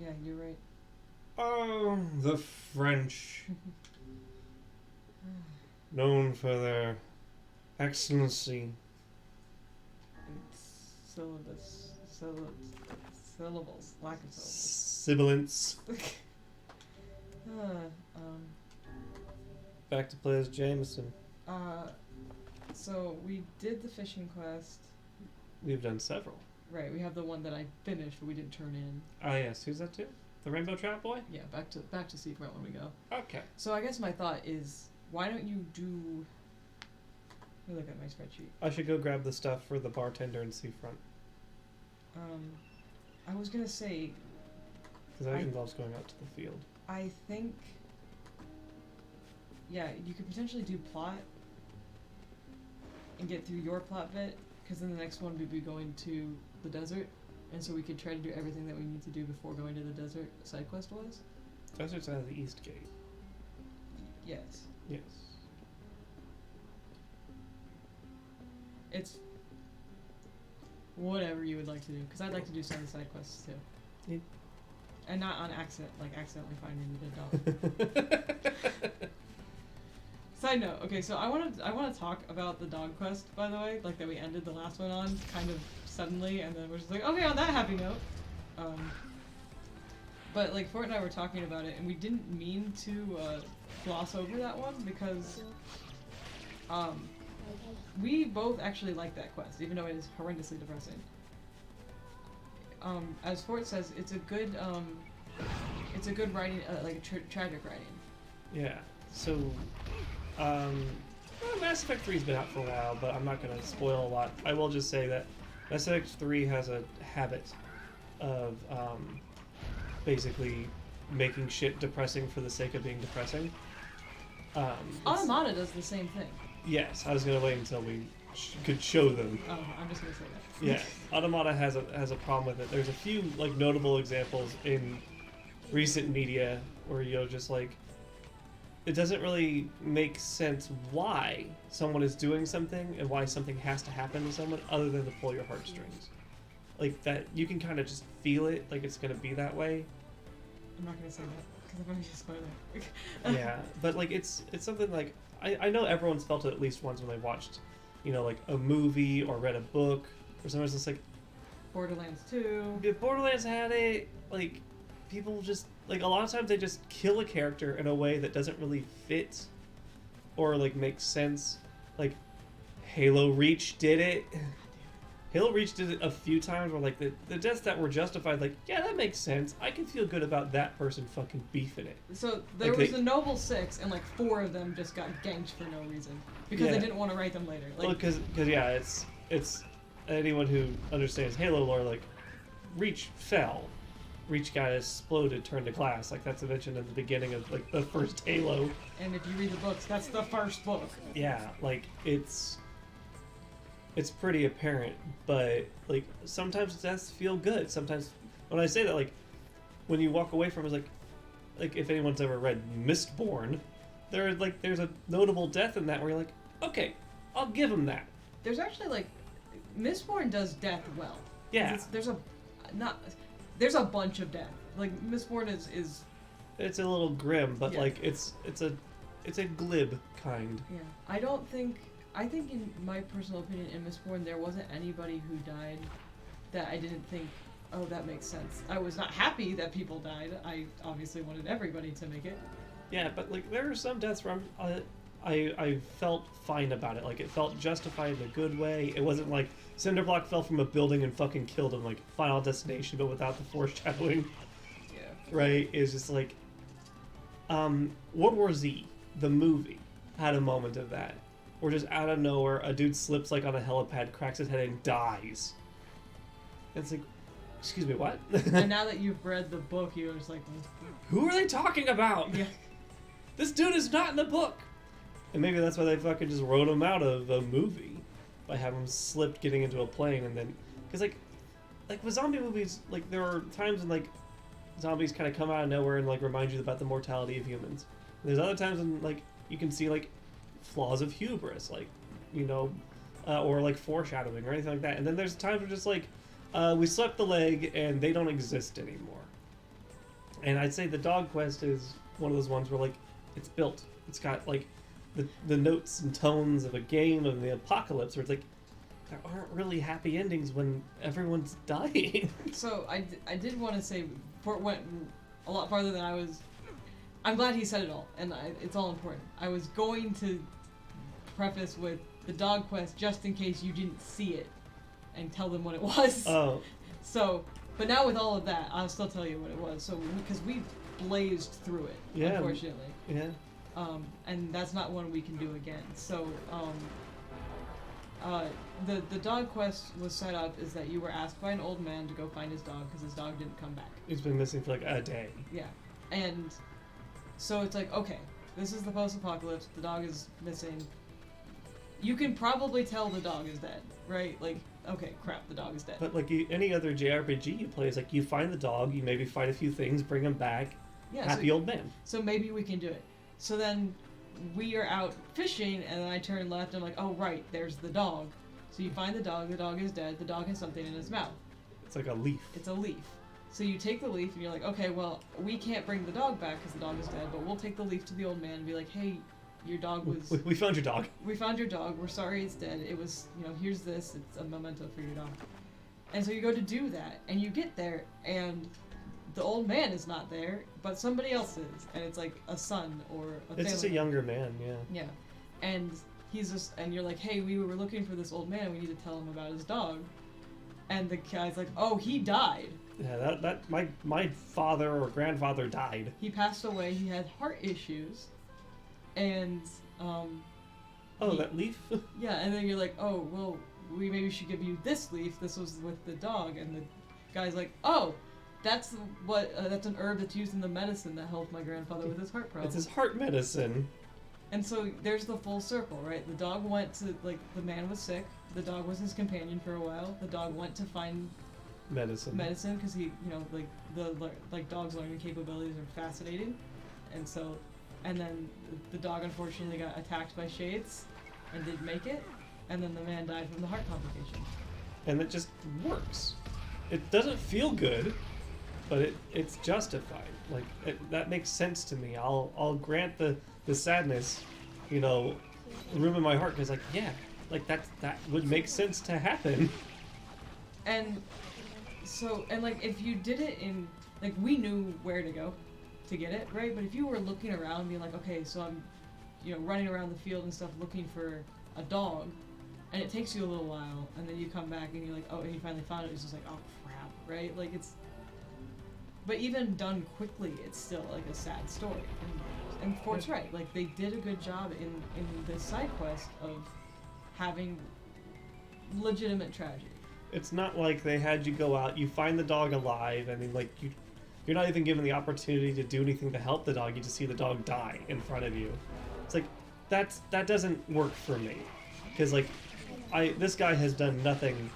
Yeah, you're right. Oh, the French, known for their excellency. Syllabus. Syllables. Lack of syllables. Sibilance. Uh, um, Back to play as Jameson. uh, so we did the fishing quest. We've done several. Right, we have the one that I finished, but we didn't turn in. Ah, yes. Who's that to? The Rainbow Trout Boy? Yeah, back to Seafront when we go. Okay. So I guess my thought is, why don't you do... Let me look at my spreadsheet. I should go grab the stuff for the bartender in Seafront. I was gonna say, Because that involves going out to the field. I think... Yeah, you could potentially do plot and get through your plot bit, because then the next one would be going to the desert, and so we could try to do everything that we need to do before going to the desert side quest was. Desert's out of the East Gate. Yes. Yes. It's whatever you would like to do, because I'd like to do some of the side quests too. Yeah. And not on accident, like accidentally finding the dead dog. Side note, okay, so I want to talk about the dog quest, by the way, like that we ended the last one on, kind of suddenly, and then we're just like, okay, on that happy note. But like Fort and I were talking about it, and we didn't mean to gloss over that one because we both actually like that quest, even though it is horrendously depressing. As Fort says, it's a good writing, like a tragic writing. Yeah. So, well, Mass Effect 3's been out for a while, but I'm not going to spoil a lot. I will just say that Mass Effect 3 has a habit of basically making shit depressing for the sake of being depressing. Automata does the same thing. Yes, I was going to wait until we could show them. Oh, I'm just going to say that. Yeah, Automata has a problem with it. There's a few like notable examples in recent media where you'll just like, it doesn't really make sense why someone is doing something and why something has to happen to someone other than to pull your heartstrings. Like that, you can kind of just feel it, like it's gonna be that way. I'm not gonna say that because I'm gonna just spoil it. Yeah, but like it's something like I know everyone's felt it at least once when they watched, like a movie or read a book or something. It's just like Borderlands 2. If Borderlands had it, like people just like a lot of times they just kill a character in a way that doesn't really fit or like make sense. Like Halo Reach did it. Halo Reach did it a few times where like the deaths that were justified, like, yeah, that makes sense. I can feel good about that person fucking beefing it. So there like was the Noble Six, and like 4 of them just got ganked for no reason because they didn't want to write them later. Like, well, because yeah, it's anyone who understands Halo lore, like Reach fell. Reach got exploded, turned to glass. Like that's mentioned at the beginning of like the first Halo. And if you read the books, that's the first book. Yeah, like it's pretty apparent, but like sometimes deaths feel good. Sometimes when I say that, like when you walk away from it, it's like if anyone's ever read Mistborn, there's a notable death in that where you're like, okay, I'll give him that. There's actually like Mistborn does death well. Yeah. There's a bunch of death. Like Mistborn is it's a little grim, but yeah. like it's a glib kind. Yeah. I think in my personal opinion in Mistborn there wasn't anybody who died that I didn't think, oh, that makes sense. I was not happy that people died. I obviously wanted everybody to make it. Yeah, but like there are some deaths where I felt fine about it. Like it felt justified in a good way. It wasn't like Cinderblock fell from a building and fucking killed him, like Final Destination, but without the foreshadowing. Yeah. Right? It's just like World War Z, the movie, had a moment of that. Where just out of nowhere, a dude slips like on a helipad, cracks his head, and dies. And it's like, excuse me, what? And now that you've read the book, you're just like, who are they talking about? Yeah. This dude is not in the book. And maybe that's why they fucking just wrote him out of a movie by having him slipped getting into a plane and then, because like with zombie movies, like there are times when like zombies kind of come out of nowhere and like remind you about the mortality of humans. And there's other times when like you can see like flaws of hubris, like or like foreshadowing or anything like that. And then there's times where just like we swept the leg and they don't exist anymore. And I'd say the dog quest is one of those ones where like it's built. It's got like the notes and tones of a game of the apocalypse, where it's like there aren't really happy endings when everyone's dying. So I did want to say, Fort went a lot farther than I was. I'm glad he said it all, and it's all important. I was going to preface with the dog quest just in case you didn't see it, and tell them what it was. Oh. So, but now with all of that, I'll still tell you what it was. So, because we blazed through it, Yeah. unfortunately. Yeah. And that's not one we can do again. So, the dog quest was set up is that you were asked by an old man to go find his dog because his dog didn't come back. He's been missing for like a day. Yeah. And so it's like, okay, this is the post-apocalypse, the dog is missing. You can probably tell the dog is dead, right? Like, okay, crap, the dog is dead. But like any other JRPG you play, is like you find the dog, you maybe fight a few things, bring him back, Yeah, happy old man. So maybe we can do it. So then we are out fishing, and then I turn left, and I'm like, oh, right, there's the dog. So you find the dog is dead, the dog has something in his mouth. It's like a leaf. It's a leaf. So you take the leaf, and you're like, okay, well, we can't bring the dog back because the dog is dead, but we'll take the leaf to the old man and be like, hey, your dog was... We found your dog. We found your dog, we're sorry it's dead, it was, here's this, it's a memento for your dog. And so you go to do that, and you get there, and the old man is not there, but somebody else is, and it's like a son or a family. It's just a younger man, yeah. Yeah. And he's just, and you're like, hey, we were looking for this old man, we need to tell him about his dog. And the guy's like, oh, he died. Yeah, that my father or grandfather died. He passed away, he had heart issues, and, that leaf? yeah, and then you're like, oh, well, we maybe should give you this leaf, this was with the dog, and the guy's like, oh, that's that's an herb that's used in the medicine that helped my grandfather with his heart problem. It's his heart medicine. And so there's the full circle, right? The dog went to, like, the man was sick, the dog was his companion for a while, the dog went to find medicine because he, like dogs' learning capabilities are fascinating, and then the dog unfortunately got attacked by shades and didn't make it, and then the man died from the heart complication. And it just works. It doesn't feel good, but it's justified. Like that makes sense to me. I'll grant the sadness, room in my heart, because that would make sense to happen. And so, and like, if you did it in, like, we knew where to go to get it, right? But if you were looking around being like, okay, so I'm, running around the field and stuff looking for a dog, and it takes you a little while, and then you come back and you're like, oh, and you finally found it, it's just like, oh crap, right? Like, but even done quickly, it's still like a sad story. And Fort's right, like, they did a good job in this side quest of having legitimate tragedy. It's not like they had you go out, you find the dog alive, and then you're not even given the opportunity to do anything to help the dog. You just see the dog die in front of you. It's like that doesn't work for me, because this guy has done nothing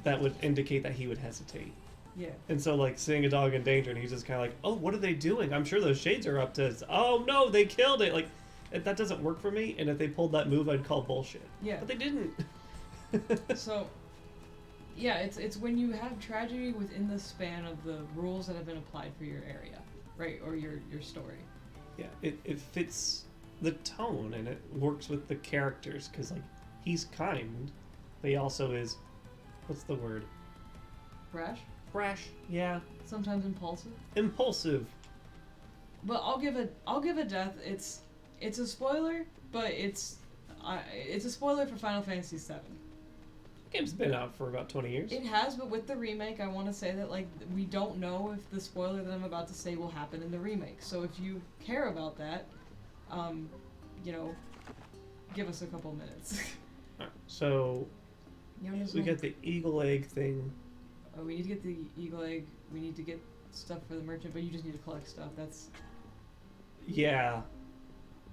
that would indicate that he would hesitate. Yeah. And so seeing a dog in danger, and he's just kind of like, oh, what are they doing? I'm sure those shades are up to. Oh no, they killed it. That doesn't work for me. And if they pulled that move, I'd call bullshit. Yeah. But they didn't. So. Yeah, it's when you have tragedy within the span of the rules that have been applied for your area, right, or your story. Yeah, it fits the tone, and it works with the characters, because he's kind, but he also is, what's the word? Brash, yeah. Sometimes impulsive. Impulsive. But I'll give a death. It's a spoiler, but it's a spoiler for Final Fantasy VII. Game's been out for about 20 years. It has, but with the remake, I want to say that we don't know if the spoiler that I'm about to say will happen in the remake. So if you care about that, give us a couple minutes. Alright, so we got the eagle egg thing. Oh, we need to get the eagle egg. We need to get stuff for the merchant, but you just need to collect stuff.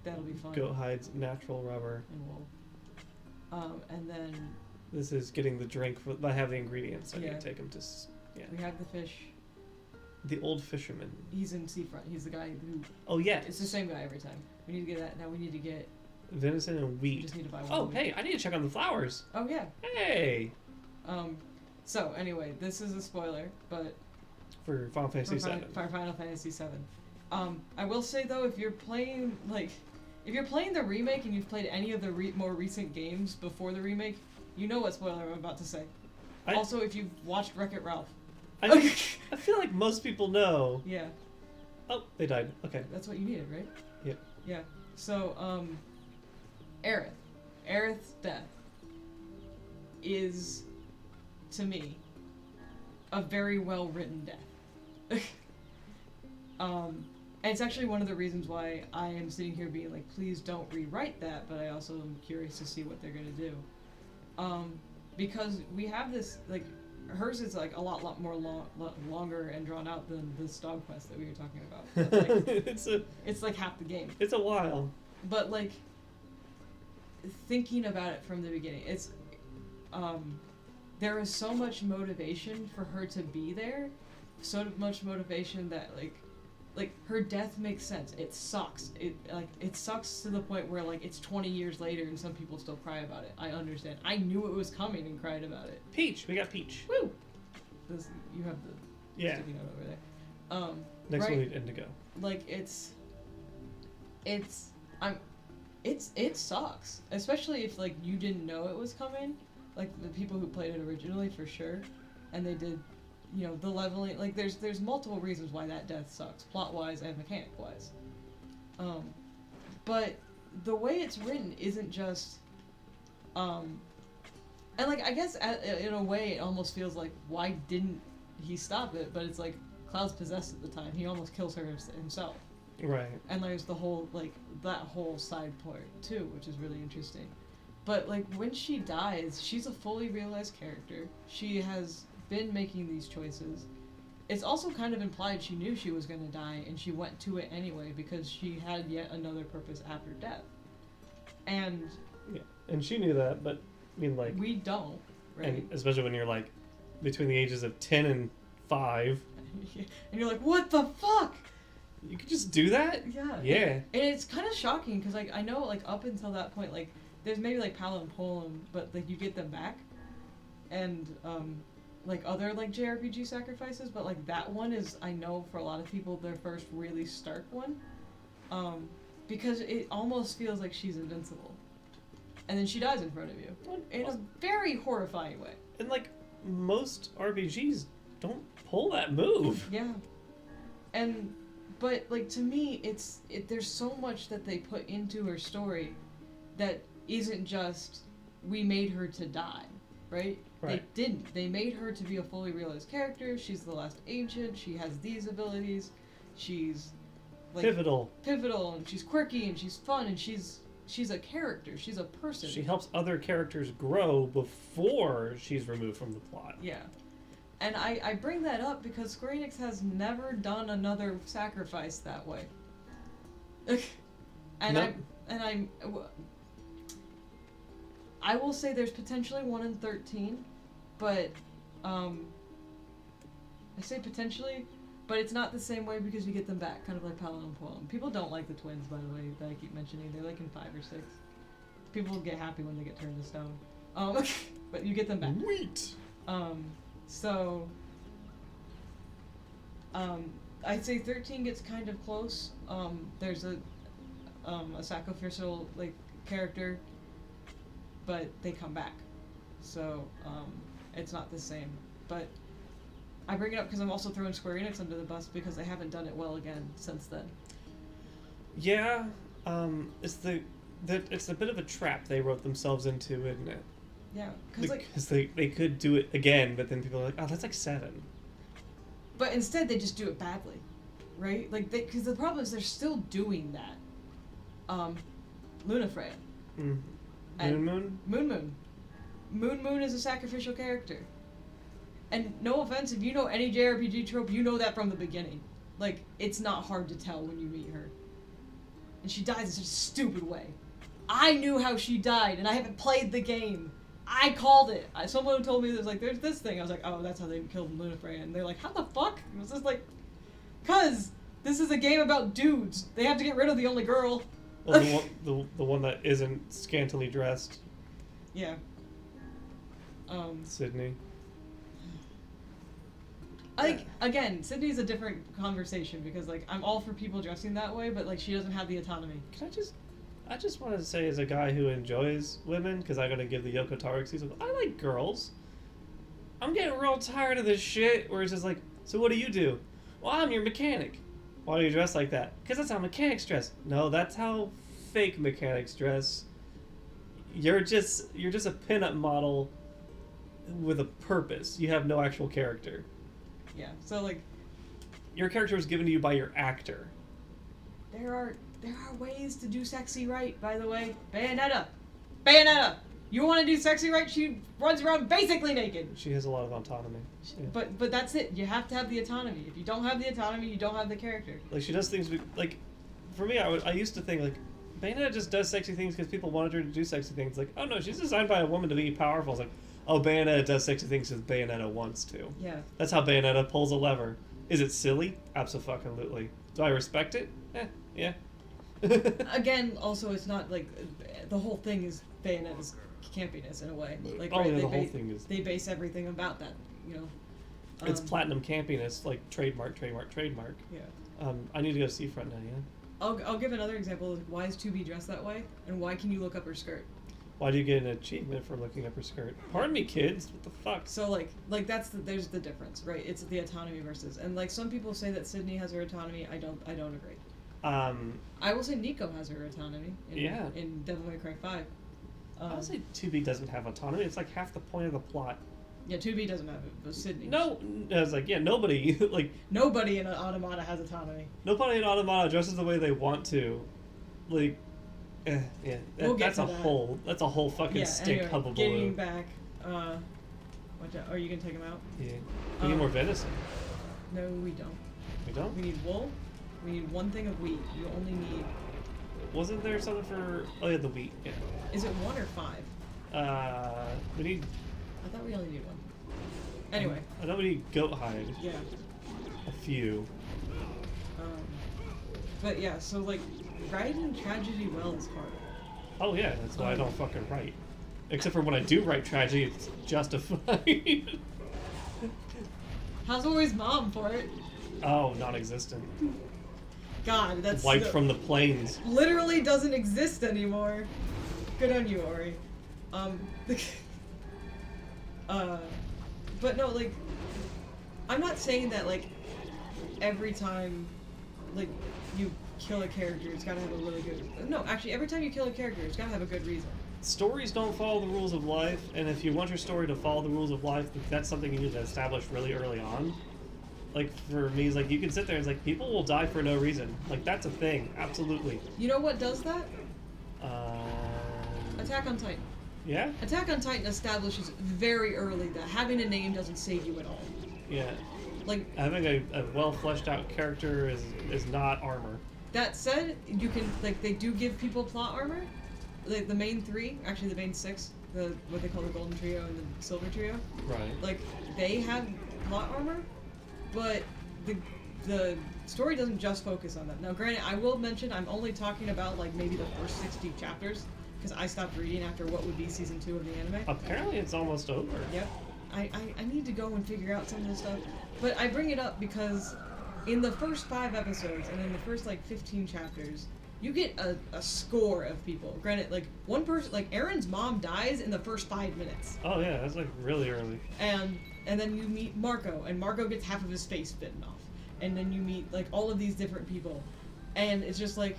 That'll be fun. Goat hides, natural rubber. And wool. And then. This is getting the drink. I have the ingredients. I need Yeah. to take them to. Yeah. We have the fish. The old fisherman. He's in Seafront. He's the guy who. Oh yeah. It's the same guy every time. We need to get that. Now we need to get. Venison and We wheat. just need to buy one. Oh wheat. hey, I need to check on the flowers. Oh yeah. Hey. So anyway, this is a spoiler, but for Final Fantasy VII. For Final Fantasy VII. I will say though, if you're playing the remake and you've played any of the more recent games before the remake, you know what spoiler I'm about to say. Also, if you've watched Wreck-It Ralph. I feel like most people know. Yeah. Oh, they died. Okay. That's what you needed, right? Yeah. Yeah. So, Aerith's death is, to me, a very well-written death. And it's actually one of the reasons why I am sitting here being like, please don't rewrite that, but I also am curious to see what they're gonna do. Because we have this, like, hers is like a lot more longer and drawn out than this dog quest that we were talking about. But, like, it's like half the game. It's a while. But like, thinking about it from the beginning, it's there is so much motivation for her to be there, so much motivation that like her death makes sense. It sucks. It sucks to the point where like it's 20 years later and some people still cry about it. I understand. I knew it was coming and cried about it. Peach, we got Peach. Woo! You have the sticky note over there. Next right? one we need Indigo. Like it sucks, especially if like you didn't know it was coming. Like the people who played it originally for sure, and they did. You know, the leveling, like, there's multiple reasons why that death sucks, plot-wise and mechanic-wise. But the way it's written isn't just, and, like, I guess in a way it almost feels like, why didn't he stop it? But it's like, Cloud's possessed at the time. He almost kills her himself. Right. And there's the whole, like, that whole side part, too, which is really interesting. But, like, when she dies, she's a fully realized character. She has been making these choices. It's also kind of implied she knew she was going to die and she went to it anyway because she had yet another purpose after death. And yeah, and she knew that, but I mean, like, we don't, right? And especially when you're like between the ages of 10 and 5 and you're like, what the fuck? You could just do that? Yeah. And it's kind of shocking because like I know like up until that point, like there's maybe like Pal and Poem, but like you get them back and like other like JRPG sacrifices, but like that one is, I know for a lot of people, their first really stark one, because it almost feels like she's invincible, and then she dies in front of you in a very horrifying way. And like most RPGs don't pull that move. Yeah, but like to me, there's so much that they put into her story that isn't just we made her to die, right? They didn't. They made her to be a fully realized character. She's the last ancient. She has these abilities. She's like pivotal, and she's quirky, and she's fun, and she's a character. She's a person. She helps other characters grow before she's removed from the plot. Yeah, and I bring that up because Square Enix has never done another sacrifice that way. And I will say there's potentially one in 13, but I say potentially, but it's not the same way because you get them back, kind of like Paladin and Poem. People don't like the twins, by the way, that I keep mentioning. They're like in 5 or 6. People get happy when they get turned to stone. But you get them back. Sweet! I'd say 13 gets kind of close. There's a sacrificial, like, character, but they come back. So, it's not the same. But I bring it up because I'm also throwing Square Enix under the bus because they haven't done it well again since then. Yeah, it's a bit of a trap they wrote themselves into, isn't it? Yeah, because they could do it again, but then people are like, oh, that's like 7. But instead, they just do it badly, right? Like, because the problem is they're still doing that. Lunafreya. Moon? Moon is a sacrificial character. And no offense, if you know any JRPG trope, you know that from the beginning. Like, it's not hard to tell when you meet her. And she dies in such a stupid way. I knew how she died, and I haven't played the game. I called it. Someone told me there's this thing. I was like, oh, that's how they killed Lunafreya. And they're like, how the fuck? It was just like, cause this is a game about dudes. They have to get rid of the only girl. Well, the one that isn't scantily dressed. Yeah. Sydney. Again, Sydney's a different conversation because like I'm all for people dressing that way, but like she doesn't have the autonomy. I just want to say, as a guy who enjoys women, because I gotta give the Yoko Taro excuse, I like girls. I'm getting real tired of this shit where it's just like, so what do you do? Well, I'm your mechanic. Why do you dress like that? Because that's how mechanics dress. No, that's how fake mechanics dress. You're just a pinup model with a purpose. You have no actual character. Yeah. So like, your character was given to you by your actor. There are ways to do sexy right, by the way. Bayonetta. You want to do sexy right? She runs around basically naked. She has a lot of autonomy. Yeah. But that's it. You have to have the autonomy. If you don't have the autonomy, you don't have the character. Like she does things like, for me, I used to think like, Bayonetta just does sexy things because people wanted her to do sexy things. Like, oh no, she's designed by a woman to be powerful. It's like, oh, Bayonetta does sexy things because Bayonetta wants to. Yeah. That's how Bayonetta pulls a lever. Is it silly? Absolutely. Do I respect it? Yeah. Again, also, it's not like the whole thing is Bayonetta's campiness in a way. Like, oh, right, yeah, the whole thing is. They base everything about that, you know. It's platinum campiness, like trademark. Yeah. I need to go to Seafront now. Yeah. I'll give another example of why is 2B dressed that way, and why can you look up her skirt? Why do you get an achievement for looking up her skirt? Pardon me, kids. What the fuck? So like there's the difference, right? It's the autonomy versus, and like some people say that Sydney has her autonomy. I don't agree. I will say Nico has her autonomy. In Devil May Cry 5. I would say 2B doesn't have autonomy. It's like half the point of the plot. Yeah, 2B doesn't have it, but Sydney. No, I was like, yeah, nobody like. Nobody in Automata has autonomy. Nobody in Automata dresses the way they want to, like. Yeah, that's a whole fucking stink hullabaloo. Getting back, are you gonna take him out? Yeah. We need more venison. No, we don't. We don't? We need wool. We need one thing of wheat. You only need... Wasn't there something for... Oh, yeah, the wheat. Yeah. Is it 1 or 5? We need... I thought we only need 1. Anyway. I know we need goat hide. Yeah. A few. But yeah, so like, writing tragedy well is hard. Oh yeah, that's why I don't fucking write. Except for when I do write tragedy, it's justified. How's Ori's mom for it? Oh, non-existent. God, that's... Wiped from the plains. Literally doesn't exist anymore. Good on you, Ori. But no, like, I'm not saying that, like, every time, like, you kill a character, it's gotta have a really good... No, actually, every time you kill a character, it's gotta have a good reason. Stories don't follow the rules of life, and if you want your story to follow the rules of life, that's something you need to establish really early on. Like, for me, it's like, you can sit there and it's like, people will die for no reason. Like, that's a thing. Absolutely. You know what does that? Attack on Titan. Yeah? Attack on Titan establishes very early that having a name doesn't save you at all. Yeah. Like, having a well fleshed out character is not armor. That said, you can, like, they do give people plot armor. Like, the main 3, actually the main 6, what they call the Golden Trio and the Silver Trio. Right. Like, they have plot armor, but the story doesn't just focus on that. Now, granted, I will mention I'm only talking about, like, maybe the first 60 chapters, because I stopped reading after what would be season 2 of the anime. Apparently it's almost over. Yep. I need to go and figure out some of this stuff. But I bring it up because in the first 5 episodes and in the first, like, 15 chapters, you get a score of people. Granted, like, one person, like, Aaron's mom dies in the first 5 minutes. Oh, yeah, that's, like, really early. And then you meet Marco, and Marco gets half of his face bitten off. And then you meet, like, all of these different people. And it's just, like,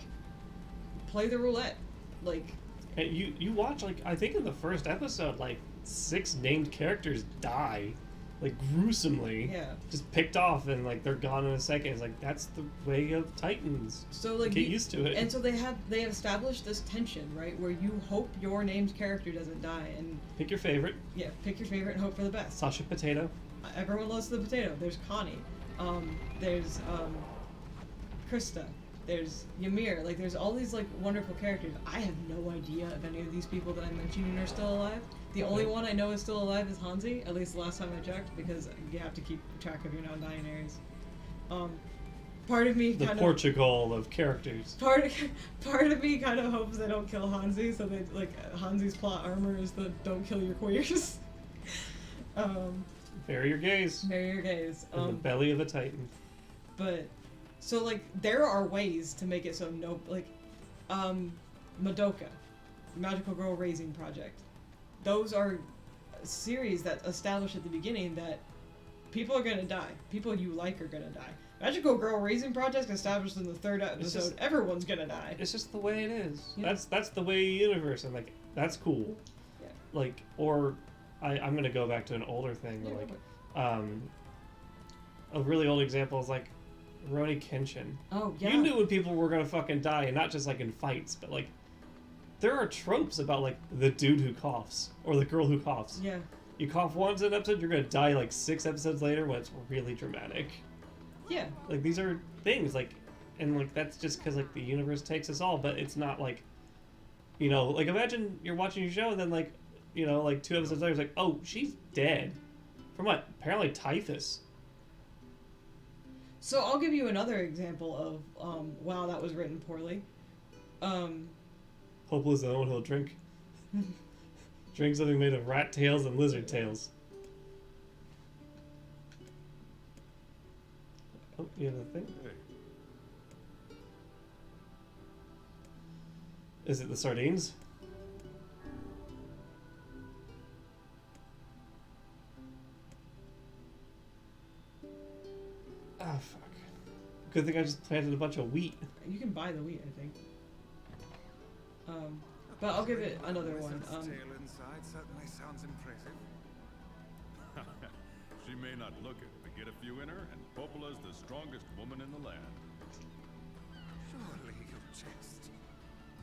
play the roulette. Like... Hey, you watch, like, I think in the first episode, like, 6 named characters die. Like, gruesomely. Yeah. Just picked off, and, like, they're gone in a second. It's like, that's the way of Titans. So, like... Get used to it. And so they have established this tension, right? Where you hope your named character doesn't die, and... Pick your favorite. Yeah, pick your favorite and hope for the best. Sasha Potato. Everyone loves the potato. There's Connie. There's, Krista. There's Ymir. Like, there's all these, like, wonderful characters. I have no idea if any of these people that I'm mentioning are still alive. The only one I know is still alive is Hanzi, at least the last time I checked, because you have to keep track of your non-dying Aries. Part of me kind of... The Portugal of characters. Part of me kind of hopes they don't kill Hanzi, so they, like, Hanzi's plot armor is the don't kill your queers. Bury your gaze. Bury your gaze. In the belly of a titan. But, so, like, there are ways to make it so Madoka, Magical Girl Raising Project. Those are series that establish at the beginning that people are gonna die. People you like are gonna die. Magical Girl Raising Project established in the 3rd episode, everyone's gonna die. It's just the way it is. Yeah. That's the way universe, and like that's cool. Yeah. Like, or I'm gonna go back to an older thing, but a really old example is like Rurouni Kenshin. Oh yeah. You knew when people were gonna fucking die, and not just like in fights, but like there are tropes about like the dude who coughs or the girl who coughs. Yeah. You cough once in an episode, you're gonna die like 6 episodes later when it's really dramatic. Yeah. Like these are things like, and like that's just because like the universe takes us all, but it's not like, you know, like imagine you're watching your show and then like, you know, like 2 episodes later it's like, oh, she's dead. From what? Apparently typhus. So I'll give you another example of wow, that was written poorly. Hopeless, the only one who'll drink. Drink something made of rat tails and lizard tails. Oh, you have a thing? Is it the sardines? Ah, fuck. Good thing I just planted a bunch of wheat. You can buy the wheat, I think. But I'll give it another one. Tail inside certainly sounds impressive. She may not look it, but get a few in her, and Popola's the strongest woman in the land. Surely you jest.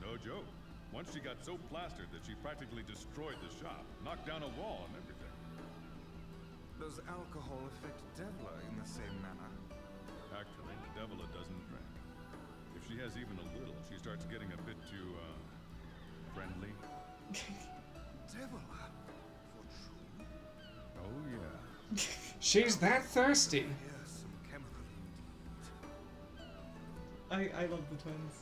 No joke. Once she got so plastered that she practically destroyed the shop, knocked down a wall and everything. Does alcohol affect Devla in the same manner? Actually, Devila doesn't drink. If she has even a little, she starts getting a bit too, friendly. Devla? For true? Oh, yeah. She's that thirsty. Here's some chemical indeed. I love the twins.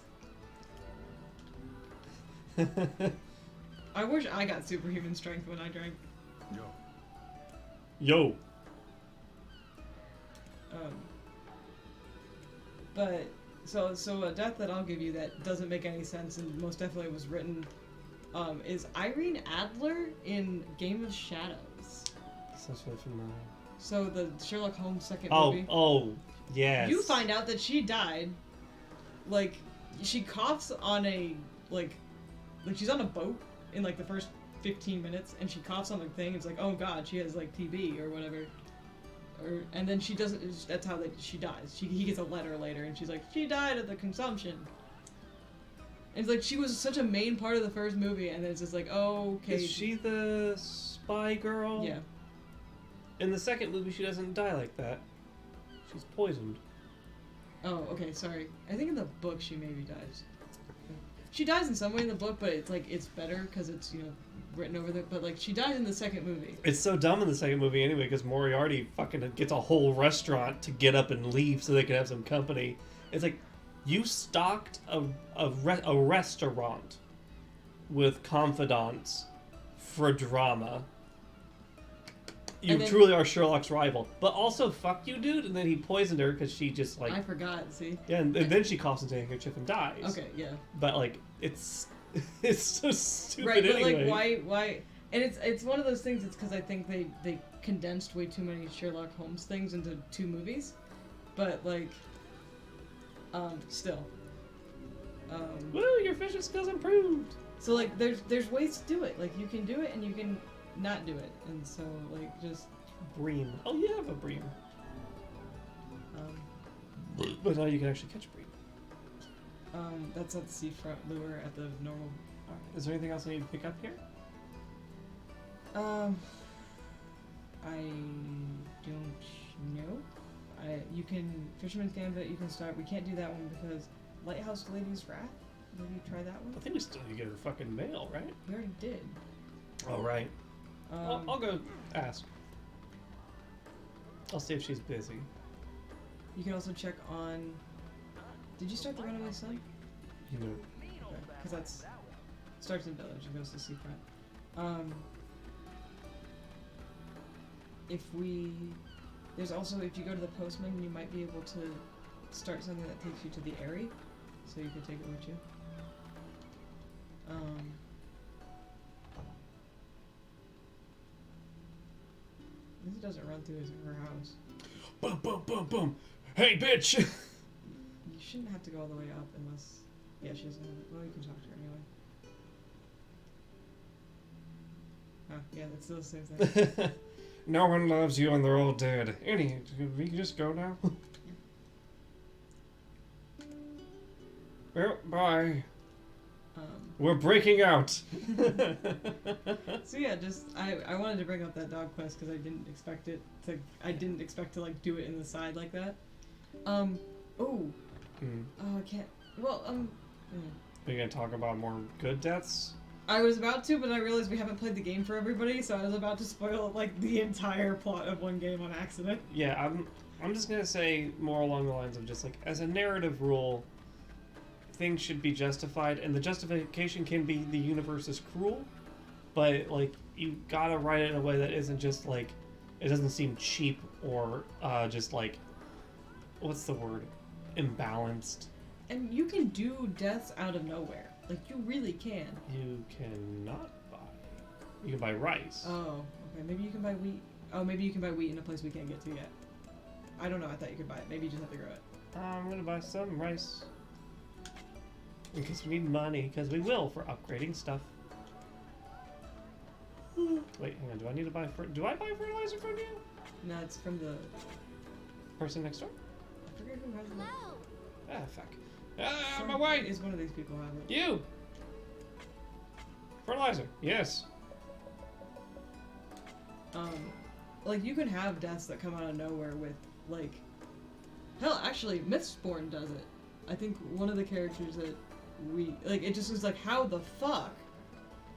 I wish I got superhuman strength when I drank. Yo. But so a death that I'll give you that doesn't make any sense and most definitely was written is Irene Adler in Game of Shadows. Sounds really familiar. So the Sherlock Holmes second movie. Oh, yes. You find out that she died. Like she coughs on a like she's on a boat in like the first 15 minutes and she coughs on the thing. It's like, oh god, she has like TB or whatever. And then she doesn't. That's how she dies. He gets a letter later, and she's like, she died of the consumption. And it's like she was such a main part of the first movie, and then it's just like, oh, okay. Is she the spy girl? Yeah. In the second movie, she doesn't die like that. She's poisoned. Oh, okay. Sorry. I think in the book she maybe dies. She dies in some way in the book, but it's like it's better because it's written over there. But like she dies in the second movie. It's so dumb in the second movie anyway because Moriarty fucking gets a whole restaurant to get up and leave so they can have some company. It's like you stocked a restaurant with confidants for drama. You then, truly are Sherlock's rival, but also fuck you, dude. And then he poisoned her because she just like I forgot. See. Yeah, and then she coughs into a handkerchief and dies. Okay. Yeah. But like it's so stupid right, but anyway. like why? And it's one of those things. It's because I think they condensed way too many Sherlock Holmes things into 2 movies, but like, still. Woo! Your fishing skills improved. So like, there's ways to do it. Like you can do it and you can not do it, and so like just. Bream. Oh, you have a bream. But now you can actually catch bream. That's at the seafront lure at the normal. Is there anything else I need to pick up here? I don't know. You can Fisherman's Gambit. You can start. We can't do that one because Lighthouse Lady's Wrath. Maybe try that one. I think we still need to get her fucking mail, right? We already did. Oh right. I'll go ask. I'll see if she's busy. You can also check on. Did you start the Runaway Sun? No. Because that's starts in Village and goes to Seafront. there's also, if you go to the postman, you might be able to start something that takes you to the Airy, so you could take it with you. This doesn't run through her house. Boom, boom, boom, boom. Hey, bitch! You shouldn't have to go all the way up unless... Yeah, she doesn't have it. Well, you can talk to her anyway. Oh, yeah, that's still the same thing. No one loves you and they're all dead. Annie, we can just go now? Well, bye. We're breaking out. So yeah, just I wanted to bring up that dog quest because I didn't expect to like do it in the side like that. Oh, I can't. Well, Are you gonna talk about more good deaths? I was about to, but I realized we haven't played the game for everybody, so I was about to spoil like the entire plot of one game on accident. Yeah, I'm just gonna say more along the lines of just like as a narrative rule, things should be justified, and the justification can be the universe is cruel, but like you gotta write it in a way that isn't just like it doesn't seem cheap or just like what's the word, imbalanced. And you can do deaths out of nowhere. Like, you really can. You cannot buy. You can buy rice. Oh, okay. Maybe you can buy wheat. Oh, maybe you can buy wheat in a place we can't get to yet. I don't know. I thought you could buy it. Maybe you just have to grow it. I'm gonna buy some rice. In case we need money, because we will for upgrading stuff. Wait, hang on. Do I need to buy... Do I buy fertilizer from you? No, it's from the... Person next door? I forget who has it. Ah, fuck. Ah, my white! Is one of these people have it. You! Fertilizer, yes. Like, you can have deaths that come out of nowhere with, like... Hell, actually, Mythspawn does it. I think one of the characters that we... Like, it just was like, how the fuck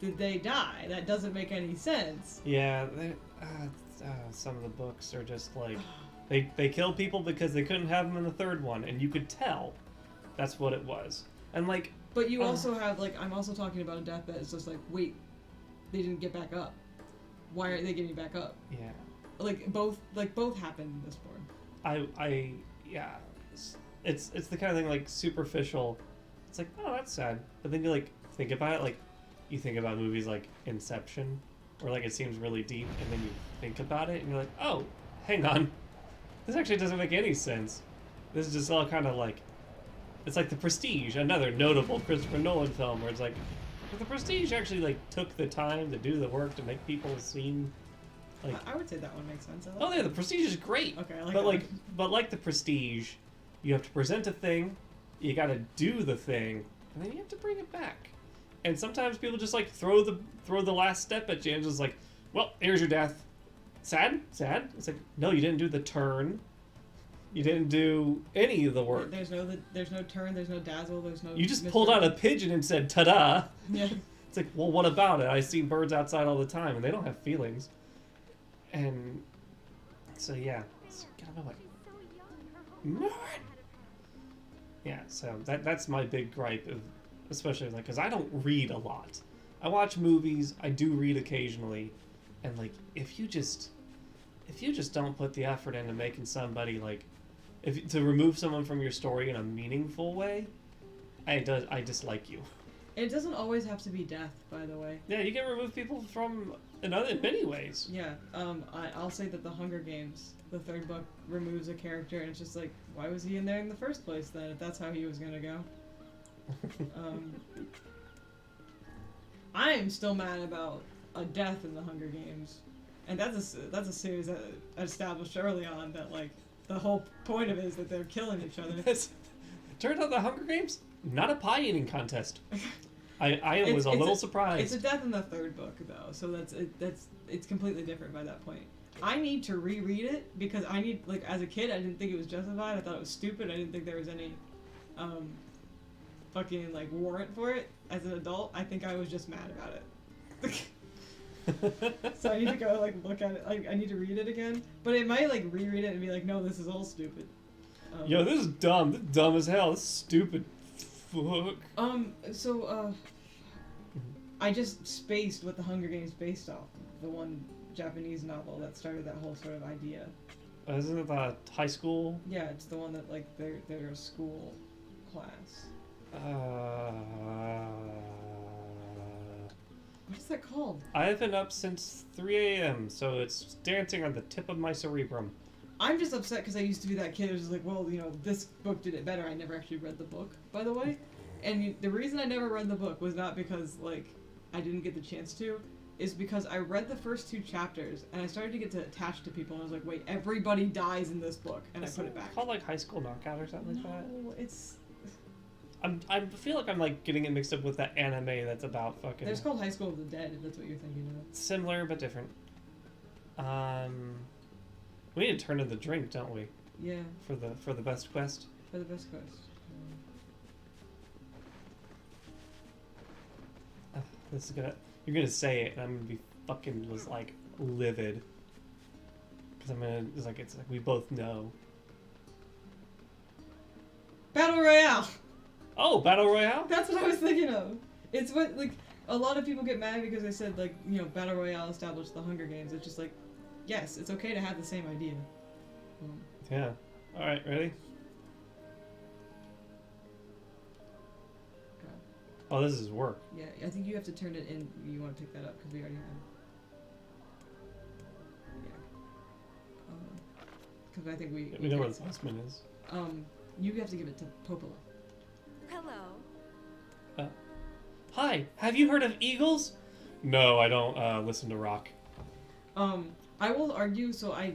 did they die? That doesn't make any sense. Yeah, some of the books are just like... They kill people because they couldn't have them in the third one, and you could tell that's what it was. And like... But you also have, like, I'm also talking about a death that is just like, wait, they didn't get back up. Why aren't they getting back up? Yeah. Both happened in this form. Yeah. It's the kind of thing, like, superficial. It's like, oh, that's sad. But then you, like, think about it, like, you think about movies like Inception, where, like, it seems really deep, and then you think about it, and you're like, oh, hang on. This actually doesn't make any sense. This is just all kind of like... It's like The Prestige, another notable Christopher Nolan film, where it's like, The Prestige actually, like, took the time to do the work to make people seem like... I would say that one makes sense. Oh yeah, The Prestige is great. Okay, I like but that like, one. but like The Prestige, you have to present a thing, you gotta do the thing, and then you have to bring it back. And sometimes people just like throw the last step at you and just like, well, here's your death. Sad? It's like, no, you didn't do the turn. You didn't do any of the work. There's no turn, there's no dazzle, there's no... You just pulled out a pigeon and said, ta-da! Yeah. It's like, well, what about it? I see birds outside all the time, and they don't have feelings. And so, yeah. Get out of my way. Yeah, so that's my big gripe, of, especially, like, because I don't read a lot. I watch movies, I do read occasionally, and, like, if you just don't put the effort into making somebody, like, to remove someone from your story in a meaningful way, I dislike you. It doesn't always have to be death, by the way. Yeah, you can remove people from in many ways. Yeah, I'll say that the Hunger Games, the third book, removes a character, and it's just like, why was he in there in the first place then, if that's how he was gonna go? I'm still mad about a death in the Hunger Games. And that's a series that established early on that, like, the whole point of it is that they're killing each other. Turns out the Hunger Games, not a pie eating contest. I was a little surprised. It's a death in the third book, though, so it's completely different by that point. I need to reread it because I need, like, as a kid, I didn't think it was justified. I thought it was stupid. I didn't think there was any fucking, like, warrant for it. As an adult, I think I was just mad about it. So I need to go, like, look at it. Like, I need to read it again. But it might, like, reread it and be like, no, this is all stupid. Yo, this is dumb. This is dumb as hell. This is stupid. Fuck. I just spaced what the Hunger Games based off. The one Japanese novel that started that whole sort of idea. Isn't it the high school? Yeah, it's the one that like they're a school class. What is that called? I have been up since 3 a.m., so it's dancing on the tip of my cerebrum. I'm just upset because I used to be that kid who's just like, well, you know, this book did it better. I never actually read the book, by the way. And the reason I never read the book was not because, like, I didn't get the chance to, is because I read the first 2 chapters, and I started to get attached to people, and I was like, wait, everybody dies in this book, and I put it back. Called, like, High School Knockout or something like that? No, it's... I feel like I'm, like, getting it mixed up with that anime that's about fucking... There's called High School of the Dead, if that's what you're thinking of. Similar, but different. We need to turn in the drink, don't we? Yeah, For the best quest? for the best quest. This is gonna... You're gonna say it, and I'm gonna be fucking just, like, livid. Because I'm gonna... It's like we both know. Battle Royale! Oh, Battle Royale? That's what I was thinking of. It's what, like, a lot of people get mad because I said, like, you know, Battle Royale established the Hunger Games. It's just like, yes, it's okay to have the same idea. Yeah. Alright, ready? Okay. Oh, this is work. Yeah, I think you have to turn it in. You want to pick that up because we already have. Yeah. Because I think We know where the husband is. You have to give it to Popola. Hello. Hi, have you heard of eagles? No, I don't listen to rock. I will argue, so I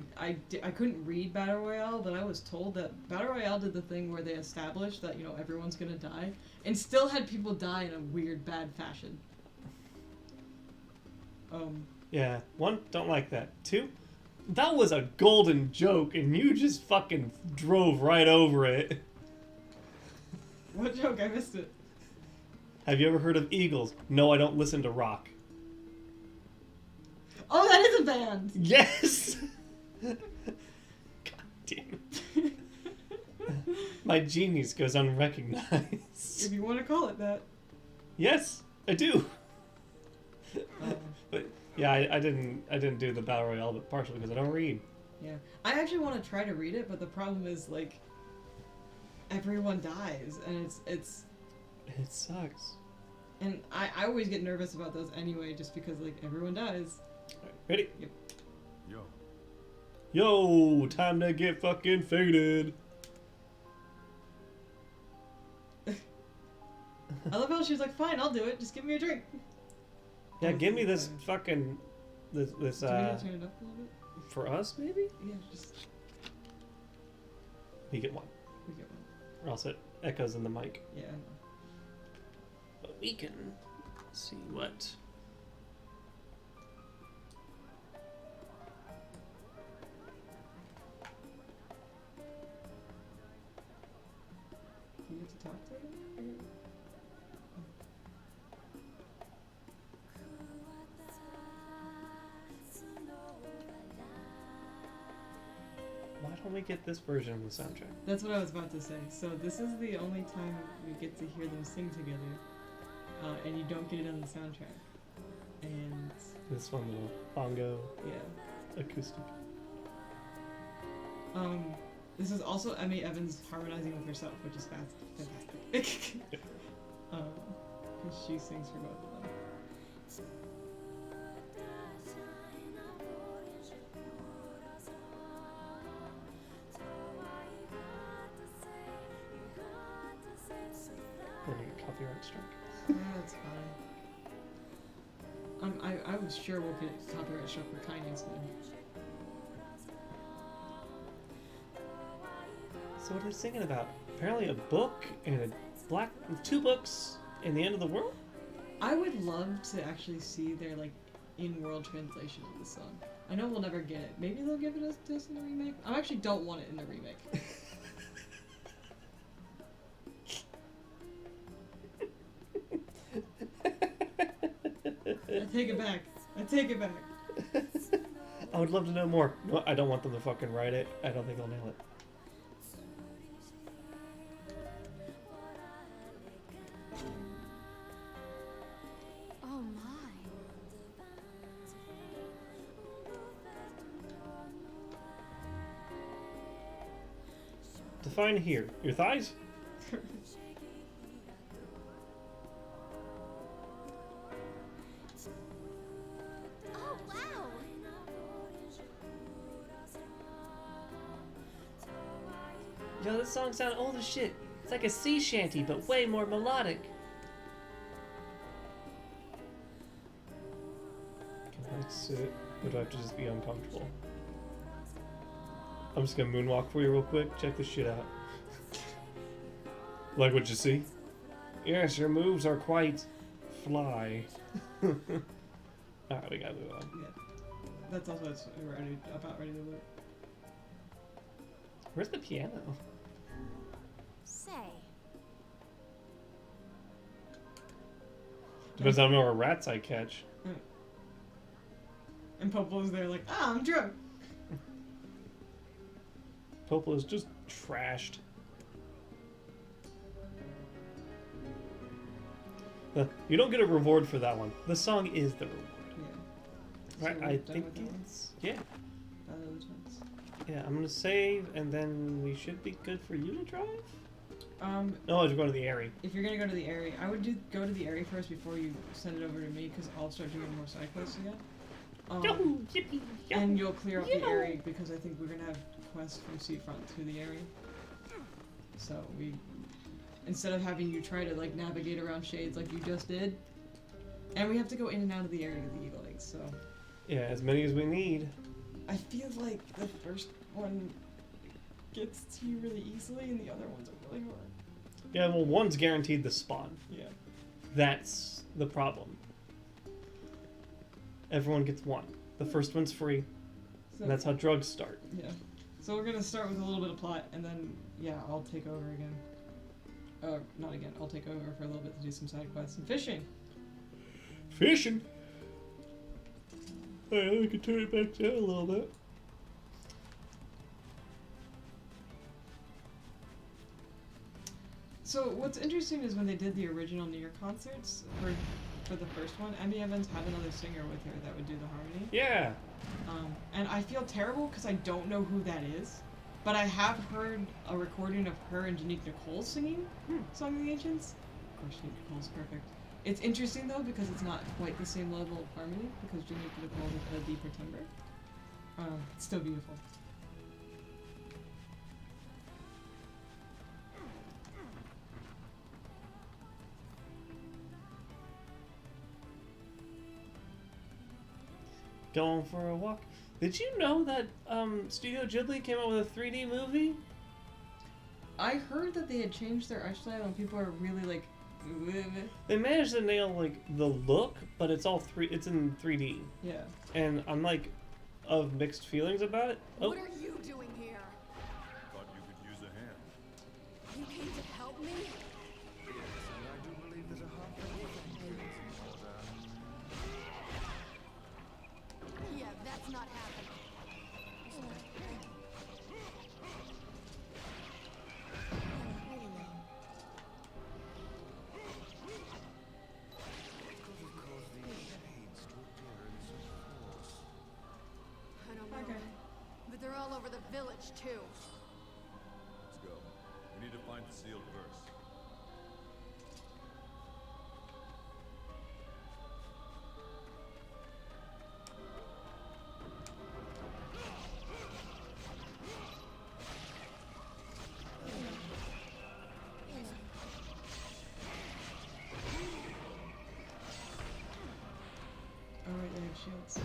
couldn't read Battle Royale, but I was told that Battle Royale did the thing where they established that, you know, everyone's gonna die, and still had people die in a weird, bad fashion. Yeah, 1, don't like that. 2, that was a golden joke, and you just fucking drove right over it. What joke? I missed it. Have you ever heard of eagles? No, I don't listen to rock. Oh, that is a band! Yes! God damn it. My genius goes unrecognized. If you want to call it that. Yes, I do. But yeah, I didn't do the Battle Royale, but partially because I don't read. Yeah. I actually want to try to read it, but the problem is, like, everyone dies, and it's It sucks. and I always get nervous about those anyway, just because, like, everyone dies. Alright, ready? Yep. Yo. Yo, time to get fucking faded. I love how she's like, fine, I'll do it, just give me a drink. Yeah, give me this fucking this Do we need to turn it up a little bit? for us maybe? Yeah, just We get one, we get one. or else it echoes in the mic. Yeah. But we can see what. Do you get to talk to her? Why don't we get this version of the soundtrack? That's what I was about to say. So this is the only time we get to hear them sing together, and you don't get it on the soundtrack. And This one little bongo yeah, acoustic. this is also Emmy Evans harmonizing with herself, which is fantastic. Because she sings for both of them. We're gonna get copyright strike. Yeah, that's fine. I was sure we'll get copyright struck for Kanye's soon. So what are they singing about? Apparently a book and a 2 books and the end of the world? I would love to actually see their, like, in-world translation of the song. I know we'll never get it. Maybe they'll give it to us in the remake? I actually don't want it in the remake. I take it back. I take it back. I would love to know more. No, I don't want them to fucking write it. I don't think they'll nail it. Oh my. Define here. Your thighs? Oh, wow! Yo, this song sounds old as shit. It's like a sea shanty, but way more melodic. Can I sit? Or do I have to just be uncomfortable? I'm just gonna moonwalk for you real quick. Check this shit out. Like what you see? Yes, your moves are quite fly. Alright, we gotta move on. Yeah. That's also what's ready, about ready to loop. Where's the piano? Say, Depends on how many rats I catch. And Popolo's there like, ah, I'm drunk. Popolo is just trashed. You don't get a reward for that one. The song is the reward. Yeah. Right, So I we're done think with that one? it's... Yeah. Those ones. Yeah, I'm gonna save, and then we should be good for you to drive? Um, No, you're going to the area. if you're gonna go to the area, I would go to the area first before you send it over to me, because I'll start doing more side quests again. Yahoo! Yippee! Yahoo! And you'll clear up the Yahoo! area, because I think we're gonna have quests from Seafront to the area. So we, instead of having you try to like navigate around shades like you just did, and we have to go in and out of the area of the Eagle Eggs, so. Yeah, as many as we need. I feel like the first one gets to you really easily, and the other ones are really hard. Yeah, well, one's guaranteed the spawn. Yeah. That's the problem. Everyone gets one. The first one's free, So, and that's how drugs start. yeah. So we're gonna start with a little bit of plot, and then, yeah, I'll take over again. Not again, I'll take over for a little bit to do some side quests and fishing. Fishing? Alright, we can turn it back down a little bit. So what's interesting is when they did the original Nier concerts for the first one, Emmy Evans had another singer with her that would do the harmony. Yeah. And I feel terrible because I don't know who that is, but I have heard a recording of her and Janique Nicole singing Song of the Ancients. Of course, Janique Nicole's perfect. It's interesting though because it's not quite the same level of harmony because Janique Nicole is a deeper timbre. It's still beautiful. Going for a walk. Did you know that Studio Ghibli came out with a 3D movie? I heard that they had changed their art style and people are really like. They managed to nail like the look, but it's all it's in 3D. Yeah. And I'm like of mixed feelings about it. Oh, what are you doing here? Thought you could use a hand. You came to help me? Yes, and I do believe that a half-hour is in order. Yeah, that's not happening. Could have caused these shades to appear in such force. I don't know. Okay. But they're all over the village, too. Let's go. We need to find the seal first. Oh right, they have shields.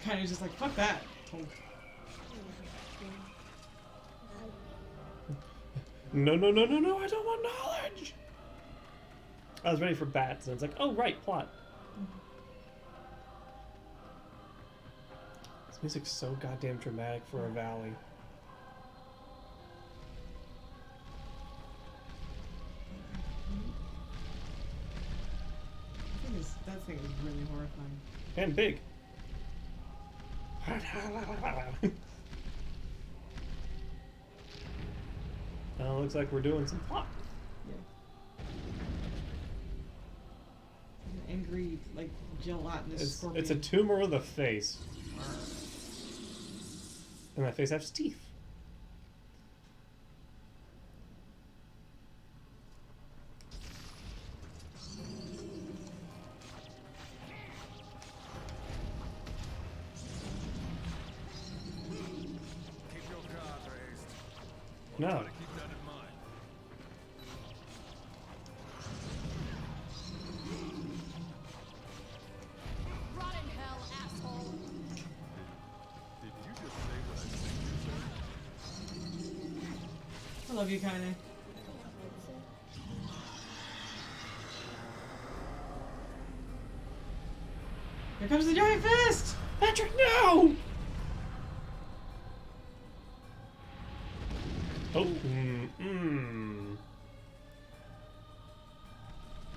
Kind of just like fuck that. Oh. no, no, no, no, no! I don't want knowledge. I was ready for bats, and it's like, oh right, plot. This music's so goddamn dramatic for a valley. That thing is really horrifying. And big. Looks like we're doing some plot. An angry, like gelatinous scorpion. It's a tumor of the face. And that face has teeth. Keep your guard raised. No. Try to keep that in mind. Rot in hell, asshole. Did you just say what I think you said? I love you, Kaine. Here comes the giant fist! Patrick, no! Oh,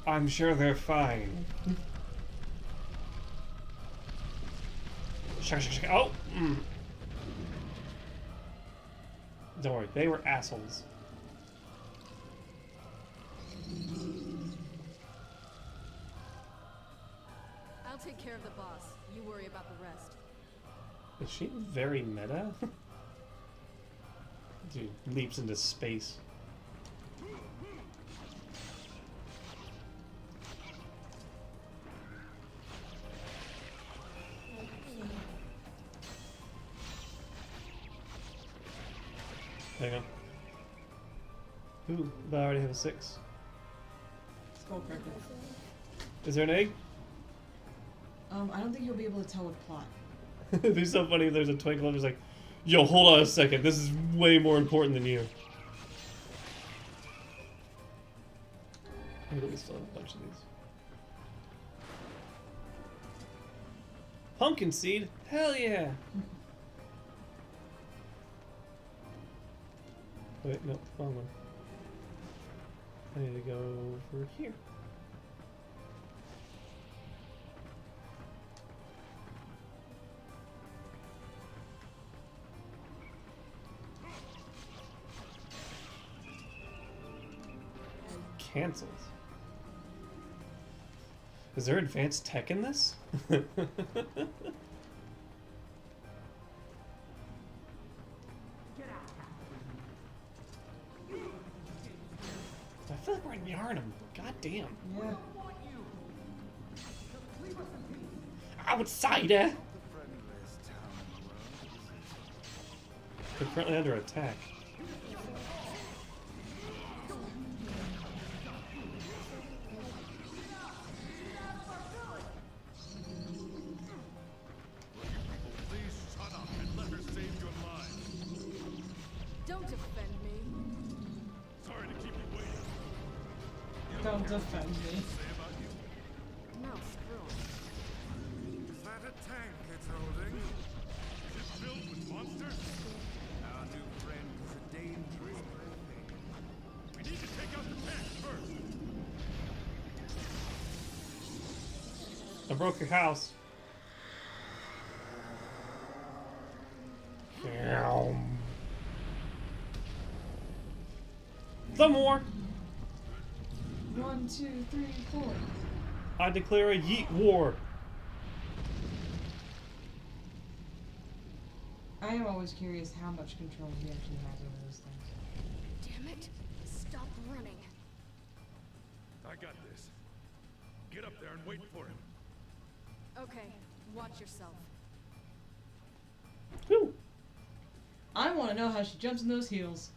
I'm sure they're fine. Shaka, shaka, shaka. Oh! Don't worry, they were assholes. I'll take care of the boss. You worry about the rest. Is she very meta? Dude, leaps into space. Hang on. Ooh, but I already have a 6. Skull cracker. Is there an egg? I don't think you'll be able to tell with plot. It'd be so funny if there's a twinkle and it's like, yo, hold on a second, this is way more important than you. Maybe we still have a bunch of these. Pumpkin seed? Hell yeah! Wait, no, wrong one. I need to go over here. Cancels. Is there advanced tech in this? I feel like we're in Yarnum. God damn. Yeah. Outsider! The friendliest town in the world, is it? They're currently under attack. Please shut up and let her save your lives. Don't defend me. Sorry to keep you waiting. Don't defend me. Say about you. No, screw 'em. Is that a tank it's holding? Is it filled with monsters? Our new friend is a dangerous prey. We need to take out the tank first. I broke your house. Some more. 1, 2, 3, 4. I declare a yeet war. I am always curious how much control he actually has over those things. Damn it. Stop running. I got this. Get up there and wait for him. Okay, watch yourself. Whew. I want to know how she jumps in those heels.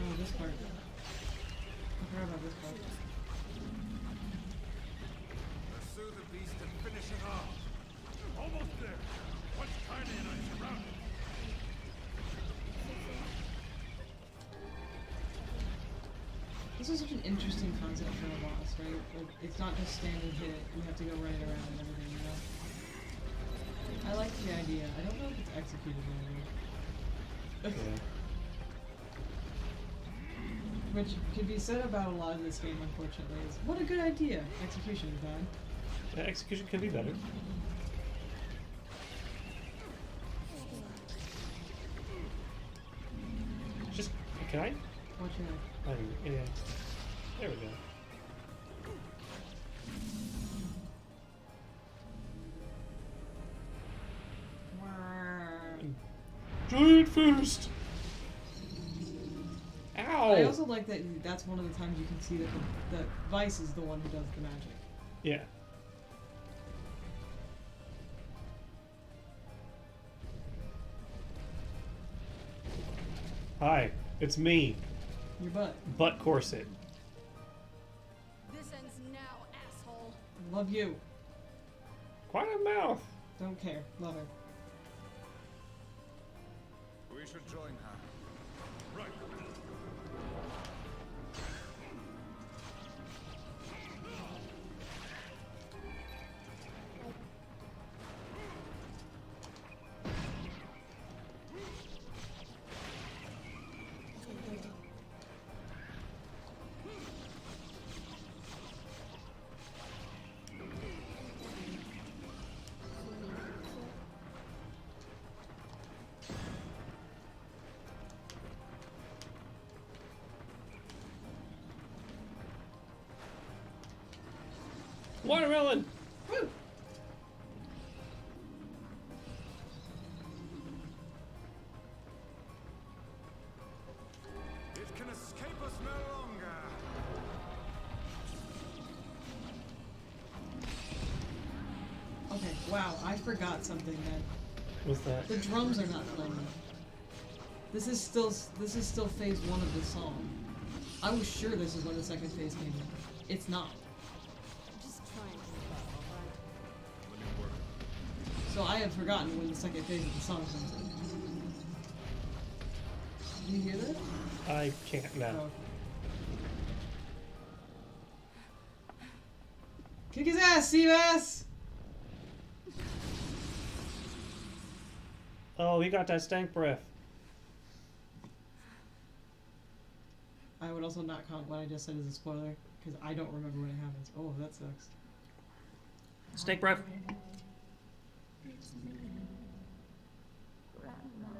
Oh, this part. I forgot about this part. Pursue the beast and finish it off. Almost there. Once Kaine and I surround him. This is such an interesting concept for a boss, right? Like, it's not just standing hit, you have to go right around and everything, you know? I like the idea. I don't know if it's executed really. Yeah. Which could be said about a lot of this game, unfortunately, is what a good idea. Execution is bad. Yeah, execution could be better. Just, can I? Watch your head. Yeah. There we go. Giant fist! Ow! I also like that that's one of the times you can see that Vice is the one who does the magic. Yeah. Hi, it's me, Your butt. Butt Corset. This ends now, asshole. Love you. Quite a mouth. Don't care. Love her. We should join her. Right. Watermelon! Woo! It can escape us no longer. Okay, wow, I forgot something then. What's that? The drums are not playing. This is still phase 1 of the song. I was sure this is when the second phase came in. It's not. Just trying to keep up, alright? Let me work. So I had forgotten when the second phase of the song comes in. Do you hear that? I can't now. Oh, okay. Kick his ass, Seabass! Oh, he got that stank breath. I would also not count what I just said as a spoiler, because I don't remember when it happens. Oh, that sucks. Stank breath. It's me, Grandma.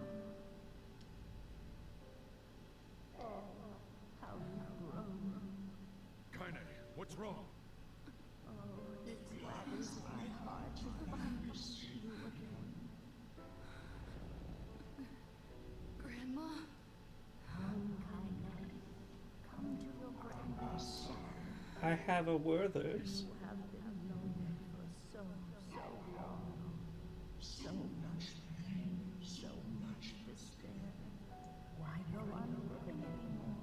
Oh, how you've grown. Kaine, what's wrong? Oh, it gladdens my heart to finally see you again. Grandma? Come, Kaine. Come to your grandma's side. I have a Werther's. You have been lonely for so long. So much pain, so much despair. Why go on living anymore?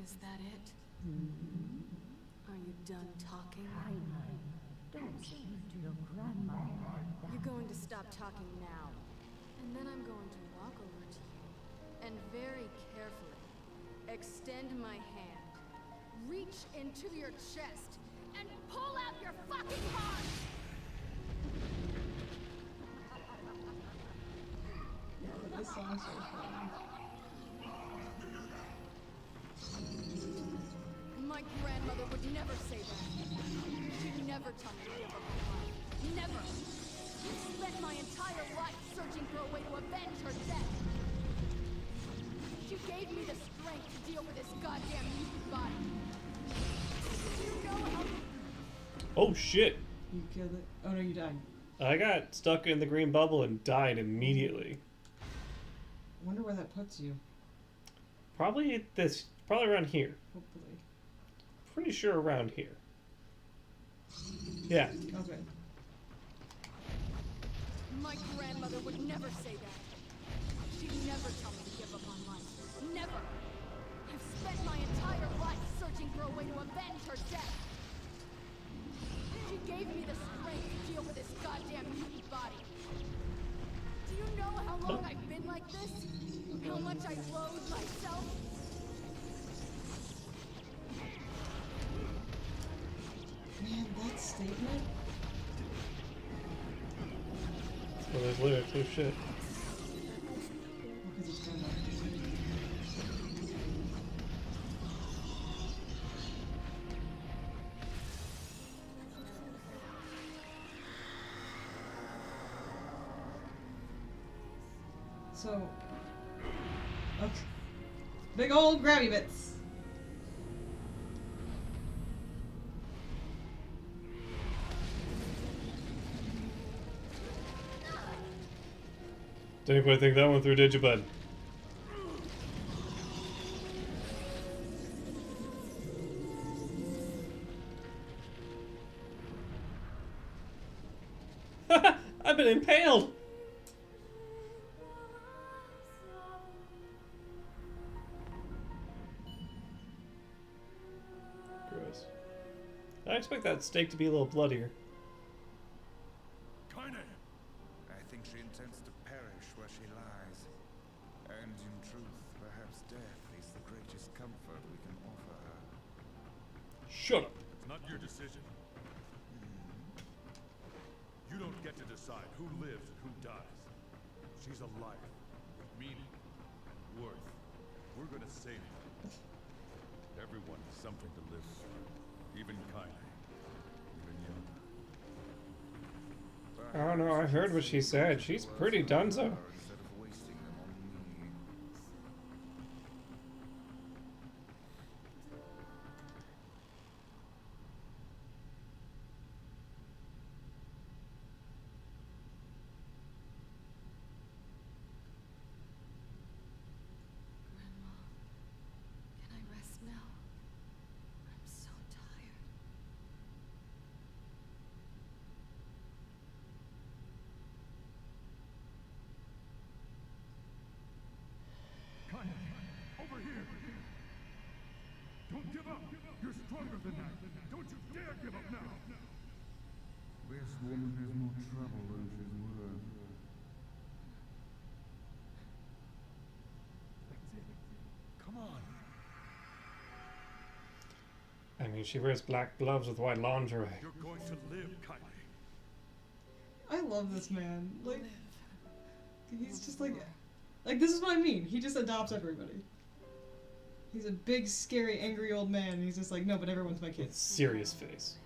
Is that it? Are you done talking? Don't speak to your grandma like that. You're going to stop talking now. And then I'm going to walk over to you and very carefully extend my hand, reach into your chest, and pull out your fucking heart! This song's so fun. My grandmother would never say that. She'd never tell me to give up my life. Never! I've spent my entire life searching for a way to avenge her death. She gave me the strength to deal with this goddamn mutant body. Do you know how... Oh shit! You killed it? Oh no, you died. I got stuck in the green bubble and died immediately. I wonder where that puts you. Probably around here. Hopefully. Pretty sure around here. Yeah. Okay. My grandmother would never say that. She'd never tell me to give up on life. Never! I've spent my entire life searching for a way to avenge her death. She gave me the strength to deal with this goddamn mutant body. Do you know how long I've been like this? How much I loathe myself? Man, that statement? Well, there's lyrics. Oh shit. Because it's kind of... So. Okay. Big old grabby bits. Didn't quite think that one through, did you, bud? I've been impaled! Gross. I expect that steak to be a little bloodier. I think she intends to perish where she lies. And in truth, perhaps death is the greatest comfort we can offer her. Shut up. It's not your decision. You don't get to decide who lives and who dies. She's a life with meaning, worth. We're gonna save her. Everyone has something to live for. Even Kaine. Even you. I don't know, I heard what she said. She's pretty donezo. Instead of wasting them on me. Grandma, can I rest now? I'm so tired. Over here! Don't give up! You're stronger than that! Don't you dare give up now! This woman has more trouble than she's worth. That's it. Come on! I mean, she wears black gloves with white lingerie. You're going to live, Kaine. I love this man. Like, he's just like this is what I mean. He just adopts everybody. He's a big, scary, angry old man. And he's just like, no, but everyone's my kid. Serious face.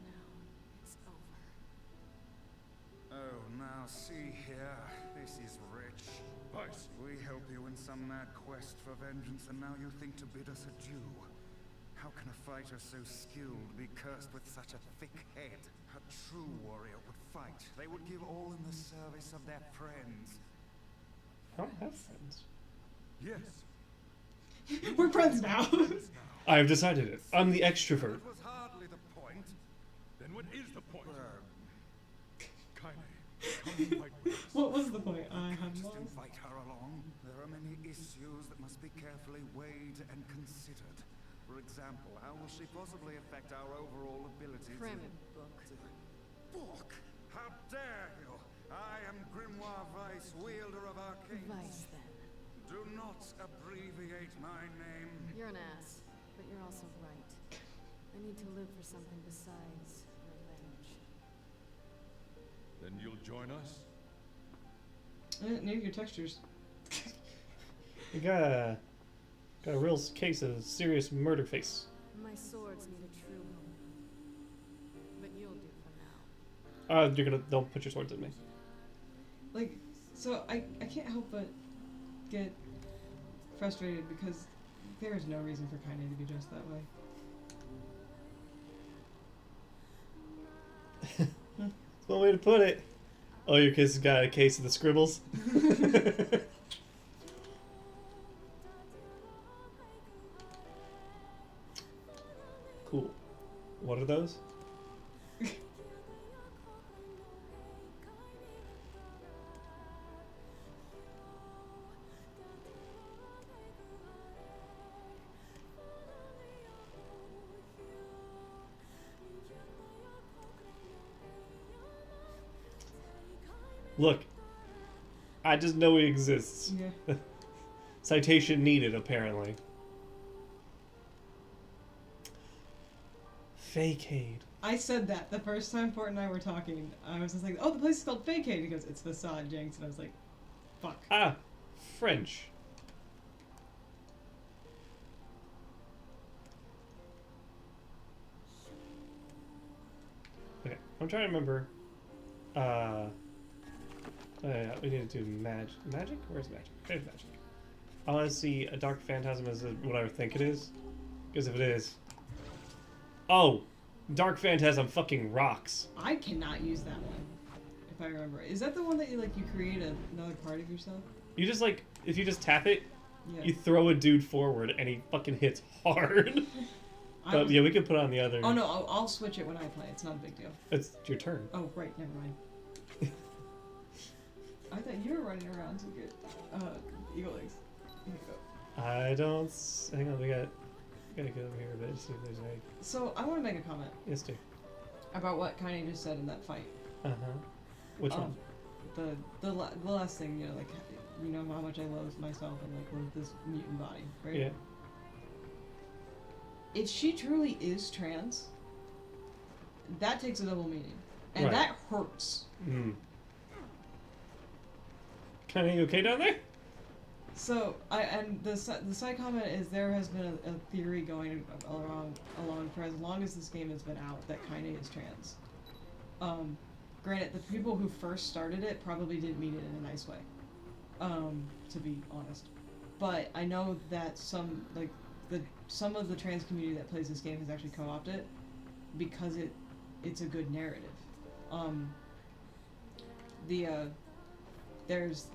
Now it's over. Oh, now see here. This is rich. Vice. We help you in some mad quest for vengeance, and now you think to bid us adieu. How can a fighter so skilled be cursed with such a thick head? A true warrior would fight. They would give all in the service of their friends. I don't have friends. Yes. We're friends now. I have decided it. I'm the extrovert. It was hardly the point. Then what is the point? Kaine, come fight with us. What was the point? I have Just lost. invite her along. There are many issues that must be carefully weighed and considered. For example, how will she possibly affect our overall abilities? Cram it, book. Book! How dare you! I am Grimoire Vice, wielder of arcane. Vice, then. Do not abbreviate my name. You're an ass, but you're also right. I need to live for something besides revenge. Then you'll join us? Near your textures. You got a real case of serious murder face. My swords need a true home. But you'll do for now. Don't put your swords at me. Like, so I can't help but get frustrated because there is no reason for Kaine to be dressed that way. That's one way to put it. Oh, your kid's got a case of the scribbles? Cool. What are those? Look, I just know he exists. Yeah. Citation needed, apparently. Fakeade. I said that the first time Fort and I were talking. I was just like, oh, the place is called Fakeade. He goes, it's Facade, Jynx. And I was like, fuck. Ah, French. Okay, I'm trying to remember. Yeah, we need to do magic. Where's magic? There's magic. I want to see a dark phantasm as what I think it is, because if it is, oh, dark phantasm fucking rocks. I cannot use that one, if I remember. Is that the one that you create another part of yourself? You just if you just tap it, Yeah. you throw a dude forward and he fucking hits hard. But yeah, we could put on the other. Oh no, I'll switch it when I play. It's not a big deal. It's your turn. Oh right, never mind. I thought you were running around to get eagle eggs. Here you go. I don't. Hang on, we gotta get over here a bit to see if there's any. So I want to make a comment. Yes, dude. About what Kaine just said in that fight. Uh huh. Which one? The last thing, you know, like, you know how much I love myself and like with this mutant body, right? Yeah. If she truly is trans, that takes a double meaning, and Right. that hurts. Hmm. Kinda you okay down there? So the side comment is there has been a theory going along for as long as this game has been out that Kaine is trans. Granted, the people who first started it probably didn't mean it in a nice way, to be honest. But I know that some of the trans community that plays this game has actually co-opted it because it's a good narrative. There's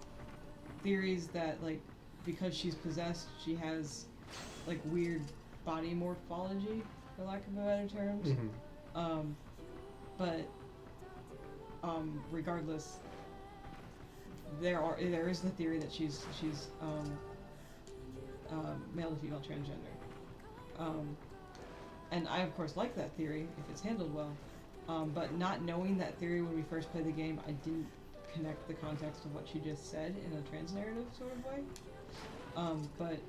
theories that like because she's possessed, she has like weird body morphology, for lack of a better terms. Mm-hmm. But regardless, there is the theory that she's male to female transgender. And I of course like that theory if it's handled well. But not knowing that theory when we first played the game, I didn't connect the context of what she just said in a trans narrative sort of way. But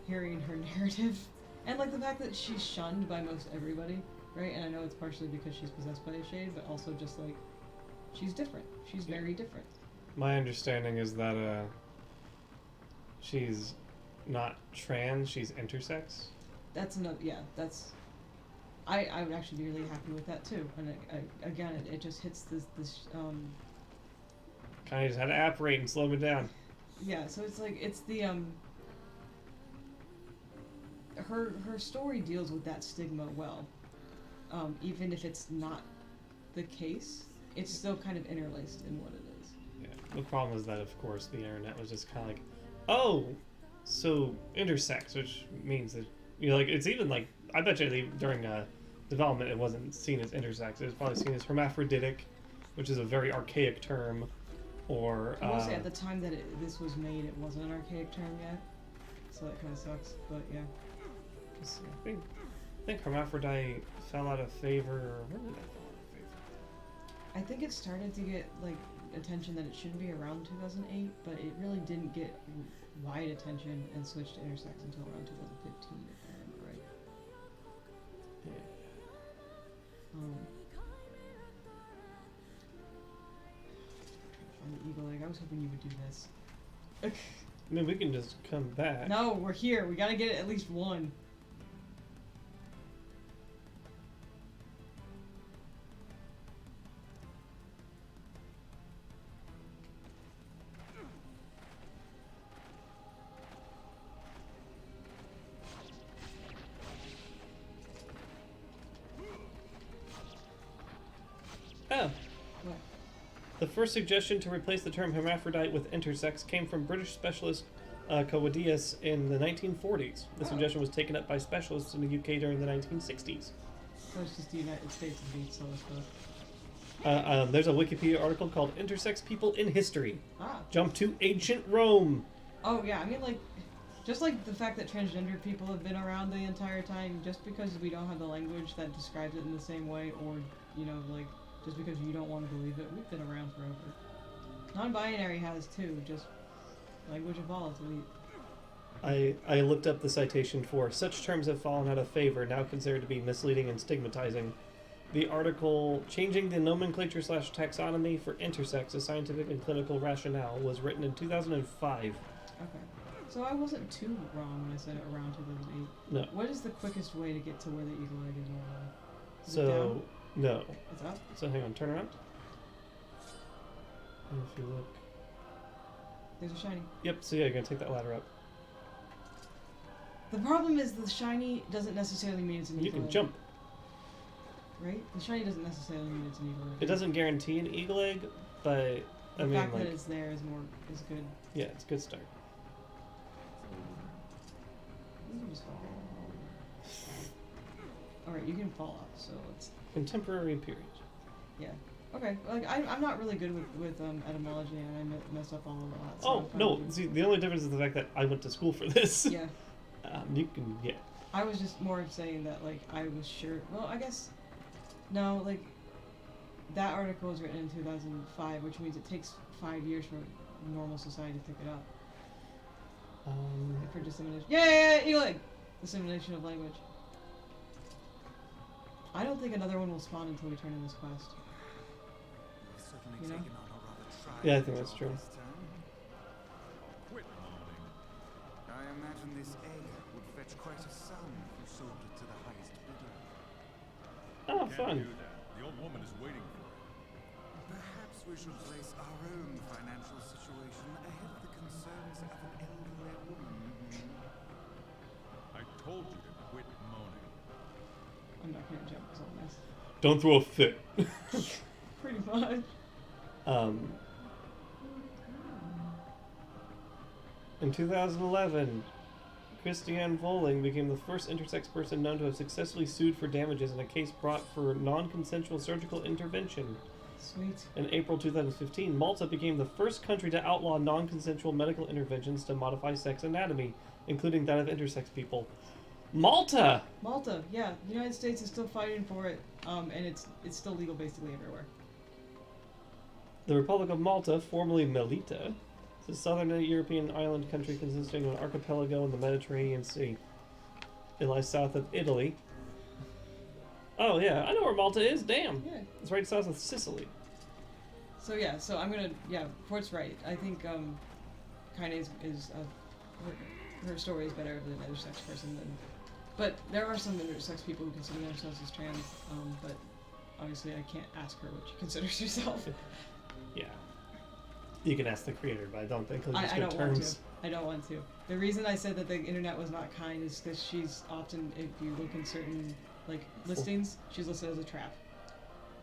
hearing her narrative and like the fact that she's shunned by most everybody, right? And I know it's partially because she's possessed by a shade, but also just like she's different. She's very different. My understanding is that she's not trans, she's intersex. That's another. Yeah, that's. I would actually be really happy with that too. And again, it just hits this. Kind of just had to apparate and slow me down. Yeah, so it's like it's the her story deals with that stigma well. Even if it's not the case, it's still kind of interlaced in what it is. Yeah. The problem is that of course the internet was just kind of like, oh, so intersex, which means that like it's even like I bet you during development it wasn't seen as intersex. It was probably seen as hermaphroditic, which is a very archaic term. Or I will say at the time that this was made, it wasn't an archaic term yet, so that kind of sucks. But yeah, I think hermaphrodite fell out of favor. Or when did that fall out of favor? I think it started to get like attention that it shouldn't be around 2008, but it really didn't get wide attention and switched to intersex until around 2015, if I remember right. Yeah. The eagle egg. I was hoping you would do this. I mean, we can just come back. No, we're here. We gotta get at least one. Oh. What? The first suggestion to replace the term hermaphrodite with intersex came from British specialist Cowadias in the 1940s. The suggestion was taken up by specialists in the UK during the 1960s. So it's just the United States and beats all this stuff. There's a Wikipedia article called Intersex People in History. Ah. Jump to Ancient Rome. Oh yeah, I mean like, just like the fact that transgender people have been around the entire time, just because we don't have the language that describes it in the same way, or, you know, like, just because you don't want to believe it, we've been around forever. Non-binary has too, just language evolved. I looked up the citation for such terms have fallen out of favor, now considered to be misleading and stigmatizing. The article, Changing the Nomenclature / Taxonomy for Intersex, a Scientific and Clinical Rationale, was written in 2005. Okay. So I wasn't too wrong when I said around 2008. No. What is the quickest way to get to where the eagle egg is normally? Is it So, down? no. It's up? So hang on, turn around. And if you look. There's a shiny. Yep, so yeah, you're gonna take that ladder up. The problem is the shiny doesn't necessarily mean it's an You eagle can egg, jump. right? The shiny doesn't necessarily mean it's an eagle egg. It doesn't guarantee an eagle egg, but The I mean, fact like, that it's there is good. yeah, it's a good start. You can just fall. Alright, you can fall off, so it's... Contemporary period. Yeah. Okay, like, I'm not really good with etymology, and I messed up all of that. So Oh, I'm no, probably- see, the only difference is the fact that I went to school for this. Yeah. You can, yeah. I was just more saying that, like, I was sure... Well, I guess... No, like, that article was written in 2005, which means it takes 5 years for normal society to pick it up. For dissemination... Yeah, eagle egg! Dissemination of language. I don't think another one will spawn until we turn in this quest. We've certainly You know? taken on a rather trying Yeah, I think that's job true. this time. Quit moaning. I imagine this egg would fetch quite a sum if you sold it to the highest bidder. Oh, Can't fun. do that. The old woman is waiting for it. Perhaps we should place our own financial situation ahead of the concerns of an elderly woman. I told you to quit moaning. I'm not gonna jump because I'll miss. Don't throw a fit. Pretty much. In 2011, Christiane Voling became the first intersex person known to have successfully sued for damages in a case brought for non-consensual surgical intervention. Sweet. In April 2015, Malta became the first country to outlaw non-consensual medical interventions to modify sex anatomy, including that of intersex people. Malta! Malta, yeah. The United States is still fighting for it, and it's still legal basically everywhere. The Republic of Malta, formerly Melita, is a southern European island country consisting of an archipelago in the Mediterranean Sea. It lies south of Italy. Oh yeah, I know where Malta is, damn! Yeah. It's right south of Sicily. So yeah, so I'm gonna, Port's right. I think, Kaine is her story is better of an intersex person than, but there are some intersex people who consider themselves as trans, but obviously I can't ask her what she considers herself. Yeah. You can ask the creator, but I don't think he'll use I good don't want to. terms. I don't want to. The reason I said that the internet was not kind is because she's often, if you look in certain, like, listings, she's listed as a trap.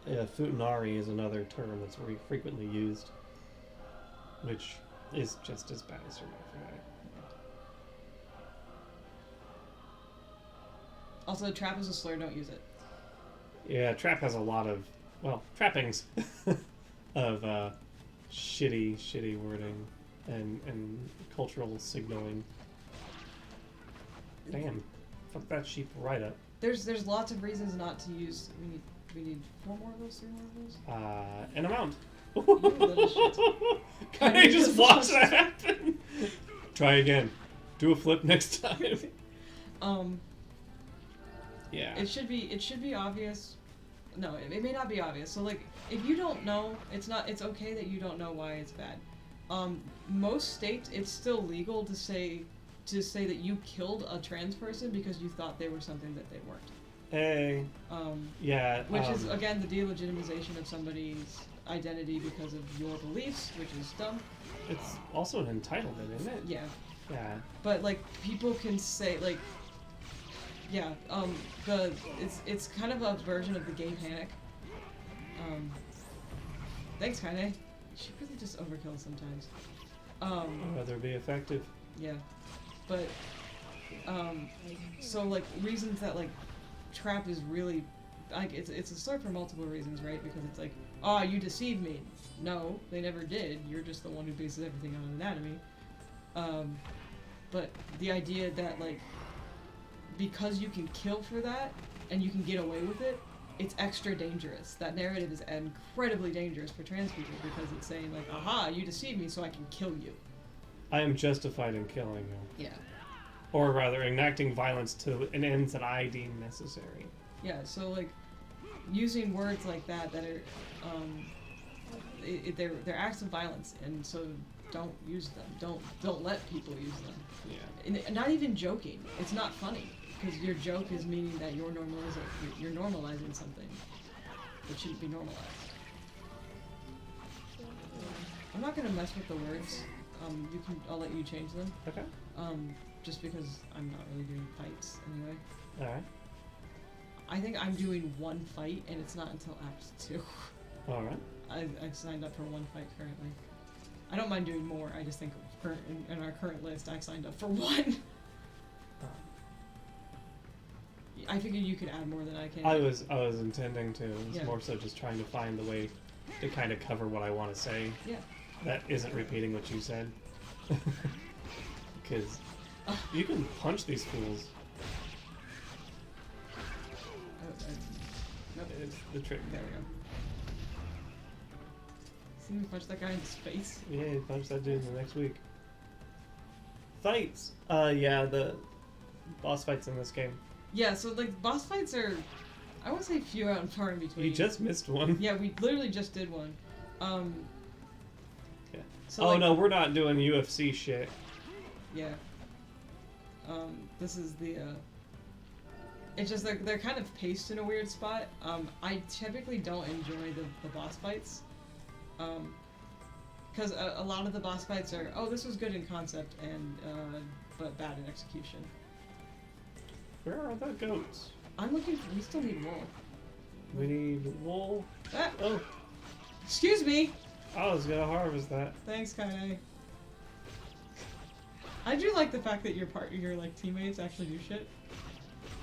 Yeah, futanari is another term that's very frequently used, which is just as bad as hermaphrodite. Also, trap is a slur, don't use it. Yeah, trap has a lot of, well, trappings of shitty wording and cultural signaling. Damn, fuck that sheep right up. There's lots of reasons not to use. We need 4 more of those, 3 more of those. An amount. little shit. Can I just watch that happen? Try again. Do a flip next time. Yeah. It should be obvious. No, it may not be obvious. So like, if you don't know, it's okay that you don't know why it's bad. Most states, it's still legal to say that you killed a trans person because you thought they were something that they weren't. Hey. Yeah. Which is again the delegitimization of somebody's identity because of your beliefs, which is dumb. It's also an entitlement, isn't it? Yeah. Yeah. But like people can say like, yeah, it's kind of a version of the gay panic. Thanks, Kaine. She really just overkills sometimes. I'd rather be effective. Yeah, but so like reasons that like trap is really like it's a slur for multiple reasons, right? Because it's like, oh, you deceived me. No, they never did. You're just the one who bases everything on anatomy. But the idea that like because you can kill for that and you can get away with it, it's extra dangerous. That narrative is incredibly dangerous for trans people because it's saying like, aha, you deceived me, so I can kill you. I am justified in killing you. Yeah. Or rather, enacting violence to an end that I deem necessary. Yeah, so like using words like that are they're acts of violence, and so don't use them. Don't let people use them. Yeah. And not even joking. It's not funny because your joke is meaning that you're normalizing something that shouldn't be normalized. I'm not gonna mess with the words. I'll let you change them. Okay. Just because I'm not really doing fights anyway. Alright. I think I'm doing one fight, and it's not until Act 2. Alright. I've signed up for one fight currently. I don't mind doing more, I just think in our current list, I signed up for one. I figured you could add more than I can. I was intending to. It was Yeah. more so just trying to find the way to kind of cover what I want to say. Yeah. That isn't repeating what you said. Because you can punch these fools. Nope. It's the trick. There we go. See me punch that guy in his face? Yeah, you punch that dude in the next week. Fights! Yeah, the boss fights in this game. Yeah, so like boss fights are, I won't say few out and far in between. You just missed one. Yeah, we literally just did one. Yeah. So Oh like, no, we're not doing UFC shit. Yeah. This is the, it's just they're kind of paced in a weird spot. I typically don't enjoy the boss fights. Because a lot of the boss fights are, oh, this was good in concept and, but bad in execution. Where are the goats? I'm looking for, we still need wool. We need wool. Ah, Oh, excuse me! I was gonna harvest that. Thanks, Kaine. I do like the fact that your like teammates actually do shit.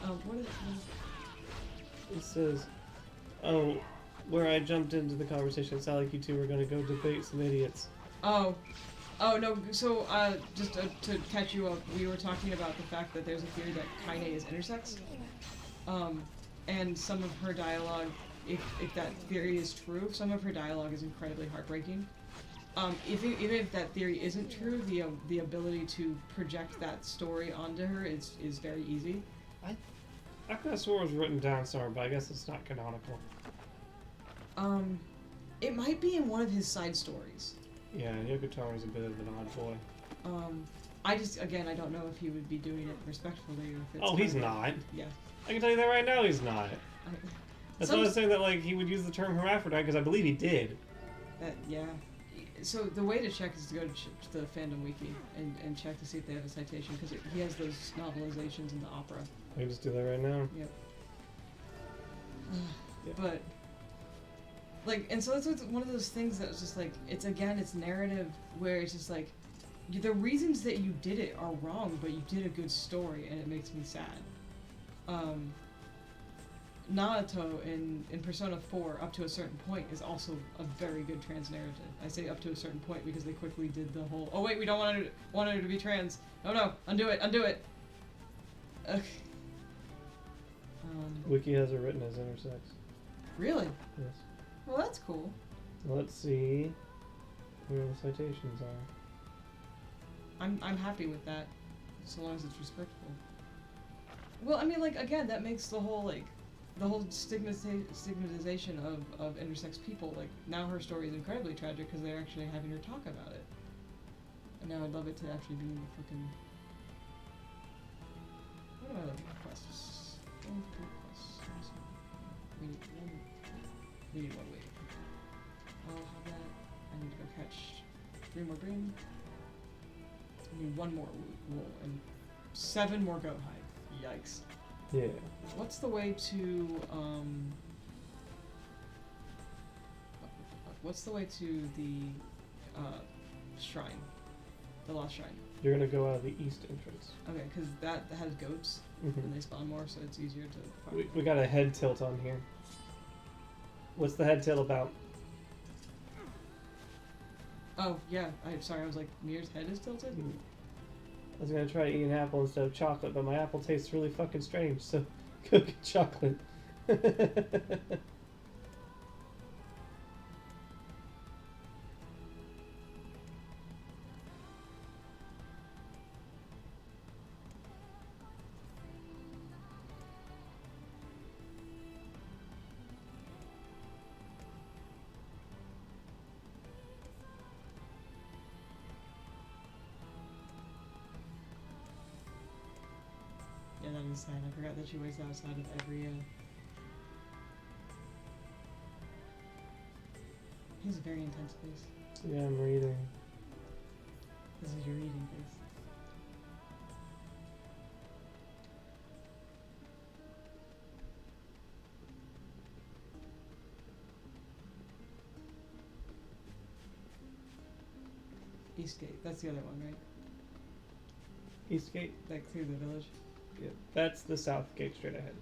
What is It says, oh, where I jumped into the conversation, it sounded like you two were gonna go debate some idiots. Oh no, so, just to catch you up, we were talking about the fact that there's a theory that Kaine is intersex. And some of her dialogue, if that theory is true, some of her dialogue is incredibly heartbreaking. Even if that theory isn't true, the ability to project that story onto her is very easy. I could have swore it was written down somewhere, but I guess it's not canonical. It might be in one of his side stories. Yeah, Yokotaro is a bit of an odd boy. I don't know if he would be doing it respectfully or if it's... Oh, he's kind of- not. Yeah. I can tell you that right now, he's not. That's why I was saying that, like, he would use the term hermaphrodite, because I believe he did. Yeah. So the way to check is to go to the fandom wiki and check to see if they have a citation, because he has those novelizations in the opera. I can just do that right now. Yep. Yeah. But, like, and so that's one of those things that was just like, it's narrative where it's just like, the reasons that you did it are wrong, but you did a good story, and it makes me sad. Naoto in Persona 4, up to a certain point, is also a very good trans narrative. I say up to a certain point because they quickly did the whole, oh wait, we don't want her to be trans. No, undo it. Okay. Wiki has it written as intersex. Really? Yes. Well, that's cool. Let's see where the citations are. I'm happy with that, so long as it's respectful. Well, I mean, like, again, that makes the whole stigmatization of intersex people, like, now her story is incredibly tragic because they're actually having her talk about it. And now I'd love it to actually be fucking... What am I looking for? Quests. We need one wait. I'll have that. I need to go catch 3 more green. I need 1 more wool and 7 more goat hide. Yikes. Yeah. What's the way to the shrine? The lost shrine. You're gonna go out of the east entrance. Okay, because that has goats and they spawn more, so it's easier to find. We got a head tilt on here. What's the head tilt about? Oh yeah, I'm sorry. I was like, Nier's head is tilted. I was gonna try to eat an apple instead of chocolate, but my apple tastes really fucking strange, so go get chocolate. Yeah, that is sad. I forgot that she waits outside of every He has a very intense face. Yeah, I'm reading. This is your reading face. Eastgate. That's the other one, right? Eastgate? Like through the village. Yeah. That's the south gate straight ahead.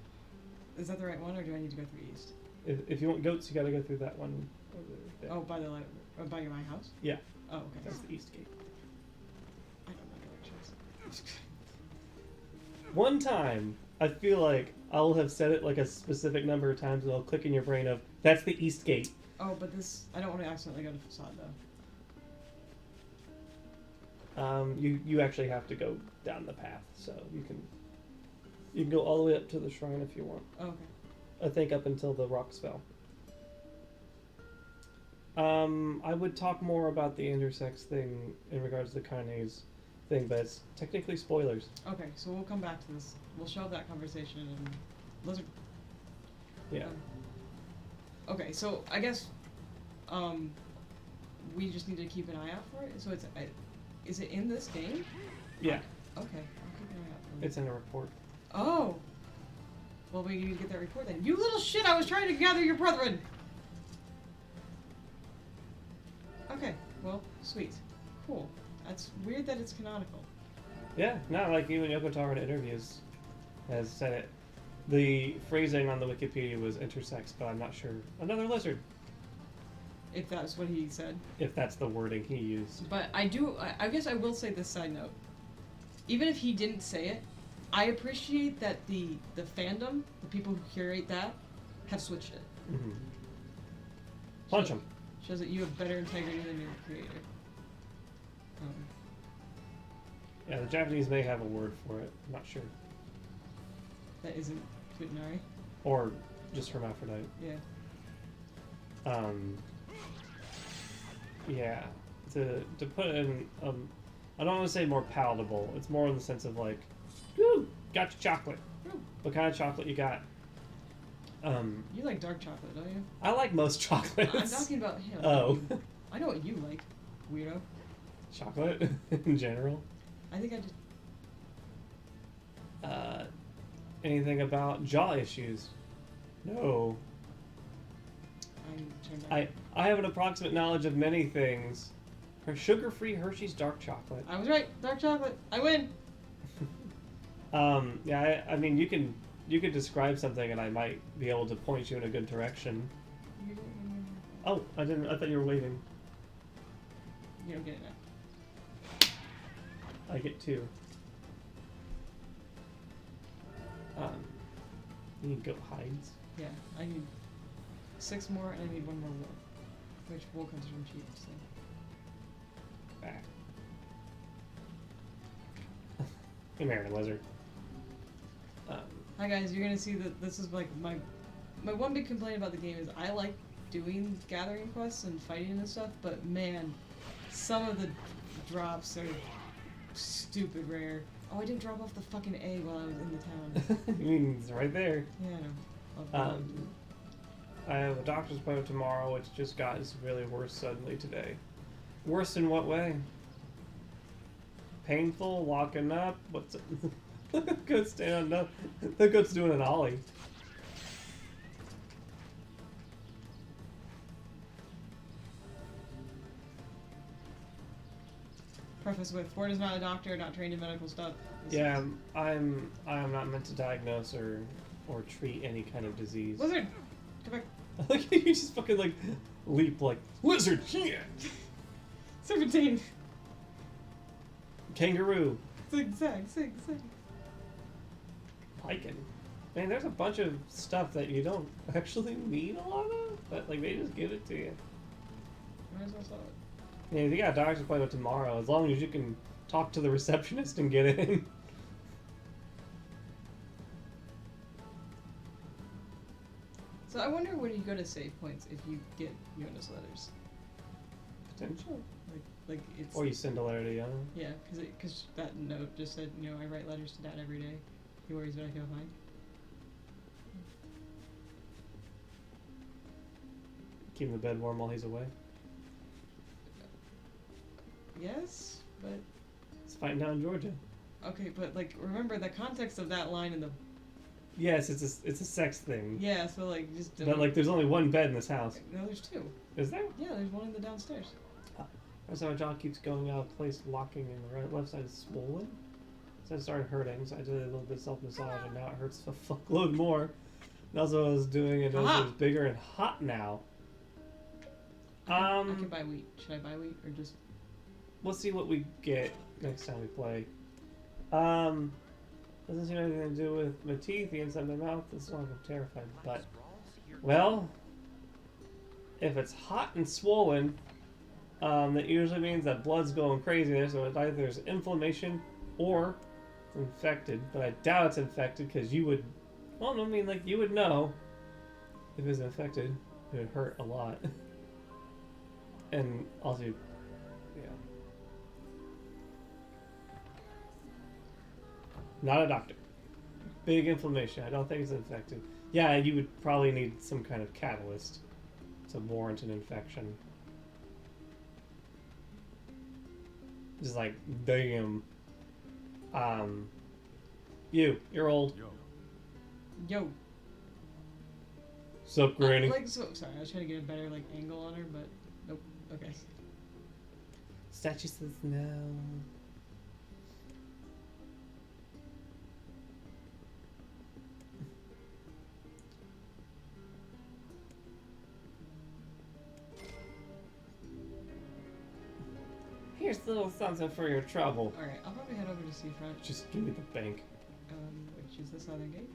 Is that the right one, or do I need to go through east? If you want goats, you gotta go through that one over there. Oh, by the by my house. Yeah. Oh, okay. That's the east gate. I don't know directions. One time, I feel like I'll have said it like a specific number of times, and I'll click in your brain of, that's the east gate. Oh, but this, I don't want to accidentally go to facade though. You actually have to go down the path, so you can go all the way up to the shrine if you want. Oh, okay. I think up until the rocks fell. I would talk more about the intersex thing in regards to the Kanye's thing, but it's technically spoilers. Okay, so we'll come back to this. We'll shelve that conversation and Lizard. Yeah. Okay, so I guess we just need to keep an eye out for it. So it's is it in this game? Yeah. Okay, I'll keep an eye out for it. It's in a report. Oh. Well, we need to get that report then. You little shit! I was trying to gather your brethren. Okay. Well, sweet. Cool. That's weird that it's canonical. Yeah, no, like even Yoko Taro in interviews has said it. The phrasing on the Wikipedia was intersex, but I'm not sure. Another lizard, If that's what he said. if that's the wording he used. But I guess I will say this side note. Even if he didn't say it, I appreciate that the fandom, the people who curate that, have switched it. Mm-hmm. Punch him. Shows that you have better integrity than your creator. Yeah, the Japanese may have a word for it. I'm not sure. That isn't Twitnari. Or just hermaphrodite. Yeah. Yeah. To put it in, I don't want to say more palatable. It's more in the sense of like, woo, got your chocolate. Ooh. What kind of chocolate you got? You like dark chocolate, don't you? I like most chocolates. I'm talking about him. Oh. I know what you like, weirdo. Chocolate in general. I think I just. Anything about jaw issues? No. I'm turned down. I have an approximate knowledge of many things. Her sugar-free Hershey's dark chocolate. I was right. Dark chocolate. I win. Yeah, I mean, you could describe something and I might be able to point you in a good direction. Oh, I thought you were waving. You don't get it now. I get 2. You need goat hides. Yeah, I need 6 more and I need 1 more wool. Which wool comes from cheap, so. Back. Come here, lizard. Hi guys, you're gonna see that this is like my one big complaint about the game is I like doing gathering quests and fighting and stuff, but man, some of the drops are stupid rare. Oh, I didn't drop off the fucking egg while I was in the town. You mean it's right there. Yeah, I know. I have a doctor's appointment tomorrow, which just got really worse suddenly today. Worse in what way? Painful, walking up. What's it? Goat's standing up. The goat's doing an ollie. Preface with Ford is not a doctor, not trained in medical stuff. Yeah, I am not meant to diagnose or treat any kind of disease. Lizard! Come back. Like you just fucking like leap like lizard. Yeah. Serpentine! Kangaroo. Zigzag, zigzag. Lichen. Man, there's a bunch of stuff that you don't actually need a lot of, but like they just give it to you. Might as well sell it. Yeah, if you got a doctor's appointment tomorrow, as long as you can talk to the receptionist and get in. So I wonder when you go to save points if you get Jonas letters. Potential. Like it's. Or you send a letter to Yana. Yeah, because that note just said, you know, I write letters to Dad every day. He worries that I feel fine. Keep him the bed warm while he's away. Yes, but It's fighting down in Georgia. okay, but like remember the context of that line in the Yes, it's a sex thing. yeah. So like just But like, there's only one bed in this house. no, there's two. Is there? Yeah, there's one in the downstairs. That's how my jaw keeps going out of place, locking, and the left side is swollen. So it started hurting, so I did a little bit of self-massage, and now it hurts a fuckload more. And also I was doing it, Aha! it was bigger and hot now. I can buy wheat. Should I buy wheat or just? We'll see what we get next time we play. Doesn't seem to have anything to do with my teeth, the inside of my mouth. This is why I'm terrified. But, well, if it's hot and swollen, that usually means that blood's going crazy there. So either there's inflammation or it's infected. But I doubt it's infected because you would, well, I mean, like, you would know if it's infected. It would hurt a lot. And also, yeah. Not a doctor. Big inflammation. I don't think it's infected. Yeah, you would probably need some kind of catalyst to warrant an infection. Just like, damn. You're old. Yo, Yo. Sup, Granny? Like so. Sorry, I was trying to get a better like angle on her, but nope. Okay. Statue says no. Here's a little something for your trouble. All right, I'll probably head over to Seafront. Just give me the bank. Which is the southern gate.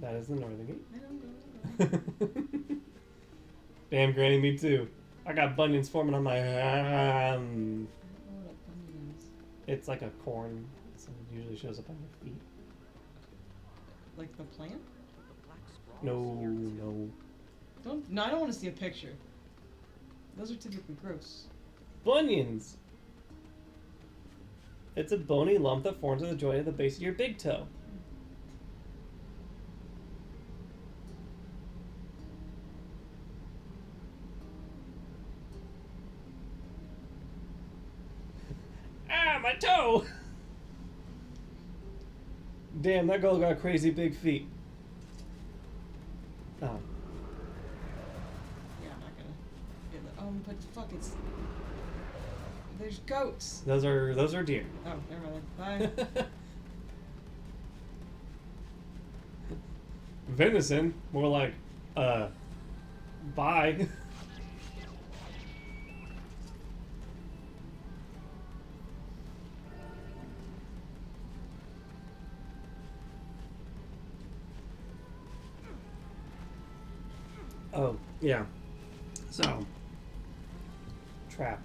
That is the northern gate. I know. Damn, Granny, me too. I got bunions forming on my hand. I don't know what a bunion is. It's like a corn. So it usually shows up on your feet. Like the plant? No, no. Don't. No, I don't want to see a picture. Those are typically gross. Bunions! It's a bony lump that forms at the joint at the base of your big toe. Ah, my toe! Damn, that girl got crazy big feet. Oh. Yeah, I'm not gonna. Get the, but fuck, it's. There's goats. Those are deer. Oh, never mind. Bye. Venison, more like, bye. Oh, yeah. So, trap.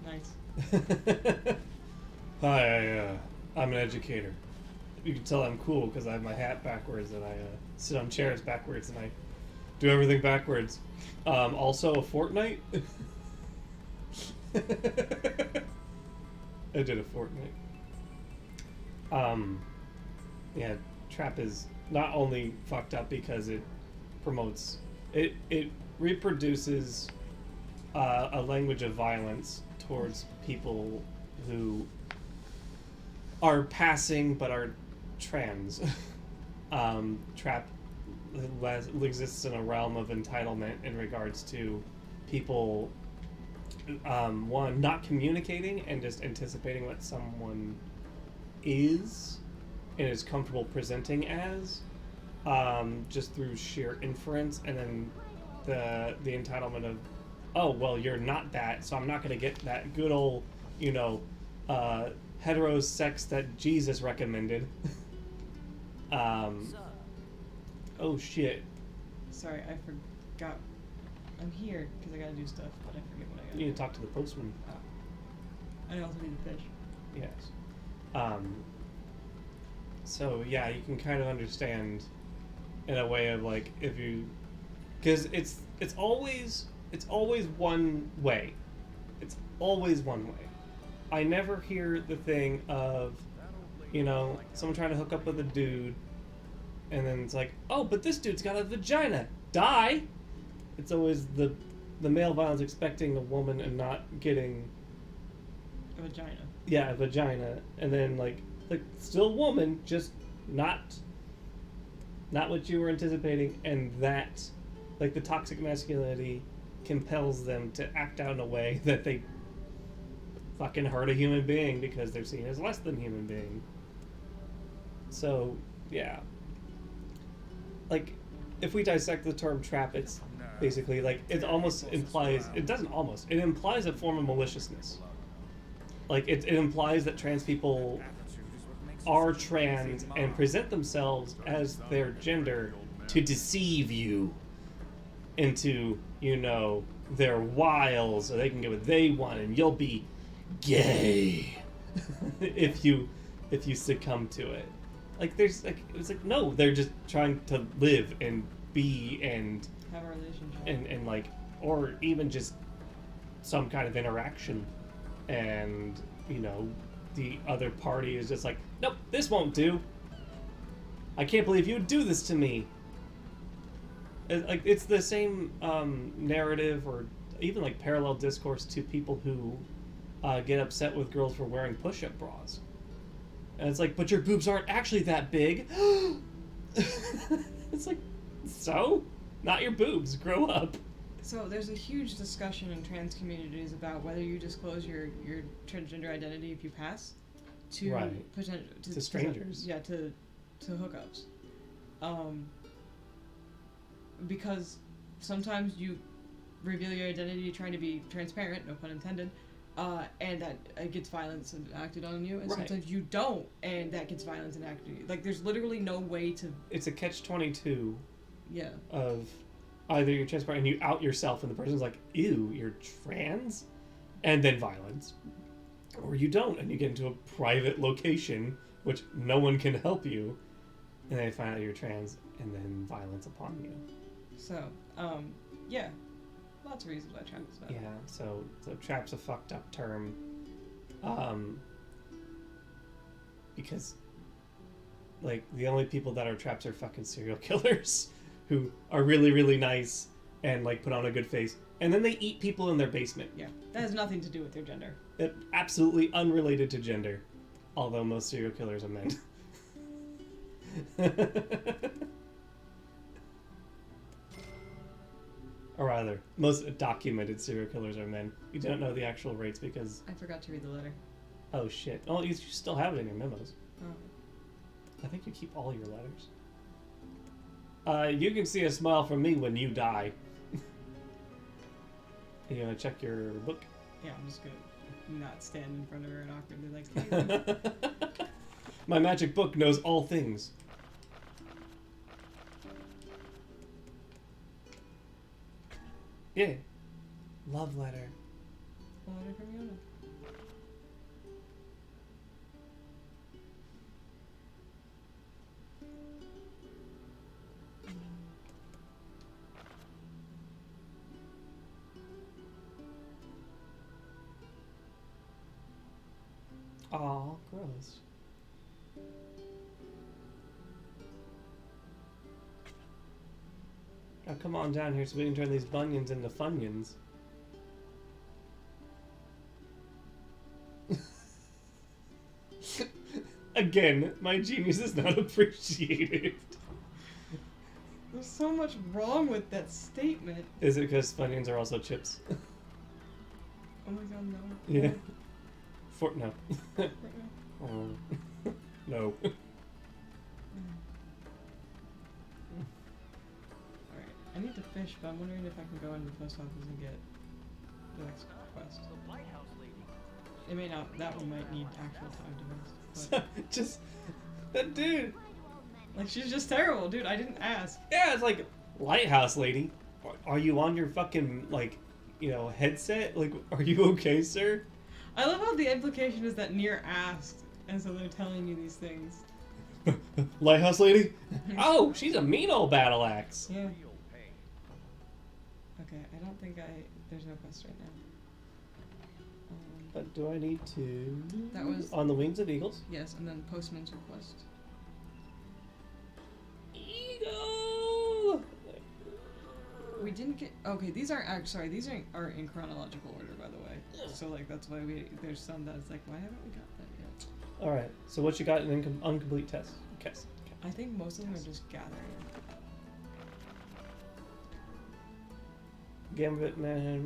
Nice. Hi, I'm an educator. You can tell I'm cool because I have my hat backwards and I sit on chairs backwards and I do everything backwards. Also a fortnight. I did a fortnight. Yeah, trap is not only fucked up because it promotes, it reproduces a language of violence towards people who are passing but are trans. Trap exists in a realm of entitlement in regards to people, one, not communicating and just anticipating what someone is and is comfortable presenting as, just through sheer inference, and then the entitlement of, oh, well, you're not that, so I'm not going to get that good old, hetero sex that Jesus recommended. Oh, shit. Sorry, I forgot. I'm here because I gotta do stuff, but I forget what I gotta You do. need to talk to the postman. I also need to fish. Yes. So, yeah, you can kind of understand in a way of, like, if you... Because it's always one way. It's always one way. I never hear the thing of, someone trying to hook up with a dude, and then it's like, oh, but this dude's got a vagina. Die! It's always the the male violence expecting a woman and not getting A vagina. a vagina, and then like still a woman, just not what you were anticipating, and that like the toxic masculinity compels them to act out in a way that they fucking hurt a human being because they're seen as less than human being. So yeah, like if we dissect the term trap, it's basically like it almost implies, it doesn't almost, it implies a form of maliciousness. Like it implies that trans people are trans and present themselves as their gender to deceive you into, you know, their wiles, so they can get what they want, and you'll be gay if you succumb to it. Like there's like, it's like, no, they're just trying to live and be and Have a relationship. and like, or even just some kind of interaction, and you know the other party is just like, nope, this won't do. I can't believe you would do this to me. Like it's the same narrative or even like parallel discourse to people who get upset with girls for wearing push-up bras, and it's like, but your boobs aren't actually that big. It's like, so not your boobs, grow up. So there's a huge discussion in trans communities about whether you disclose your transgender identity if you pass to Right. To strangers. To hookups, because sometimes you reveal your identity trying to be transparent, no pun intended, and that gets violence acted on you, and Right. sometimes you don't, and that gets violence enacted on you. Like there's literally no way to. It's a catch-22 Yeah. of either you're transparent and you out yourself and the person's like, ew, you're trans, and then violence, or you don't and you get into a private location which no one can help you, and they find out you're trans, and then violence upon you. So, yeah, lots of reasons why trap is bad. Yeah, so trap's a fucked up term, because like the only people that are traps are fucking serial killers who are really, really nice and like put on a good face, and then they eat people in their basement. Yeah, that has nothing to do with their gender. It, absolutely unrelated to gender, although most serial killers are men. Or rather, most documented serial killers are men. You don't know the actual rates because... I forgot to read the letter. Oh shit. Oh, you still have it in your memos. Oh. I think you keep all your letters. You can see a smile from me when you die. You wanna check your book? Yeah, I'm just gonna not stand in front of her and awkwardly like, hey. My magic book knows all things. Yeah. Love letter. A letter from Yona. Aw, gross. Now come on down here so we can turn these bunions into funyuns. Again, my genius is not appreciated. There's so much wrong with that statement. Is it because funyuns are also chips? Oh my god, no. Yeah. No. No. No. Alright, I need to fish, but I'm wondering if I can go into the post office and get the next quest. It may not, that one might need actual time to invest. But, Just that dude. like, she's just terrible, dude. I didn't ask. Yeah, it's like, lighthouse lady. Are you on your fucking, like, you know, headset? Like, are you okay, sir? I love how the implication is that Nier asked, and so they're telling you these things. Lighthouse lady? Oh, she's a mean old battle axe. Yeah. Okay, I don't think there's no quest right now. But do I need to... That was... On the Wings of Eagles? Yes, and then Postman's Request. Eagle! We didn't get. Okay, these aren't. Sorry, these aren't in chronological order, by the way. So like that's why there's some that's like, why haven't we got that yet? All right. So what you got in incomplete test? I think most of them are just gathering. Gambit man.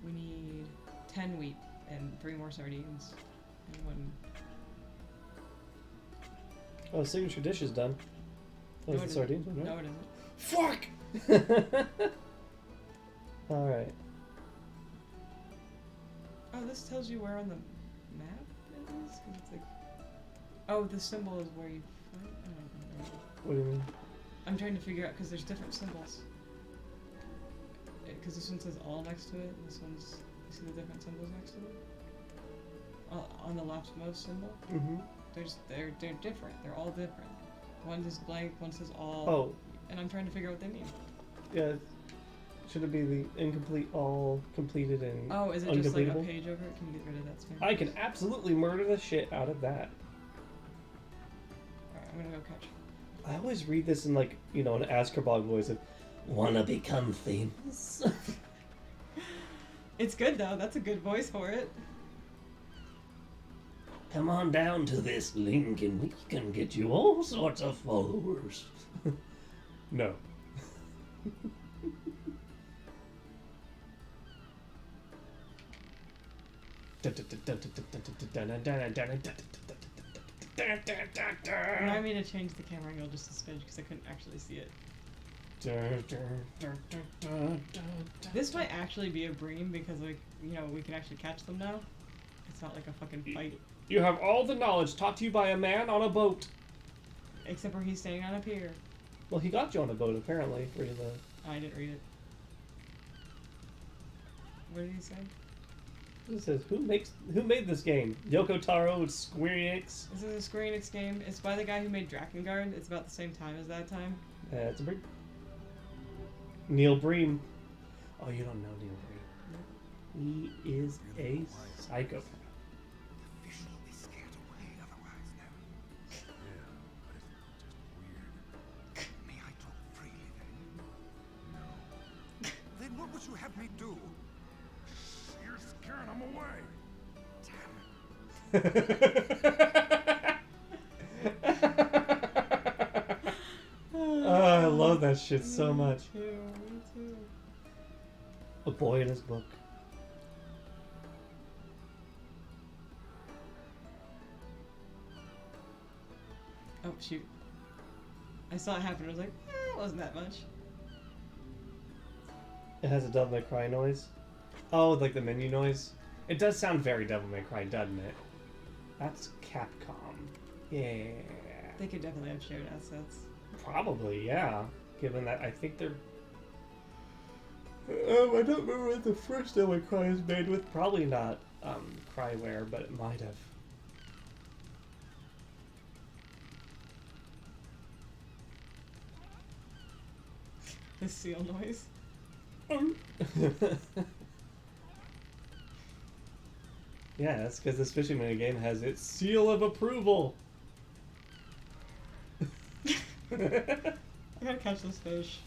We need 10 wheat and 3 more sardines and 1. Oh, signature dish is done. That was No, the it sardines one, right? No, it isn't. Fuck! Alright. Oh, this tells you where on the map it is? 'Cause it's like. Oh, the symbol is where you fight? I don't know. What do you mean? I'm trying to figure out because there's different symbols. Because this one says all next to it, and this one's. You see the different symbols next to it? On the leftmost symbol? Mm-hmm. They're different. They're all different. One is blank, one says all. Oh. And I'm trying to figure out what they mean. Yeah. Should it be the incomplete, all completed, and Oh, is it just like a uncompletable? page over it? Can you get rid of that spam? I can absolutely murder the shit out of that. Alright, I'm gonna go catch. I always read this in like, you know, an Azkaban voice of, wanna become famous? It's good though, that's a good voice for it. Come on down to this link and we can get you all sorts of followers. No. Remind me to change the camera angle just a smidge because I couldn't actually see it. This might actually be a bream because, like, you know, we can actually catch them now. It's not like a fucking fight. You have all the knowledge taught to you by a man on a boat. Except for he's standing on a pier. Well, he got you on a boat apparently for the. I didn't read it. What did he say? It says who made this game? Yoko Taro, Square Enix. This is a Square Enix game. It's by the guy who made Drakengard. It's about the same time as that time. It's a bream. Neil Bream. Oh, you don't know Neil Bream. He is a psychopath. The fish will be scared away otherwise, no? Yeah, but it's just weird. May I talk freely then? No. Then what would you have me do? You're scaring them away. I love that shit so much. Me too. A boy in his book. Oh, shoot. I saw it happen. I was like, it wasn't that much. It has a Devil May Cry noise. Oh, like the menu noise. It does sound very Devil May Cry, doesn't it? That's Capcom. Yeah. They could definitely have shared assets. Probably, yeah. Given that I think they're... I don't remember what the first Devil May Cry is made with. Probably not Cryware, but it might have. The seal noise. Yeah, that's because this fishing mini game has its seal of approval. I gotta catch this fish.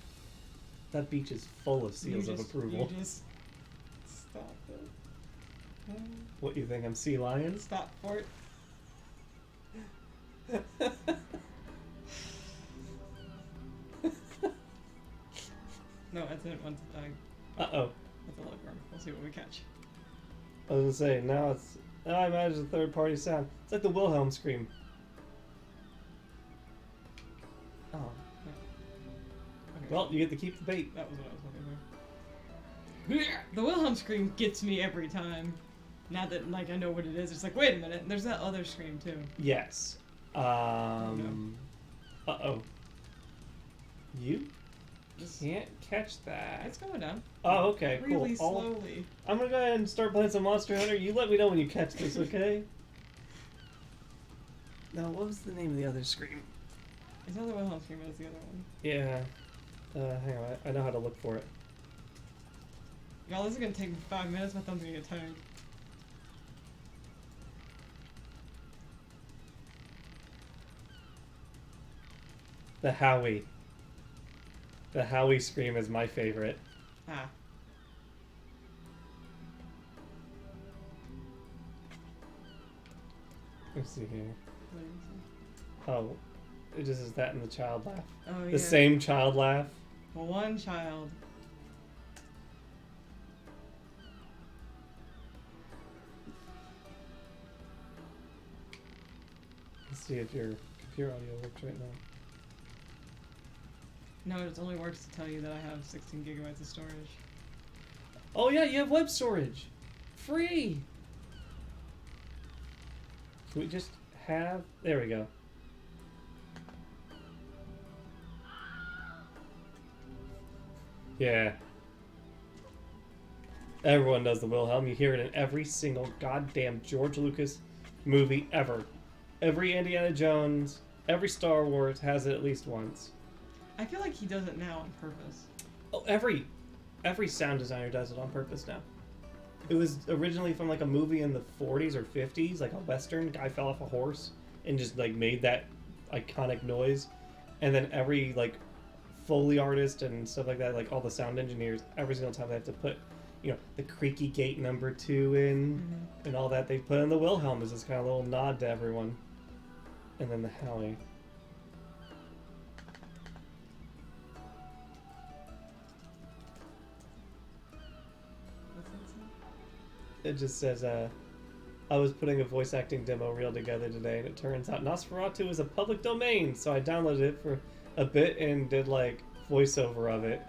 That beach is full of seals of approval. You just stop it. What, you think I'm sea lions? Stop for it. No, I didn't want to die. Uh-oh. That's a lookworm. We'll see what we catch. I was gonna say, now it's... I imagine a third-party sound. It's like the Wilhelm scream. Oh. Okay. Well, you get to keep the bait. That was what I was looking for. The Wilhelm scream gets me every time. Now that, like, I know what it is, it's like, wait a minute, there's that other scream, too. Yes. Uh-oh. You can't catch that. It's going down. Oh, okay, Really cool. slowly. I'm gonna go ahead and start playing some Monster Hunter. You let me know when you catch this, okay? Now, what was the name of the other scream? It's not the Wilhelm scream, it's the other one. Yeah. Hang on, I know how to look for it. Y'all, this is gonna take me 5 minutes, my thumb's gonna get tired. The Howie. The Howie scream is my favorite. Ah. Let's see here. What did you Oh, it just is that in the child laugh. say? Oh, The yeah. same child laugh. One child. Let's see if your computer audio works right now. No, it only works to tell you that I have 16 gigabytes of storage. Oh yeah, you have web storage. Free. Can we just have... There we go. Yeah. Everyone knows the Wilhelm. You hear it in every single goddamn George Lucas movie ever. Every Indiana Jones, every Star Wars has it at least once. I feel like he does it now on purpose. Oh, every sound designer does it on purpose now. It was originally from like a movie in the 40s or 50s, like a western. Guy fell off a horse and just like made that iconic noise. And then every like Foley artist and stuff like that, like all the sound engineers, every single time they have to put, you know, the creaky gate number 2 in and all that, they put in the Wilhelm as this kind of little nod to everyone. And then the Howie. What's that say? It just says, I was putting a voice acting demo reel together today, and it turns out Nosferatu is a public domain, so I downloaded it for a bit and did, like, voiceover of it.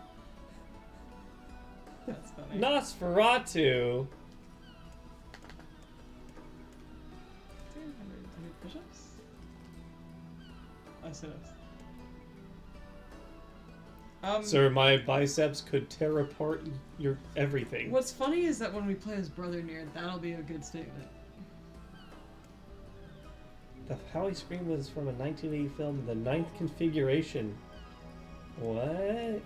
That's funny. Nosferatu! 200 push-ups? Oh, sit-ups. Sir, my biceps could tear apart your everything. What's funny is that when we play as Brother Nier, that'll be a good statement. The Howie Scream was from a 1980 film, The Ninth Configuration. What? Can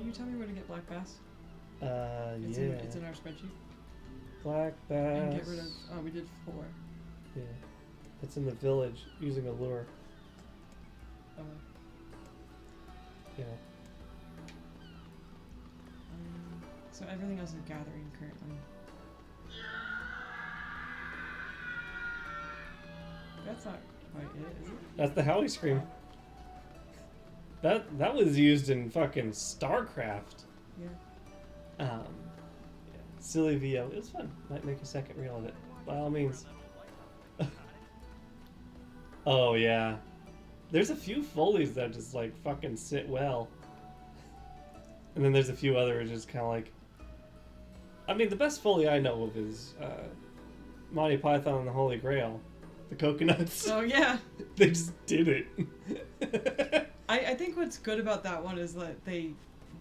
you tell me where to get Black Bass? It's yeah. it's in our spreadsheet. Black Bass. And get rid of... Oh, we did 4. Yeah. It's in the village, using a lure. Oh. Yeah. So everything else is gathering currently. That's not quite it, is it? That's the Howie Scream. That was used in fucking StarCraft. Yeah. Yeah. Silly VO. It was fun. Might make a second reel of it. By all means. Oh yeah. There's a few Foleys that just like fucking sit well. And then there's a few others just kind of like... I mean, the best Foley I know of is Monty Python and the Holy Grail. The coconuts. Oh yeah. They just did it. I think what's good about that one is that they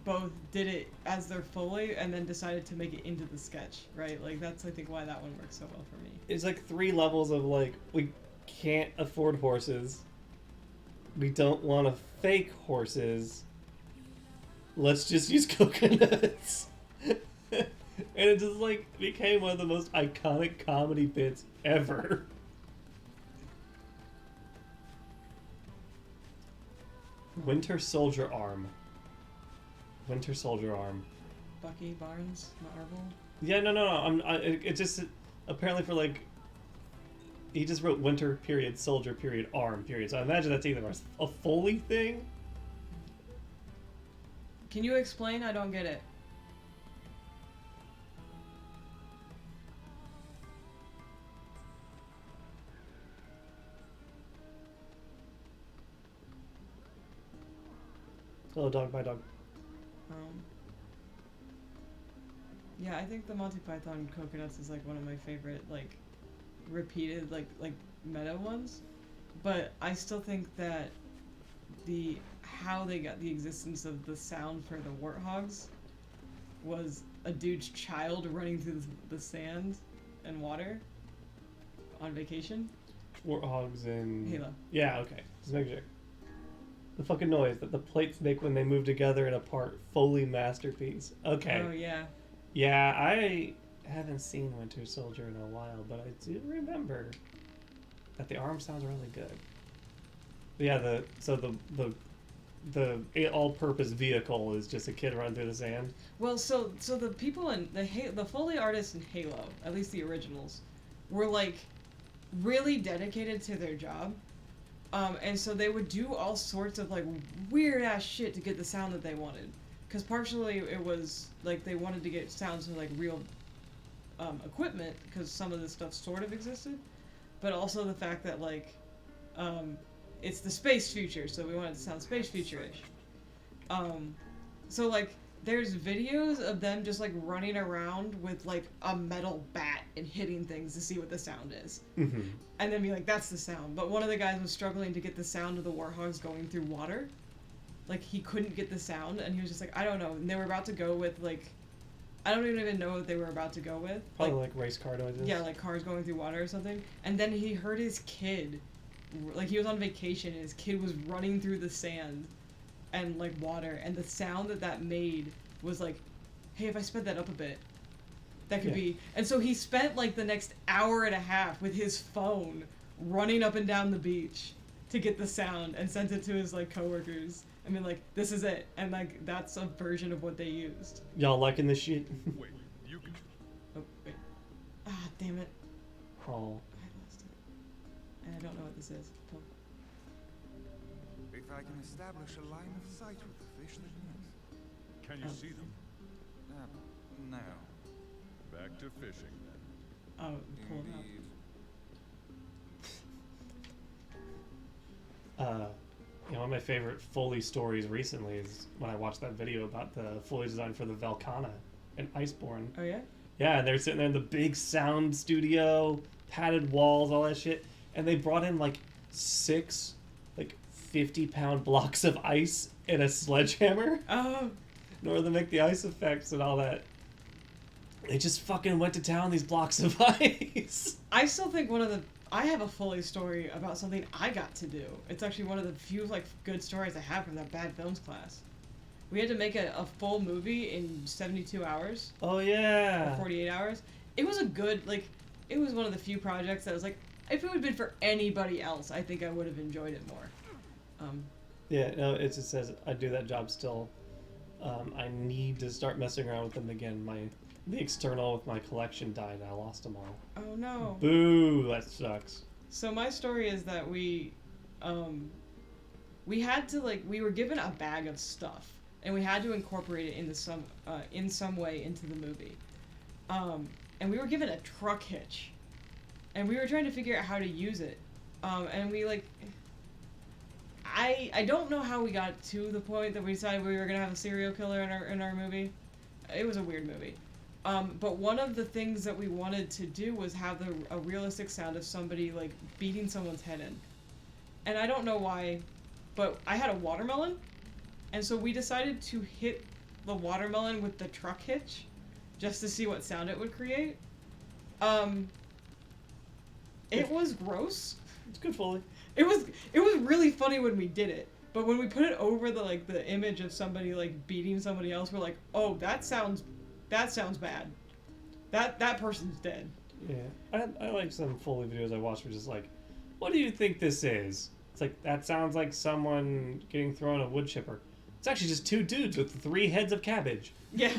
both did it as their Foley and then decided to make it into the sketch, right? Like that's I think why that one works so well for me. It's like 3 levels of like, we can't afford horses. We don't want to fake horses. Let's just use coconuts. And it just like became one of the most iconic comedy bits ever. Winter Soldier Arm. Winter Soldier Arm. Bucky Barnes, Marvel. Yeah, no. It just apparently for like. He just wrote Winter period Soldier period Arm period. So I imagine that's either a Foley thing. Can you explain? I don't get it. Hello, dog. Bye, dog. Yeah, I think the Monty Python coconuts is like one of my favorite like repeated like meta ones, but I still think that how they got the existence of the sound for the warthogs was a dude's child running through the sand and water on vacation. Warthogs and Halo. Yeah, okay. Just make sure. The fucking noise that the plates make when they move together and apart. Foley masterpiece. Okay. Oh yeah. Yeah, I haven't seen Winter Soldier in a while, but I do remember that the arm sounds really good. But yeah, the the all-purpose vehicle is just a kid running through the sand. Well, so the people in the Foley artists in Halo, at least the originals, were like really dedicated to their job, and so they would do all sorts of like weird ass shit to get the sound that they wanted. Because partially it was like they wanted to get sounds from like real equipment, because some of this stuff sort of existed, but also the fact that like it's the space future, so we wanted it to sound space future-ish. So like there's videos of them just like running around with like a metal bat and hitting things to see what the sound is, Mm-hmm. and then be like, that's the sound. But one of the guys was struggling to get the sound of the warthogs going through water. Like he couldn't get the sound, and he was just like, I don't know. And they were about to go with like, I don't even know what they were about to go with. Probably like race car noises. Yeah, like cars going through water or something. And then he heard his kid, like he was on vacation, and his kid was running through the sand and like water, and the sound that made was like, hey, if I sped that up a bit, that could be. And so he spent like the next hour and a half with his phone running up and down the beach to get the sound, and sent it to his like coworkers. I mean, like, this is it. And like that's a version of what they used. Y'all liking this shit? Wait, you can. Oh wait. Ah, damn it. Oh. I lost it. And I don't know what this is. Oh. If I can establish a line of sight with the fish, then yes. Can you see them? No. Back to fishing then. Oh, pull it up. Indeed. You know, one of my favorite Foley stories recently is when I watched that video about the Foley design for the Velcana in Iceborne. Oh yeah? Yeah, and they're sitting there in the big sound studio, padded walls, all that shit, and they brought in like 6 like 50-pound blocks of ice and a sledgehammer Oh. in order to make the ice effects and all that. They just fucking went to town, these blocks of ice. I still think I have a Foley story about something I got to do. It's actually one of the few like good stories I have from that bad films class. We had to make a full movie in 72 hours. Oh Or yeah. 48 hours. It was a good, like, it was one of the few projects that was like, if it would have been for anybody else, I think I would have enjoyed it more. Yeah, no, it just says I do that job still. I need to start messing around with them again. The external with my collection died. I lost them all. Oh no. Boo! That sucks. So my story is that we had to like, we were given a bag of stuff, and we had to incorporate it into in some way into the movie. And we were given a truck hitch, and we were trying to figure out how to use it. And we like, I don't know how we got to the point that we decided we were gonna have a serial killer in our movie. It was a weird movie. But one of the things that we wanted to do was have a realistic sound of somebody like beating someone's head in. And I don't know why, but I had a watermelon, and so we decided to hit the watermelon with the truck hitch just to see what sound it would create. It was gross. It's good Foley. It was really funny when we did it, but when we put it over the image of somebody like beating somebody else, we're like, oh, that sounds bad. That person's dead. Yeah, I like some Foley videos I watched. Were just like, what do you think this is? It's like that sounds like someone getting thrown a wood chipper. It's actually just 2 dudes with 3 heads of cabbage. Yeah.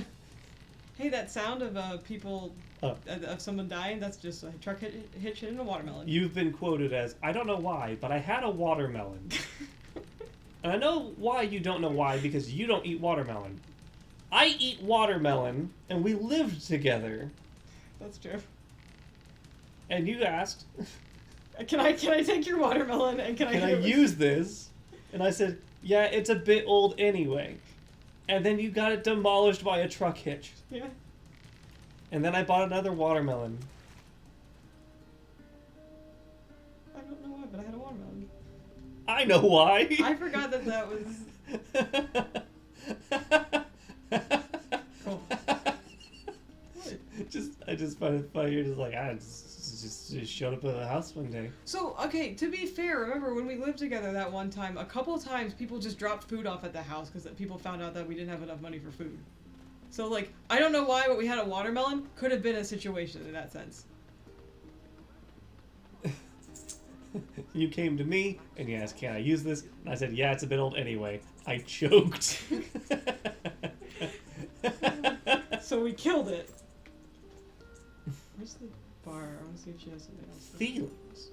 Hey, that sound of people of someone dying, that's just a truck hitch hitting a watermelon. You've been quoted as, I don't know why, but I had a watermelon. And I know why you don't know why, because you don't eat watermelon. I eat watermelon, and we lived together. That's true. And you asked, Can I take your watermelon and can I use this? And I said, yeah, it's a bit old anyway. And then you got it demolished by a truck hitch. Yeah. And then I bought another watermelon. I don't know why, but I had a watermelon. I know why. I forgot that was cool. What? I just find it funny. You're just like, I just showed up at the house one day. So, okay, to be fair, remember when we lived together that one time, a couple times people just dropped food off at the house because people found out that we didn't have enough money for food. So, like, I don't know why, but we had a watermelon. Could have been a situation in that sense. You came to me and you asked, can I use this? And I said, yeah, it's a bit old anyway. I choked. So we killed it. Where's the bar? I want to see if she has something else. Feelings.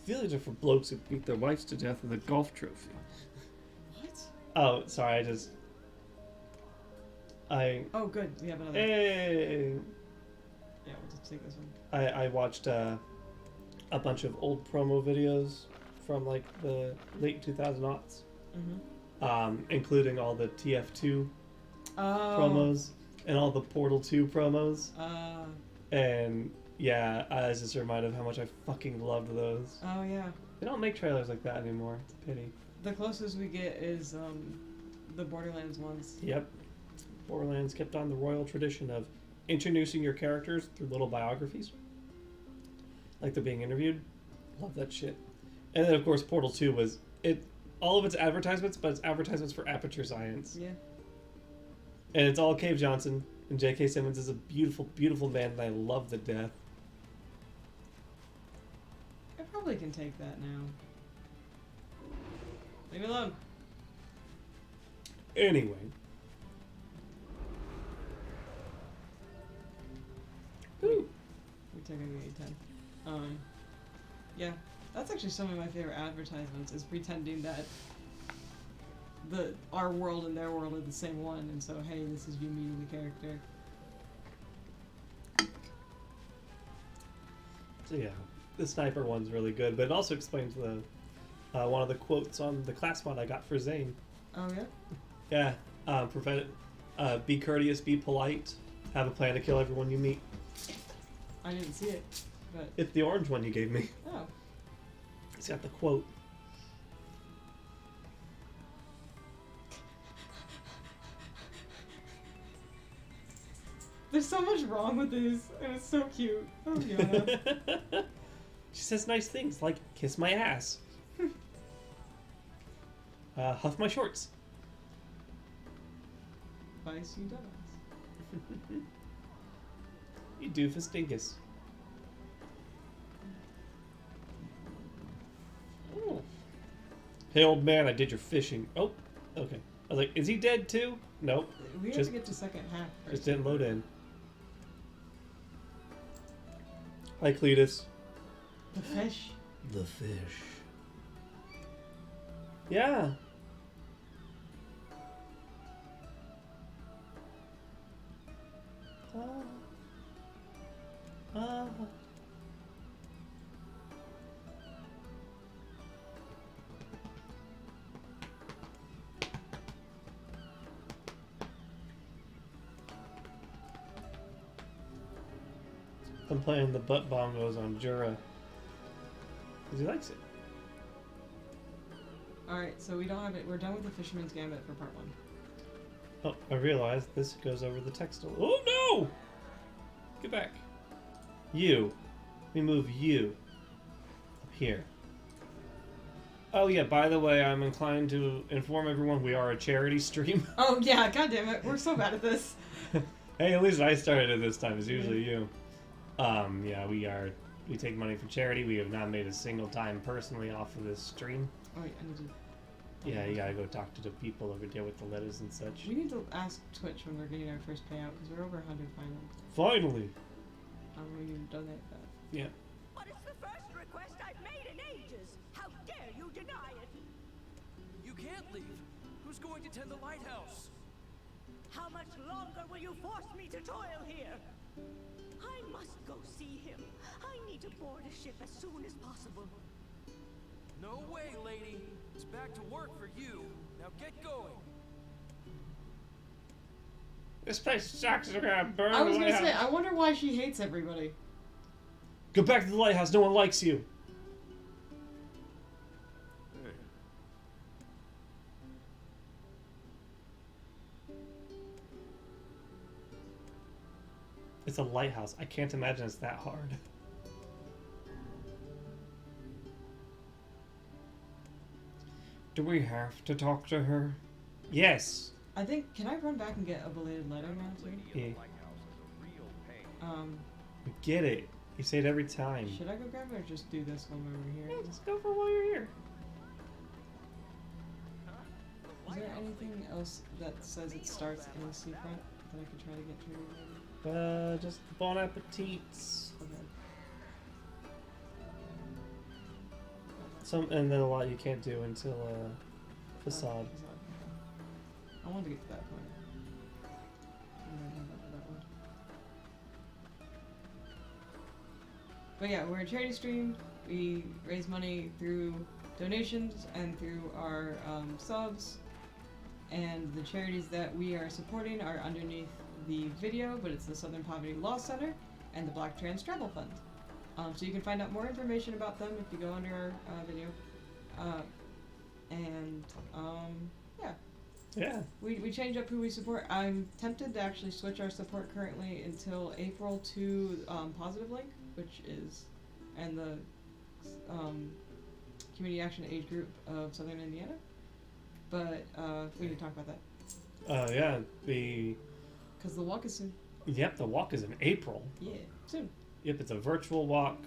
Feelings are for blokes who beat their wives to death with a golf trophy. What? Oh, sorry, Oh, good. We have another. Hey! Yeah, we'll just take this one. I watched a bunch of old promo videos from like the late 2000s, including all the TF2 promos and all the Portal 2 promos. And yeah, I was just reminded of how much I fucking loved those. Oh yeah. They don't make trailers like that anymore. It's a pity. The closest we get is the Borderlands ones. Yep. Borderlands kept on the royal tradition of introducing your characters through little biographies. Like they're being interviewed. Love that shit. And then of course Portal 2 was all of its advertisements, but it's advertisements for Aperture Science. Yeah. And it's all Cave Johnson, and J.K. Simmons is a beautiful, beautiful man that I love to death. I probably can take that now. Leave me alone. Anyway. Woo. We technically need 10. Yeah, that's actually some of my favorite advertisements, is pretending that our world and their world are the same one, and so, hey, this is you meeting the character. So yeah, the sniper one's really good, but it also explains the one of the quotes on the class mod I got for Zane. Oh, yeah? Yeah, be courteous, be polite, have a plan to kill everyone you meet. I didn't see it, but... It's the orange one you gave me. Oh. It's got the quote. There's so much wrong with these, and it's so cute. Oh, Yana. She says nice things like, kiss my ass. Huff my shorts. Vice, you dumbass. You doofus dingus. Oh. Hey old man, I did your fishing. Oh, okay. I was like, is he dead too? Nope. We have to get to second half first. Just didn't load in. Hi Cletus. The fish. The fish. Yeah. I'm playing the butt bongos on Jura. Because he likes it. Alright, so we don't have it. We're done with the Fisherman's Gambit for part 1. Oh, I realized this goes over the text a little. Oh no! Get back. You. Let me move you. Up here. Oh yeah, by the way, I'm inclined to inform everyone we are a charity stream. Oh yeah, god damn it. We're so bad at this. Hey, at least I started it this time. It's usually you. Yeah, we take money for charity. We have not made a single time personally off of this stream. Oh wait, I need to... Yeah, you gotta go talk to the people over there with the letters and such. We need to ask Twitch when we're getting our first payout, because we're over 100 finally. Finally! We need to donate that. Yeah. But it's the first request I've made in ages. How dare you deny it? You can't leave. Who's going to tend the lighthouse? How much longer will you force me to toil here? I must go see him. I need to board a ship as soon as possible. No way, lady. It's back to work for you. Now get going. This place sucks. We're gonna burn I was the gonna lighthouse. say, I wonder why she hates everybody. Go back to the lighthouse. No one likes you. Hey, It's a lighthouse. I can't imagine it's that hard. Do we have to talk to her? Yes. I think, can I run back and get a belated letter now too? Yeah. Um, We get it. You say it every time. Should I go grab it or just do this while we're over here? Yeah, just go for while you're here. Is there anything else that says it starts in a seafront that I could try to get through? Maybe? Just bon appetites. Okay. And then a lot you can't do until facade. I wanted to get to that point. And then I got to that one. But yeah, we're a charity stream. We raise money through donations and through our subs. And the charities that we are supporting are underneath the video, but it's the Southern Poverty Law Center and the Black Trans Travel Fund. So you can find out more information about them if you go under our video. Yeah. Yeah. We change up who we support. I'm tempted to actually switch our support currently until April to Positive Link, which is, and the Community Action Age Group of Southern Indiana. But we can talk about that. Yeah, Because the walk is soon. Yep, the walk is in April. Yeah, soon. Yep, it's a virtual walk.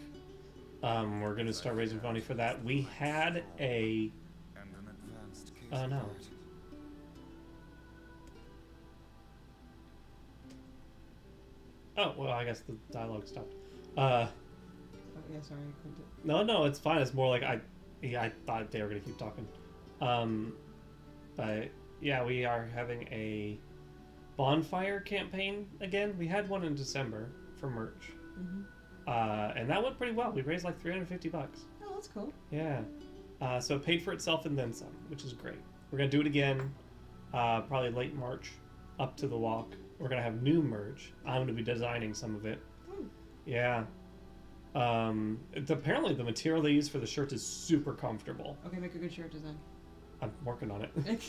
We're going to start raising money for that. We had a... And an advanced case Oh, no. for it. Oh, well, I guess the dialogue stopped. Oh, yeah, sorry, I clicked it. No, it's fine. It's more like I thought they were going to keep talking. But yeah, we are having a bonfire campaign again. We had one in December for merch. Mm-hmm. And that went pretty well. We raised like $350. Oh, that's cool. Yeah. So it paid for itself and then some, which is great. We're going to do it again, probably late March, up to the walk. We're going to have new merch. I'm going to be designing some of it. Yeah. Apparently the material they use for the shirt is super comfortable. Okay, make a good shirt design. I'm working on it.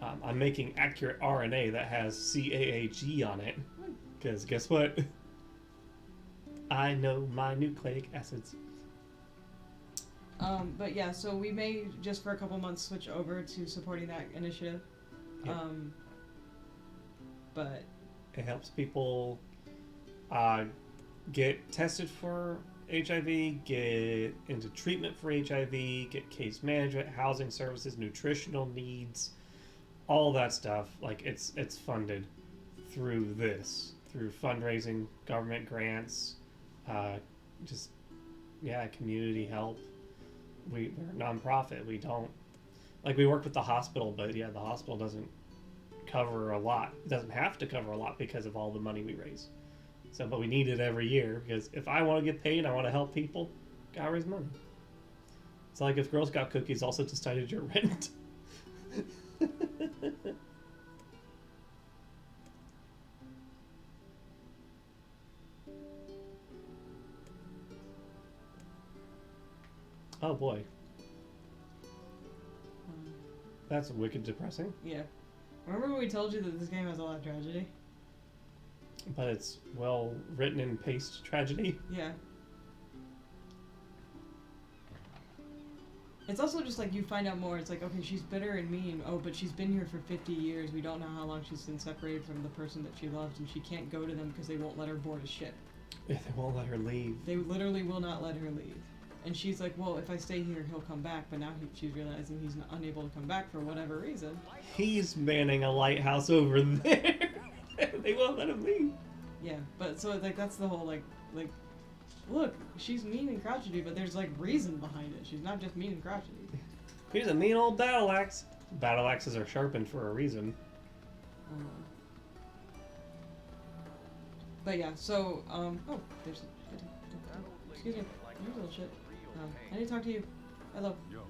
I'm making accurate RNA that has CAAG on it. Because guess what? I know my nucleic acids. But yeah, so we may just for a couple months switch over to supporting that initiative. Yeah. But It helps people get tested for HIV, get into treatment for HIV, get case management, housing services, nutritional needs, all that stuff. Like it's funded through this, through fundraising, government grants, community help. We're a nonprofit. We don't we work with the hospital, but yeah, the hospital doesn't cover a lot. It doesn't have to cover a lot because of all the money we raise. So, but we need it every year because if I want to get paid, I want to help people, gotta raise money. It's like if Girl Scout cookies also decided your rent. Oh boy. That's wicked depressing. yeah. Remember when we told you that this game has a lot of tragedy? But it's well written and paced tragedy. Yeah. It's also just like you find out more. It's like, okay, she's bitter and mean. Oh, but she's been here for 50 years. We don't know how long she's been separated from the person that she loved, and she can't go to them because they won't let her board a ship. Yeah, they won't let her leave. They literally will not let her leave. And she's like, well, if I stay here, he'll come back. But now she's realizing he's unable to come back for whatever reason. He's manning a lighthouse over there. They won't let him leave. Yeah, but so like that's the whole like look, she's mean and crotchety, but there's like reason behind it. She's not just mean and crotchety. Here's a mean old battle axe. Battle axes are sharpened for a reason. But yeah, so oh, there's excuse me, there's a little shit. I need to talk to you. Hello. Yo.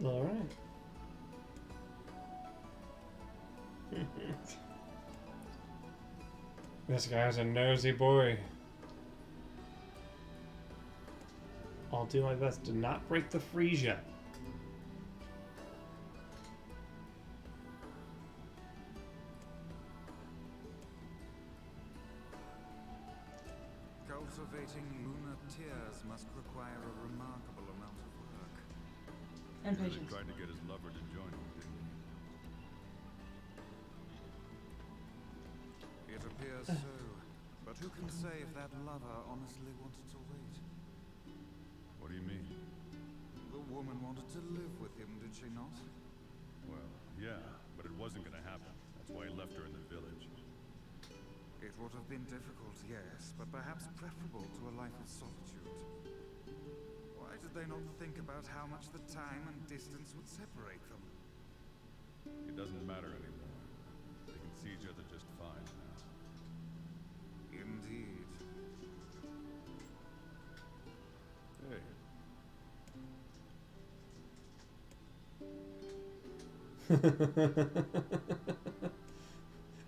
All right. This guy's a nosy boy. I'll do my best to not break the freesia. Cultivating lunar tears must require a remarkable amount of work. And Really patience. tried to get his lover to join him, didn't he? It appears so. But who can say if that lover honestly wanted to wait? What do you mean? The woman wanted to live with him, did she not? Well, yeah, but it wasn't gonna happen. That's why he left her in the village. It would have been difficult, yes, but perhaps preferable to a life of solitude. Why did they not think about how much the time and distance would separate them? It doesn't matter anymore. They can see each other just fine now. Indeed.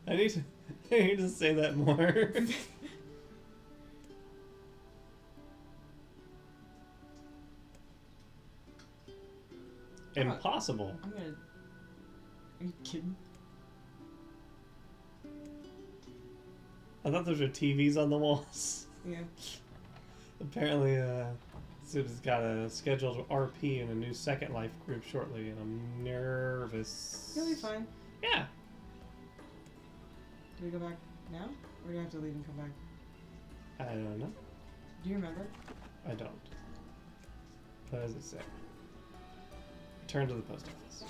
Hey, I need to say that more. Impossible. I'm gonna. Are you kidding? I thought those were TVs on the walls. Yeah. Apparently, Zib's got a scheduled RP in a new Second Life group shortly, and I'm nervous. You'll be fine. Yeah. Do we go back now? Or do you have to leave and come back? I don't know. Do you remember? I don't. What does it say? Return to the post office.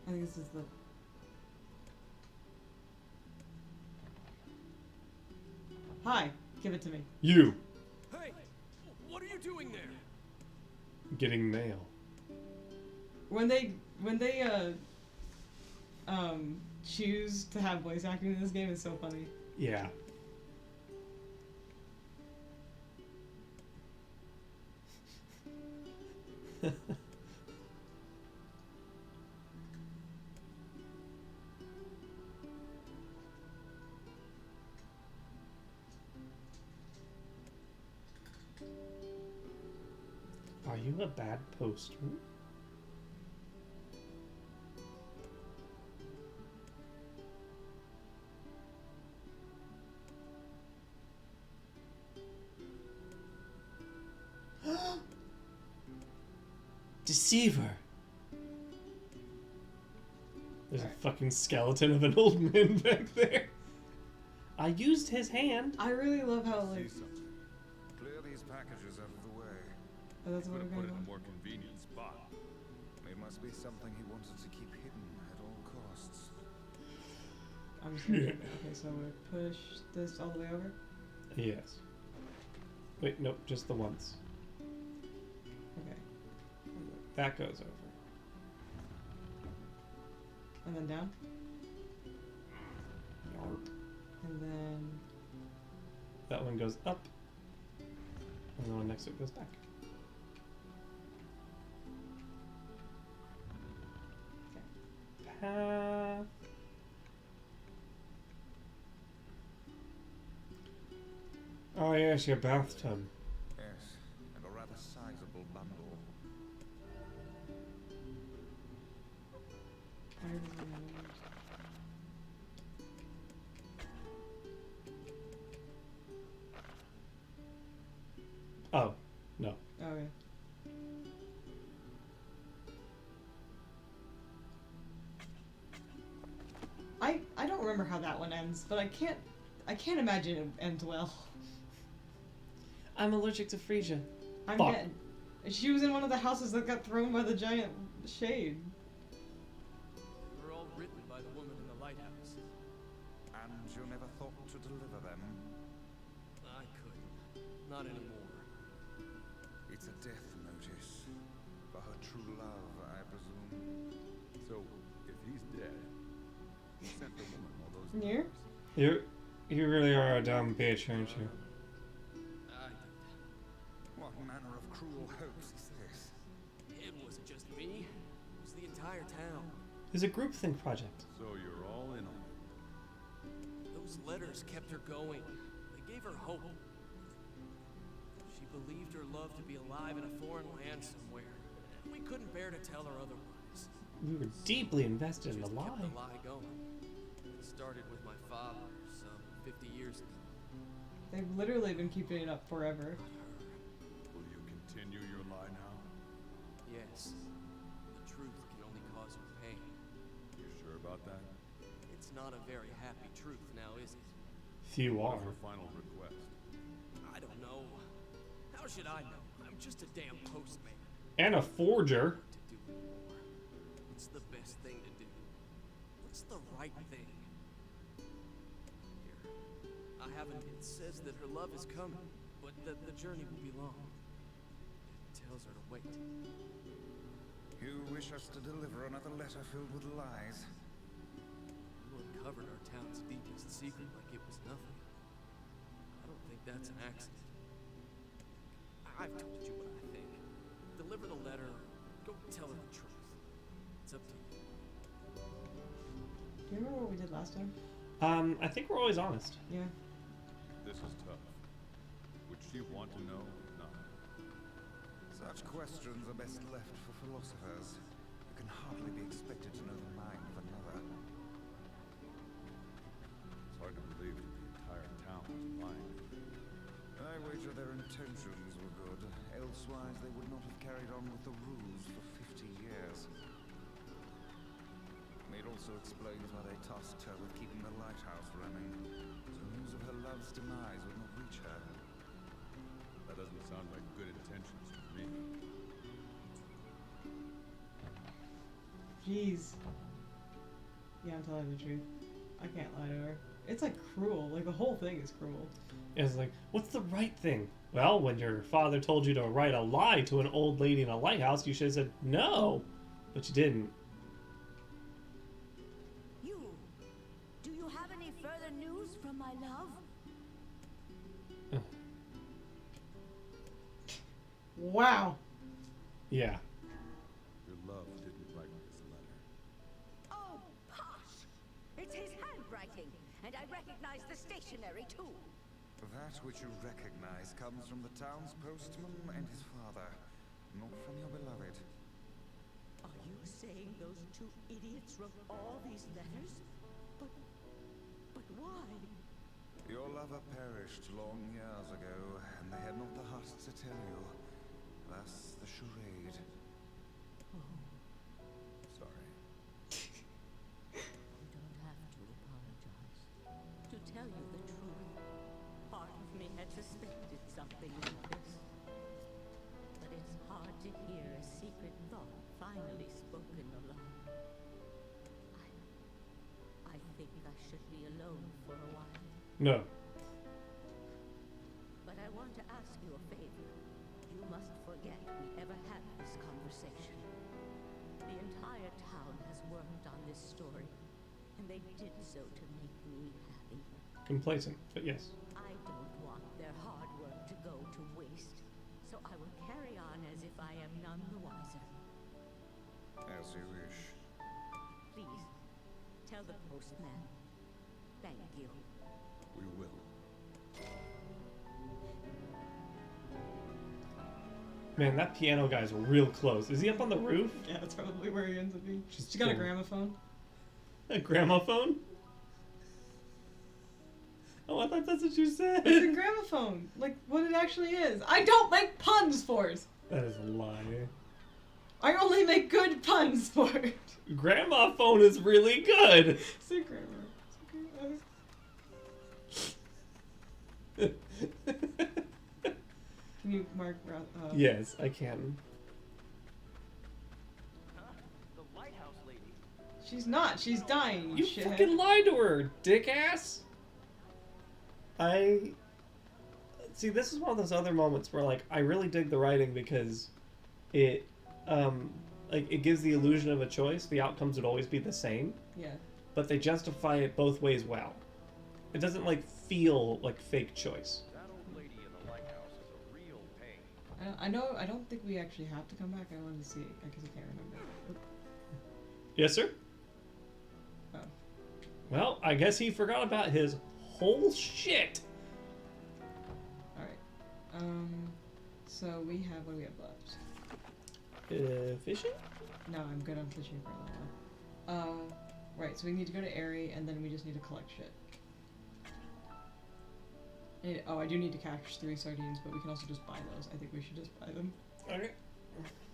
I think this is the. Hi, give it to me. You! Hey! What are you doing there? Getting mail. When they choose to have voice acting in this game is so funny. Yeah. Are you a bad postman? Deceiver. There's a fucking skeleton of an old man back there. I used his hand. I really love how like. see something. Clear these packages out of the way. Oh, that's what Could we're have put going it in a on. more convenient spot. It must be something he wanted to keep hidden at all costs. I'm just gonna. Okay, so we push this all the way over. Yes. Wait, nope, just the once. Okay, That goes over. and then down, Yarp. and then. That one goes up. And the one next to it goes back. Path. Oh yes, your bathtub. Yes, and a rather sizable bundle. Oh, no. Oh yeah. I don't remember how that one ends, but I can't imagine it ends well. I'm allergic to freesia. I'm Fuck. dead. She was in one of the houses that got thrown by the giant shade. We're all written by the woman in the lighthouse. And you never thought to deliver them? I couldn't. Not anymore. It's a death notice. For her true love, I presume. So, if he's dead, he sent the woman all those Nier? letters. You really are a dumb bitch, aren't you? I did. What manner of cruel hoax is this? It wasn't just me. It was the entire town. It's a groupthink project. So you're all in on it. Those letters kept her going. They gave her hope. She believed her love to be alive in a foreign land somewhere. And we couldn't bear to tell her otherwise. We were deeply invested in the Just kept lie. the lie going. It started with my father some 50 years ago. They've literally been keeping it up forever. Will you continue your lie now? Yes. The truth can only cause you pain. You sure about that? It's not a very happy truth now, is it? Few What are. is your final request? I don't know. How should I know? I'm just a damn postman. And a forger. To do anymore. What's the best thing to do? What's the right thing? Here. I haven't. It says that her love is coming, but that the journey will be long. It tells her to wait. You wish us to deliver another letter filled with lies? You uncovered our town's deepest secret like it was nothing. I don't think that's an accident. I've told you what I think. Deliver the letter. Go tell her the truth. It's up to you. Do you remember what we did last time? I think we're always honest. Yeah. This is tough. Would she want to know? No. Such questions are best left for philosophers. You can hardly be expected to know the mind of another. It's hard to believe that the entire town was blind. I wager their intentions were good. Elsewise, they would not have carried on with the rules for 50 years. It also explains why they tasked her with keeping the lighthouse running, so news of her love's demise would not reach her. That doesn't sound like good intentions to me. Jeez. Yeah, I'm telling the truth. I can't lie to her. It's like cruel. Like the whole thing is cruel. It's like, what's the right thing? Well, when your father told you to write a lie to an old lady in a lighthouse, you should have said no. But you didn't. Do you have any further news from my love? Wow. Yeah. Your love didn't write this letter. Oh, posh! It's his handwriting, and I recognize the stationery too. That which you recognize comes from the town's postman and his father, not from your beloved. Are you saying those two idiots wrote all these letters? But why? Your lover perished long years ago, and they had not the heart to tell you. Thus the charade. Sorry. You don't have to apologize. To tell you the truth, part of me had suspected something like this. But it's hard to hear a secret thought finally spoken aloud. I think I should be alone for a while. No. But I want to ask you a favor. You must forget we ever had this conversation. The entire town has worked on this story, and they did so to make me happy. Complacent, but yes. I don't want their hard work to go to waste, so I will carry on as if I am none the wiser. As you wish. Please, tell the postman. Thank you. We will. Man, that piano guy's real close. Is he up on the roof? Yeah, that's probably where he ends up being. She's She got a cool. gramophone. A gramophone? Oh, I thought that's what you It's a said. gramophone. Like what it actually is. I don't make puns for it. That is a lie. I only make good puns for it. Gramophone is really good. Say grammar. Can you mark? Yes, I can. The lighthouse lady. She's not. She's dying. You shithead. fucking lied to her, dick ass. See, this is one of those other moments where, like, I really dig the writing because it, like, it gives the illusion of a choice. The outcomes would always be the same. Yeah. But they justify it both ways well. It doesn't, like, feel like fake choice. That old lady in the lighthouse is a real pain. I know. I don't think we actually have to come back. I wanted to see it because I can't remember. Yes, sir? Oh. Well, I guess he forgot about his whole shit. All right. So we have what do we have left? Fishing? No, I'm good on fishing for a little while. Right. So we need to go to Airy, and then we just need to collect shit. Oh, I do need to catch 3 sardines, but we can also just buy those. I think we should just buy them. Okay.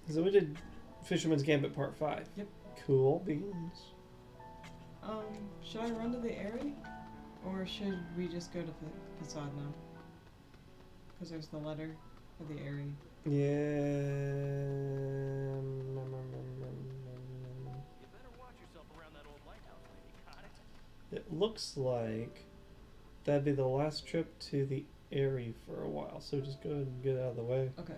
So we did Fisherman's Gambit Part 5. Yep. Cool beans. Should I run to the Airy? Or should we just go to the facade now? Because there's the letter for the Airy. Yeah. You better watch yourself around that old lighthouse, lady. Got it? It looks like that'd be the last trip to the Airy for a while. So just go ahead and get out of the way. Okay.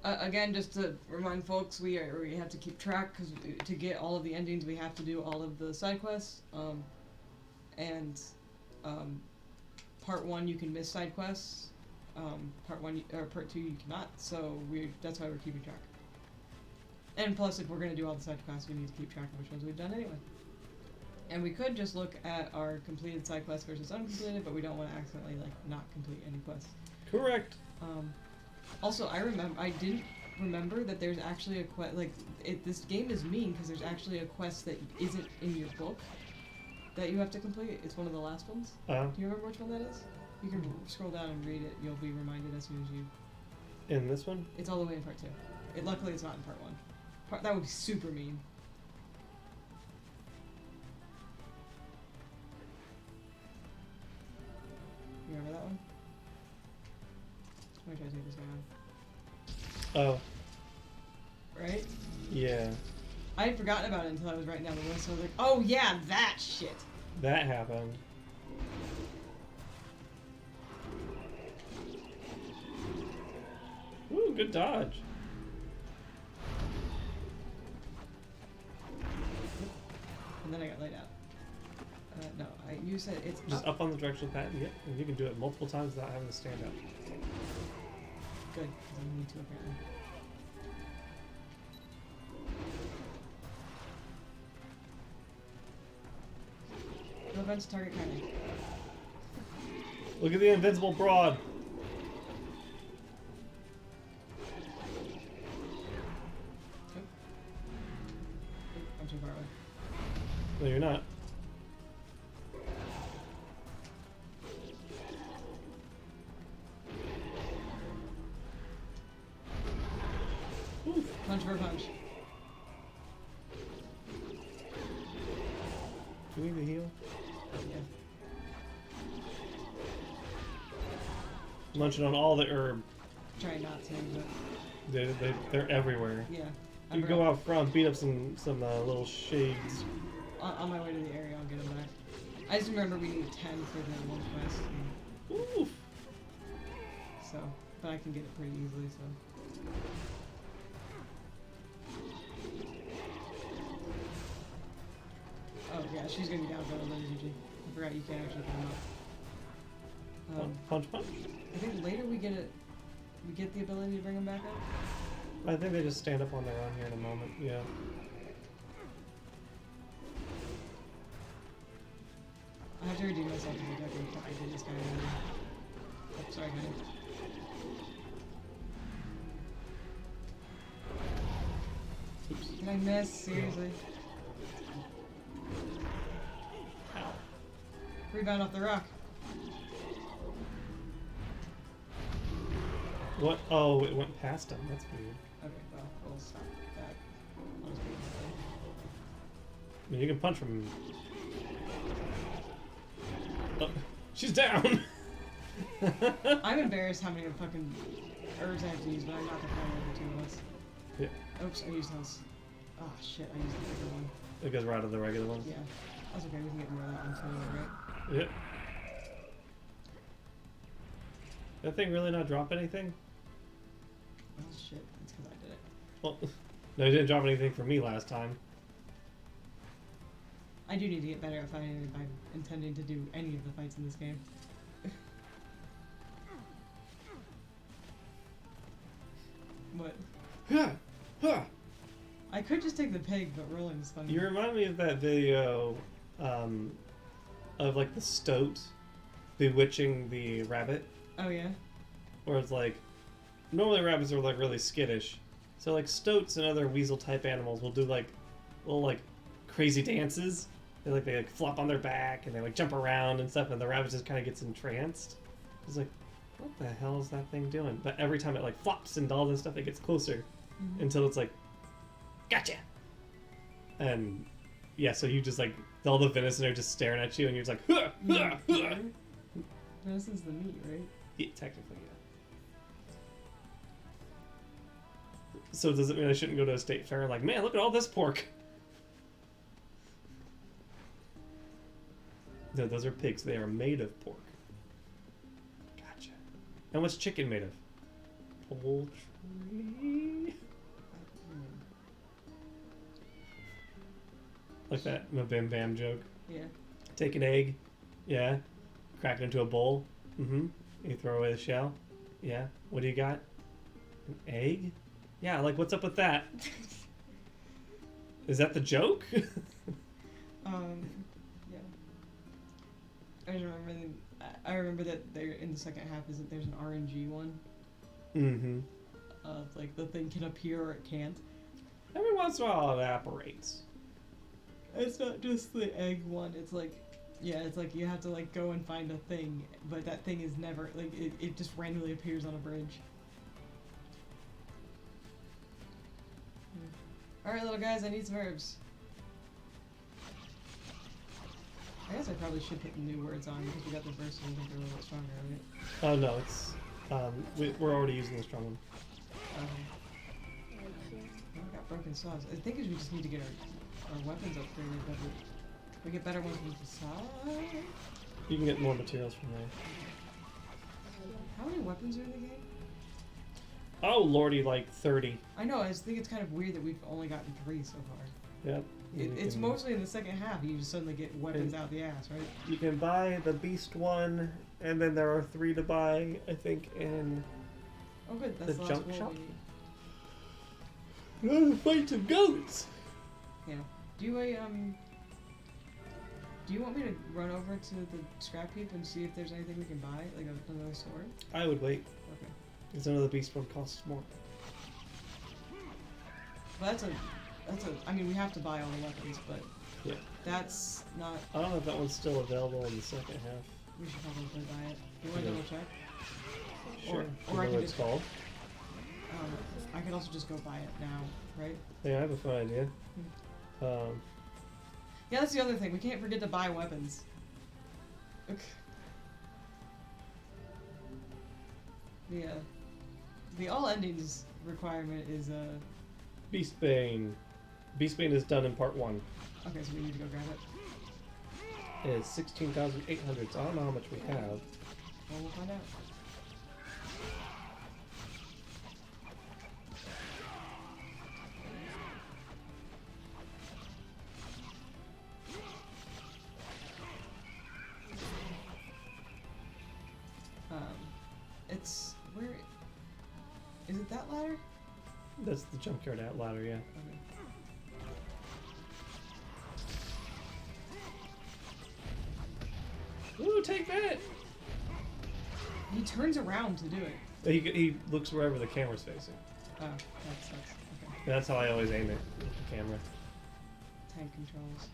Again, just to remind folks, we have to keep track, because to get all of the endings, we have to do all of the side quests. Part 1 you can miss side quests. Part 2 you cannot. So that's why we're keeping track. And plus, if we're gonna do all the side quests, we need to keep track of which ones we've done anyway. And we could just look at our completed side quests versus uncompleted, but we don't want to accidentally not complete any quests. Correct. Also, I didn't remember that there's actually a quest, this game is mean because there's actually a quest that isn't in your book that you have to complete. It's one of the last ones. Do you remember which one that is? You can scroll down and read it. You'll be reminded as soon as you... In this one? It's all the way in part 2. Luckily, it's not in part 1. That would be super mean. You remember that one? Let me try to take this guy on. Oh. Right? Yeah. I had forgotten about it until I was writing down the list, so I was like, oh yeah, that shit! That happened. Ooh, good dodge. And then I got laid out. No, you said it's Just up on the directional pad, yeah, and you can do it multiple times without having to stand up. Good, because I need to apparently. No events target kind Look at the invincible broad. I'm too far away. No, you're not. Punch for a punch. Do we need to heal? Yeah. Munching on all the herb. Try not to, but They're everywhere. yeah. You can go out front, beat up some little shades. On my way to the area, I'll get them back. I just remember we need 10 for the one quest. Oof. So, but I can get it pretty easily, so. Oh yeah, she's gonna be down for those energy. I forgot you can't actually put them up. Punch, punch. I think later we get the ability to bring them back up. I think they just stand up on their own here in a moment. Yeah. I have to redeem myself because I did this guy already. Oh, sorry, honey. Oops. Did I miss? Seriously? Ow. Rebound off the rock. What? Oh, it went past him. That's weird. Okay, well, we'll stop that. I'll just be I mean, you can punch from... Oh, she's down! I'm embarrassed how many fucking herbs I have to use, but I'm not gonna find the two of us. Yeah. Oops, I used those. Oh shit, I used the bigger one. It goes right to the regular one. Yeah. That's okay, we can get more of that one too, right? Yep. That thing really not drop anything? Oh shit, that's because I did it. Well, no, it didn't drop anything for me last time. I do need to get better at fighting if I'm intending to do any of the fights in this game. What? I could just take the pig, but rolling is funny. You remind me of that video of like the stoat bewitching the rabbit, Oh yeah? where it's like normally rabbits are like really skittish, so like stoats and other weasel type animals will do like little like crazy dances. They like flop on their back and they like jump around and stuff, and the rabbit just kind of gets entranced. It's like, what the hell is that thing doing? But every time it like flops and all this stuff, it gets closer until it's like, gotcha. And yeah, so you just like all the venison are just staring at you, and you're just like, huh, huh, huh. Venison's the meat, right? Yeah, technically, yeah. So does it mean I shouldn't go to a state fair? Like, man, look at all this pork. No, those are pigs. They are made of pork. Gotcha. And what's chicken made of? Poultry. Like that Bam Bam joke. Yeah. Take an egg. Yeah. Crack it into a bowl. Mm-hmm. You throw away the shell. Yeah. What do you got? An egg? Yeah, like what's up with that? Is that the joke? Yeah. I remember that there in the second half is that there's an RNG one. Mm-hmm. Like the thing can appear or it can't. Every once in a while it apparates. It's not just the egg one. It's like, yeah, it's like you have to like go and find a thing, but that thing is never like it just randomly appears on a bridge. All right, little guys, I need some herbs. I guess I probably should put the new words on because we got the verse and I think they're a little bit stronger, right? Oh no, it's we're already using the strong one. I got broken saws. I think we just need to get our weapons upgraded, but we get better ones with the saw. You can get more materials from there. How many weapons are in the game? Oh lordy, like 30. I know. I just think it's kind of weird that we've only gotten 3 so far. Yep. It's mostly in the second half. You just suddenly get weapons out the ass, right? You can buy the beast one, and then there are 3 to buy, I think, in Oh, good. That's the the junk last shop. one we need. No, fight some goats. Yeah. Do you want me to run over to the scrap heap and see if there's anything we can buy, like another sword? I would wait. Okay. Because another beast one costs more. Well, I mean, we have to buy all the weapons, but Yeah. that's not. I don't know if that one's still available in the second half. We should probably buy it. You want to Yeah. double check? Sure. Or You I know can what it's just. called? I could also just go buy it now, right? Yeah, I have a fun idea. Yeah, that's the other thing. We can't forget to buy weapons. Okay. The all endings requirement is Beastbane. Beastbane is done in part 1. okay, so we need to go grab it. It is 16,800, so I don't know how much we have. Well, we'll find out. It's where is it that ladder? That's the junkyard out ladder, yeah. Okay. Ooh, take that! He turns around to do it. He looks wherever the camera's facing. Oh, that sucks. Okay. That's how I always aim it with the camera. Tank controls.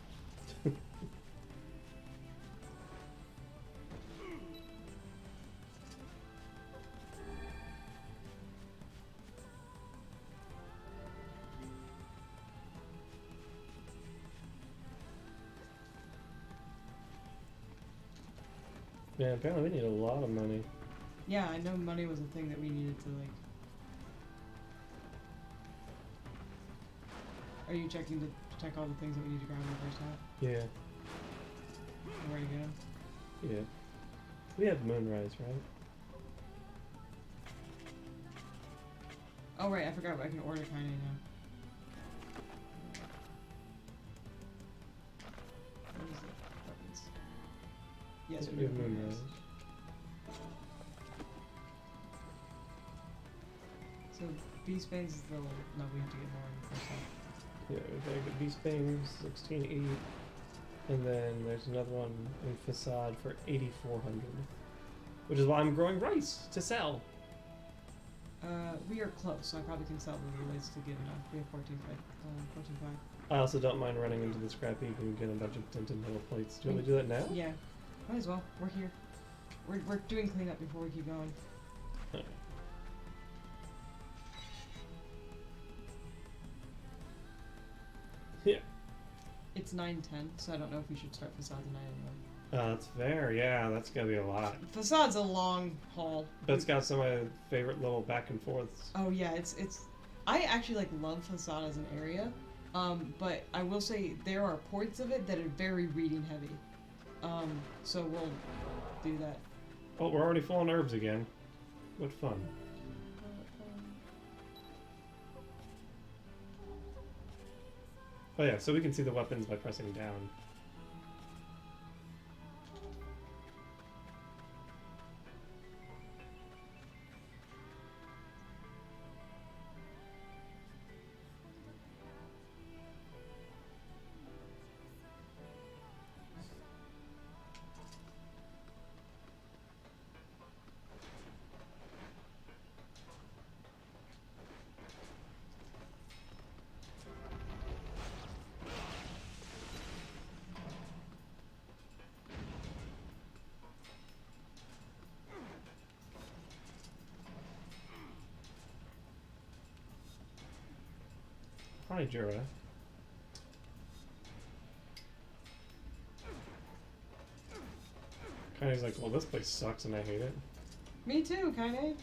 Yeah, apparently we need a lot of money. Yeah, I know money was a thing that we needed to like. Are you checking to check all the things that we need to grab in the first half? Yeah, We're ready to go. yeah. We have Moonrise, right? Oh right, I forgot. I can order Kaine now. What is it? Weapons. Yes, Yeah, we we have have Moonrise. Moonrise. So Beastbane's is the no, we have to get more in the first half. Yeah, we've got to get Beastbane 1680. And then there's another one in Facade for 8,400. Which is why I'm growing rice to sell. We are close, so I probably can sell the relays to get enough. We have 14.5. I also don't mind running into the scrap heap and getting a bunch of tinted metal plates. Do you want me to do that now? Yeah, might as well. We're here. We're doing cleanup before we keep going. Yeah. It's 9:10, so I don't know if we should start facades at 9 anymore. That's fair. Yeah, that's gonna be a lot. Facade's a long haul. But it's got some of my favorite little back and forths. Oh yeah, it's. I actually like love facade as an area, but I will say there are points of it that are very reading heavy. So we'll do that. Oh, we're already full on herbs again. What fun. Oh yeah, so we can see the weapons by pressing down. Hi, Jura. Kaine's like, well, this place sucks and I hate it. Me too, Kaine.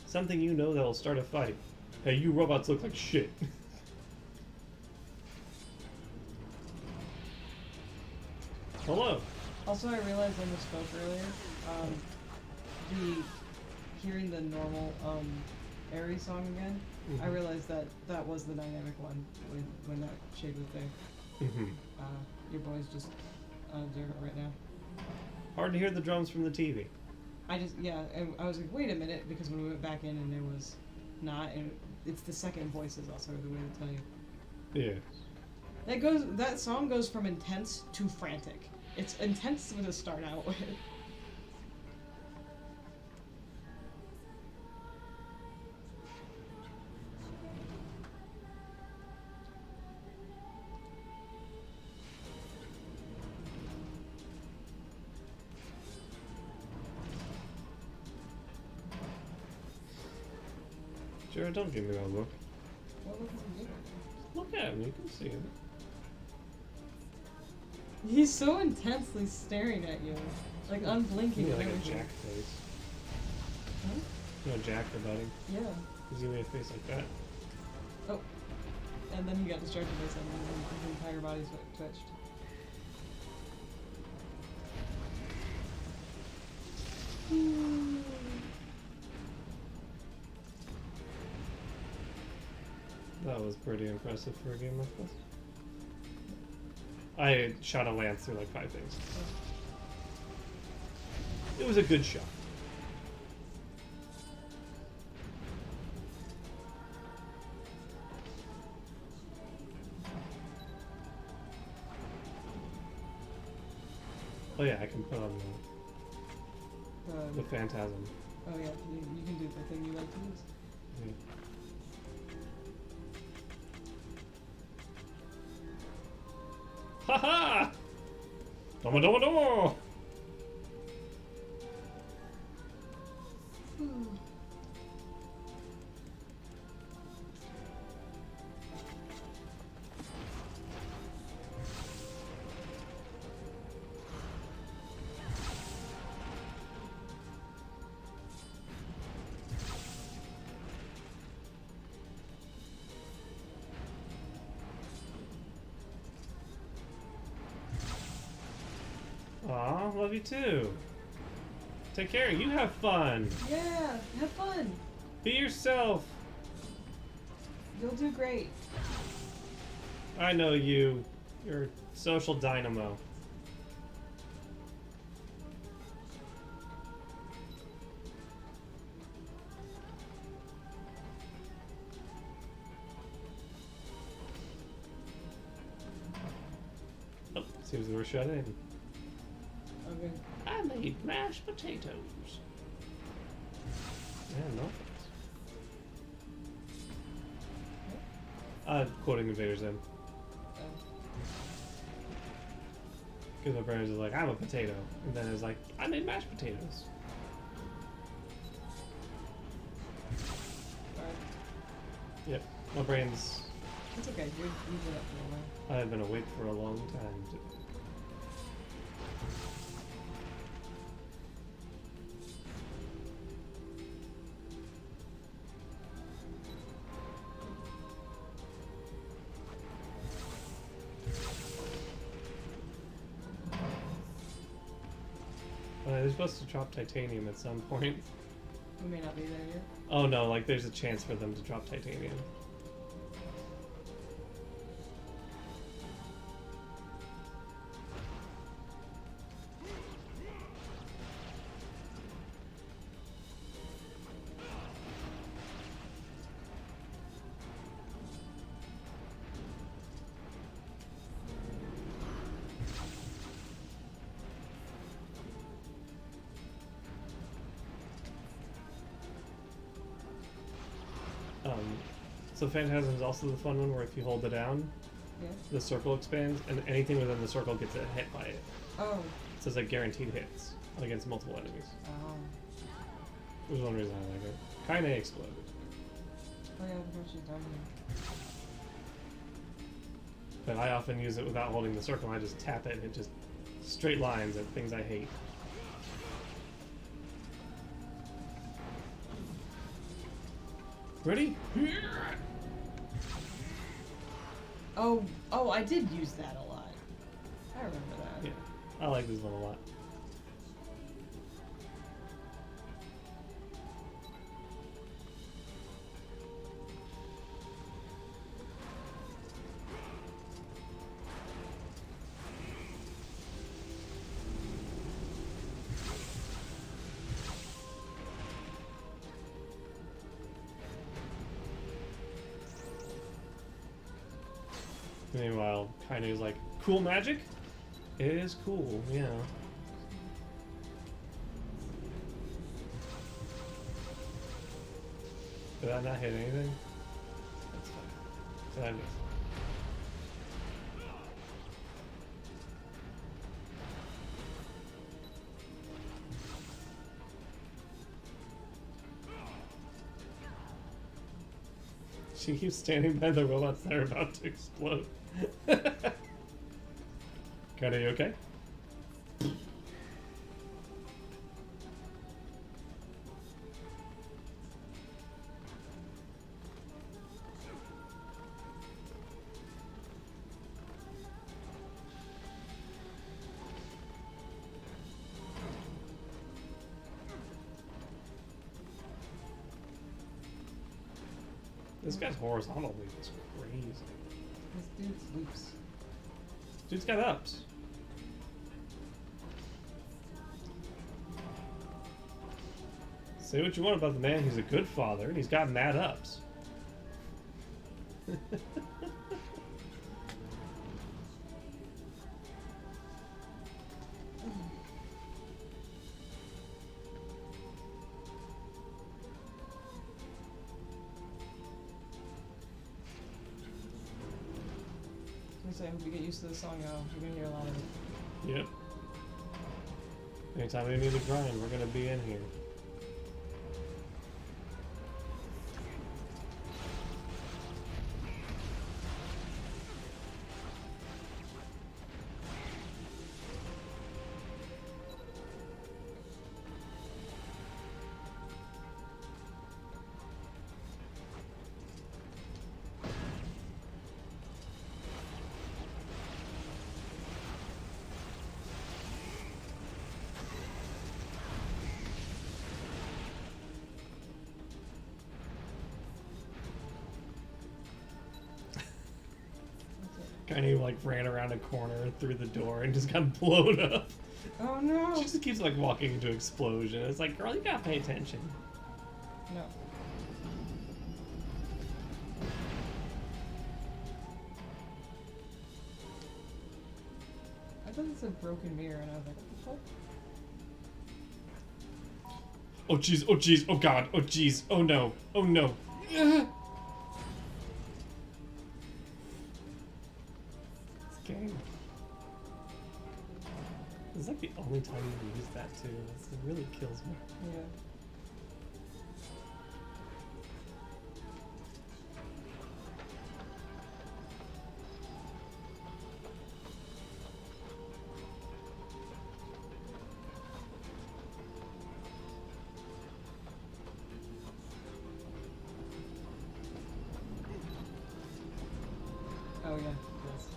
Something you know that'll start a fight. Hey, you robots look like shit. Hello. Also, I realized I misspoke earlier. Hearing the normal Aerie song again, I realized that that was the dynamic one when that shade was there. Your boy's just unobservant right now. Hard to hear the drums from the TV. I was like, wait a minute, because when we went back in and it was not, and it's the second voice is also the way to tell you. Yeah. That song goes from intense to frantic. It's intense to start out with. Jared, don't give me that look. What look is he giving? Look at him, you can see him. He's so intensely staring at you, like unblinking. You and like a everything. Jack face. Huh? You know Jack the buddy? Yeah. He's giving me a face like that. Oh. And then he got distracted by something and his entire body twitched. That was pretty impressive for a game like this. I shot a lance through like 5 things. It was a good shot. Oh yeah, I can put on the phantasm. Oh yeah, you can do the thing you like to use. Yeah. Haha! Domo domo domo! Aw, love you too. Take care, you have fun. Yeah, have fun. Be yourself. You'll do great. I know you. You're a social dynamo. Seems we're shut in. Okay. I made mashed potatoes. Yeah, no thanks. Quoting Invader Zim. Because my parents was like, I'm a potato. And then it was like, I made mashed potatoes. Yep. My brain's... It's okay. You've been up for a while. I've been awake for a long time today. They're supposed to drop titanium at some point. We may not be there yet. Oh no, like there's a chance for them to drop titanium. So Phantasm is also the fun one where if you hold it down, Yeah. the circle expands, and anything within the circle gets a hit by it. Oh. So it's like guaranteed hits against multiple enemies. Oh. There's one reason I like it. Kinda exploded. Oh yeah, I forgot she's done here. But I often use it without holding the circle. I just tap it and it just straight lines at things I hate. Ready? Oh, I did use that a lot. I remember that. Yeah, I like this one a lot. Meanwhile, Kainu's like, cool magic? It is cool, yeah. Did I not hit anything? That's fine. Did I miss? She keeps standing by the robots that are about to explode. Kinda, you okay? This guy's horizontal leap is crazy. This dude's loops. Dude's got ups. Say what you want about the man, he's a good father, and he's got mad ups. I hope you get used to the song, y'all. You're gonna hear a lot of it. Yep. Anytime we need to grind, we're gonna be in here. Kind of like ran around a corner through the door and just got blown up. Oh no! She just keeps like walking into explosion. It's like, girl, you gotta pay attention. No. thought it said broken mirror, and I was like, what the fuck? Oh jeez, oh jeez, oh god, oh jeez, oh no, oh no. This game. This is like the only time you use that too. It really kills me. Yeah. Oh yeah, yes.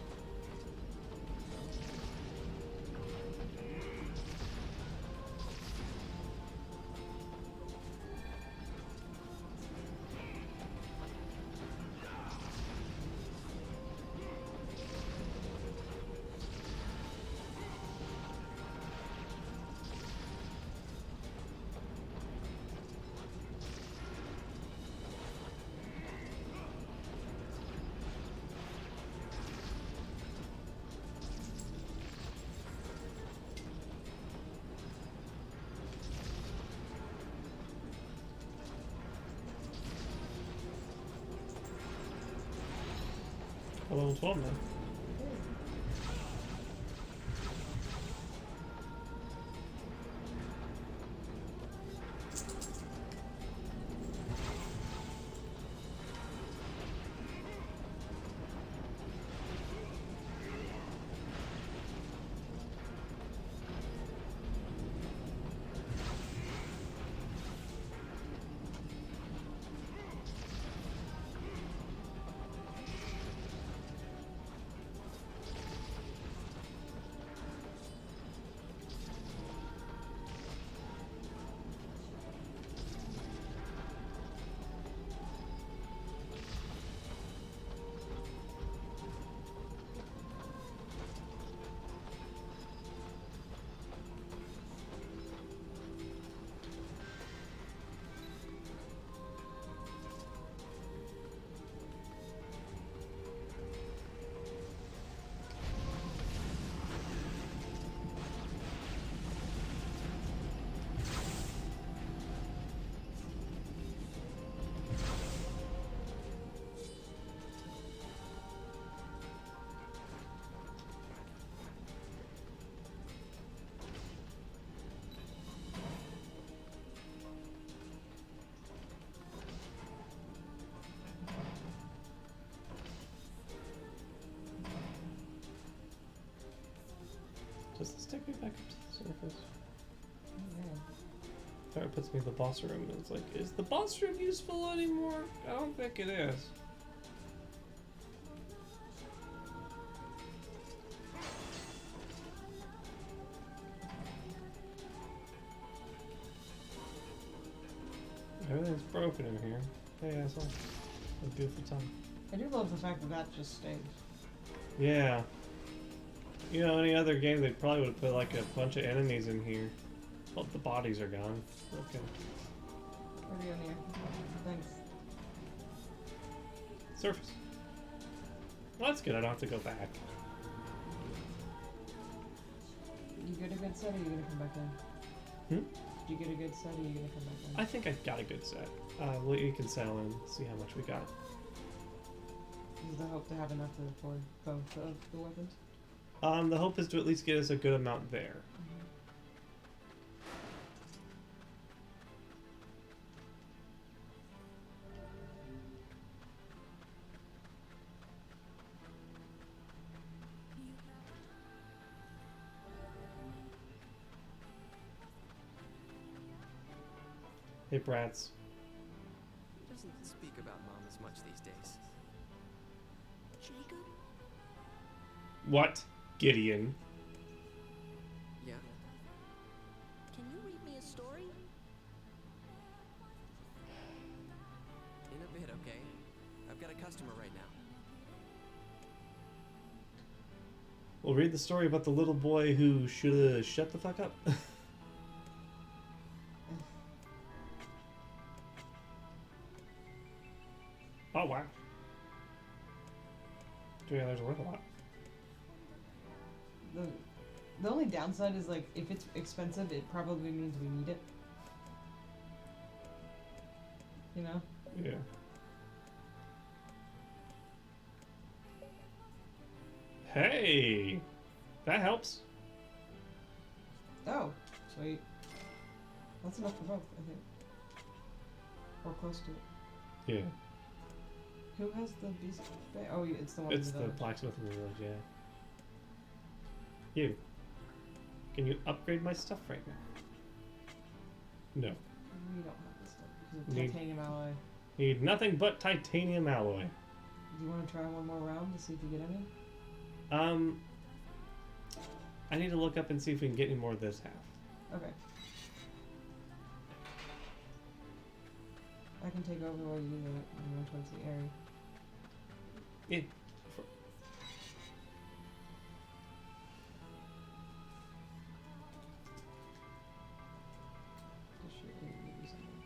Oh, level 12 now. Does this take me back up to the surface? Yeah. It puts me in the boss room, and it's like, is the boss room useful anymore? I don't think it is. Everything's broken in here. Hey, asshole. A beautiful time. I do love the fact that that just stays. Yeah. You know, any other game, they probably would have put like a bunch of enemies in here. Well, the bodies are gone. Okay. Where are you in here? Thanks. Surface. Well, that's good. I don't have to go back. You get a good set, or are you gonna come back in? Hmm? Did you get a good set, or are you gonna come back in? I think I got a good set. Well, you can settle in, see how much we got. Is the hope to have enough for both of the weapons? The hope is to at least get us a good amount there. Hey, brats. He doesn't speak about Mom as much these days. Jacob? What? Gideon. Yeah? Can you read me a story? In a bit, okay? I've got a customer right now. We'll read the story about the little boy who shoulda shut the fuck up. Oh, wow. $3 worth a lot. The only downside is, like, if it's expensive, it probably means we need it. You know? Yeah. Hey! That helps. Oh, sweet. That's enough for both, I think. Or close to it. Yeah. Who has the beast? Oh, it's the one. It's in the blacksmith in the village, yeah. You. Can you upgrade my stuff right now? No. We don't have this stuff. Because of Need- titanium alloy. Need nothing but titanium alloy. Do you want to try one more round to see if you get any? I need to look up and see if we can get any more of this half. Okay. I can take over while you go towards the area. Yeah. Just shoot me and give you something.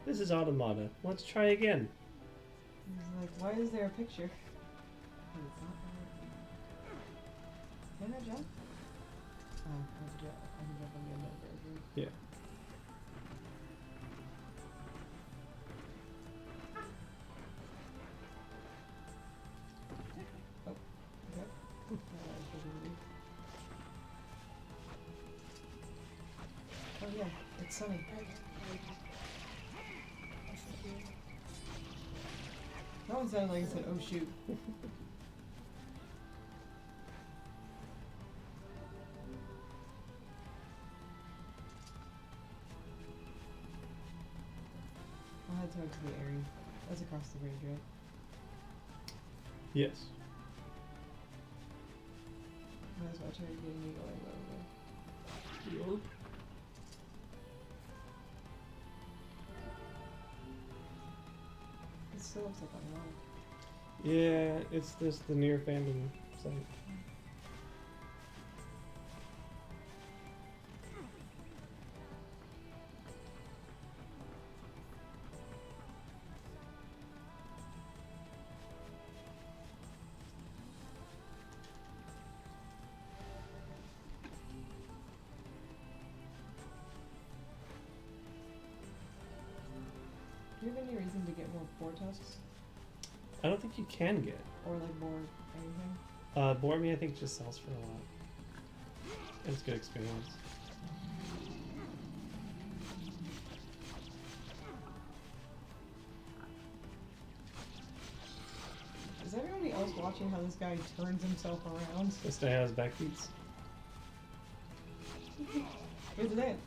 This is Automata. Let's try again. He's like, why is there a picture? Can I jump? Oh, I can jump on the end of it. Yeah. Okay. Oh yeah, it's sunny. That one sounded like it said, oh shoot. I'll head towards the area. That's across the bridge, right? Yes. Might as well try getting you going over. It still looks like I'm wrong. Yeah, it's this the Nier fandom site. Do you have any reason to get more boar tusks? I don't think you can get. Or like more anything? Boar me I think just sells for a lot. And it's good experience. Is everybody else watching how this guy turns himself around? This guy has back beats. Here's the dance.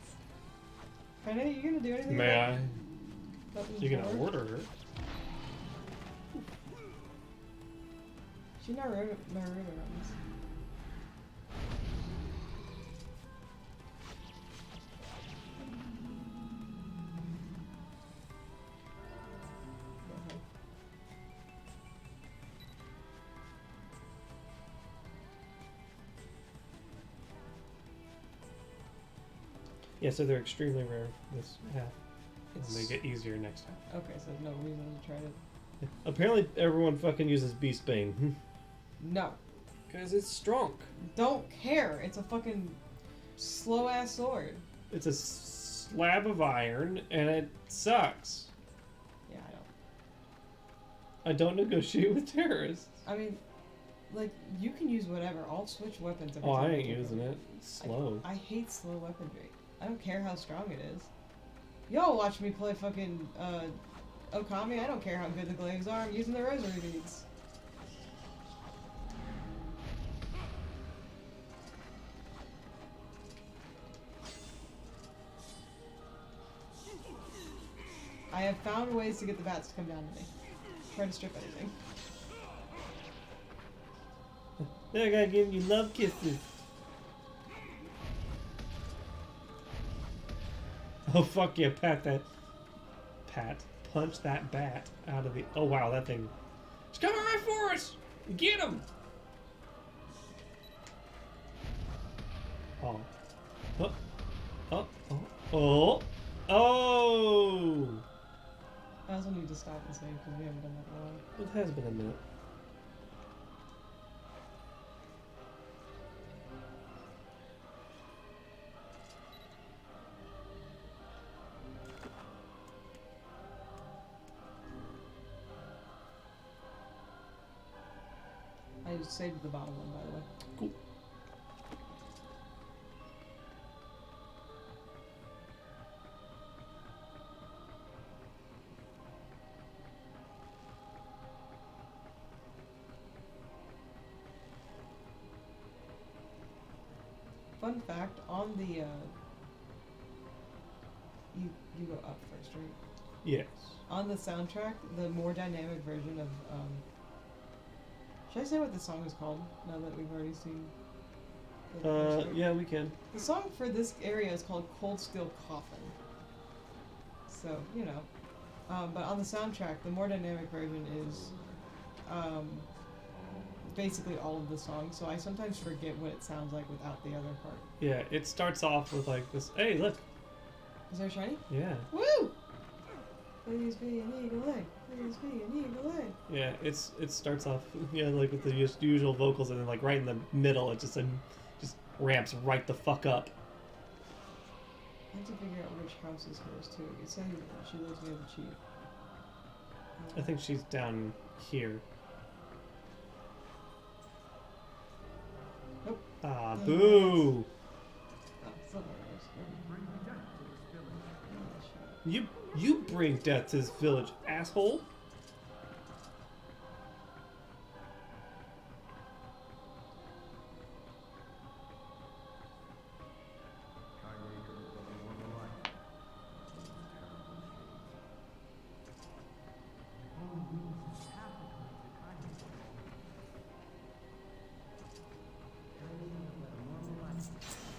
Kinda, you gonna do anything? May about I? Button You can forward? order her. She Naruto runs. Go ahead. Yeah, so they're extremely rare this half. And It's they get easier next half. okay, so no reason to try it. Apparently everyone fucking uses Beast Bane. No, Because it's strong. don't care. It's a fucking slow ass sword. It's a slab of iron and it sucks. Yeah, I don't negotiate with terrorists. I mean, like you can use whatever. I'll switch weapons. Every Oh, time I ain't take using over. it. It's slow. I hate slow weaponry. I don't care how strong it is. Y'all watch me play fucking Okami. I don't care how good the glaives are. I'm using the rosary beads. I have found ways to get the bats to come down to me. Try to strip anything. They're gonna give you love kisses. Oh fuck yeah, punch that bat out of the, oh wow, that thing, it's coming right for us! Get him! Oh. Oh. Oh. Oh. Oh. Oh! I also need to stop and save because we haven't done that in a while. It has been a minute. you saved the bottom one, by the way. Cool. Fun fact, on the, you go up first, right? Yes. On the soundtrack, the more dynamic version of, should I say what the song is called, now that we've already seen the first one? Yeah, we can. The song for this area is called Cold Steel Coffin. So, you know. But on the soundtrack, the more dynamic version is, basically all of the songs, so I sometimes forget what it sounds like without the other part. Yeah, it starts off with like this. Hey, look. Is there a shiny? Yeah. Woo! Please be an eagle egg. Please be an eagle egg. Yeah, it starts off like with the usual vocals, and then like right in the middle, it just ramps right the fuck up. I have to figure out which house is hers too. It said she lives near the chief. I think she's down here. Nope. Ah, Oh, boo! Oh, it's not hers. You bring death to this village, asshole!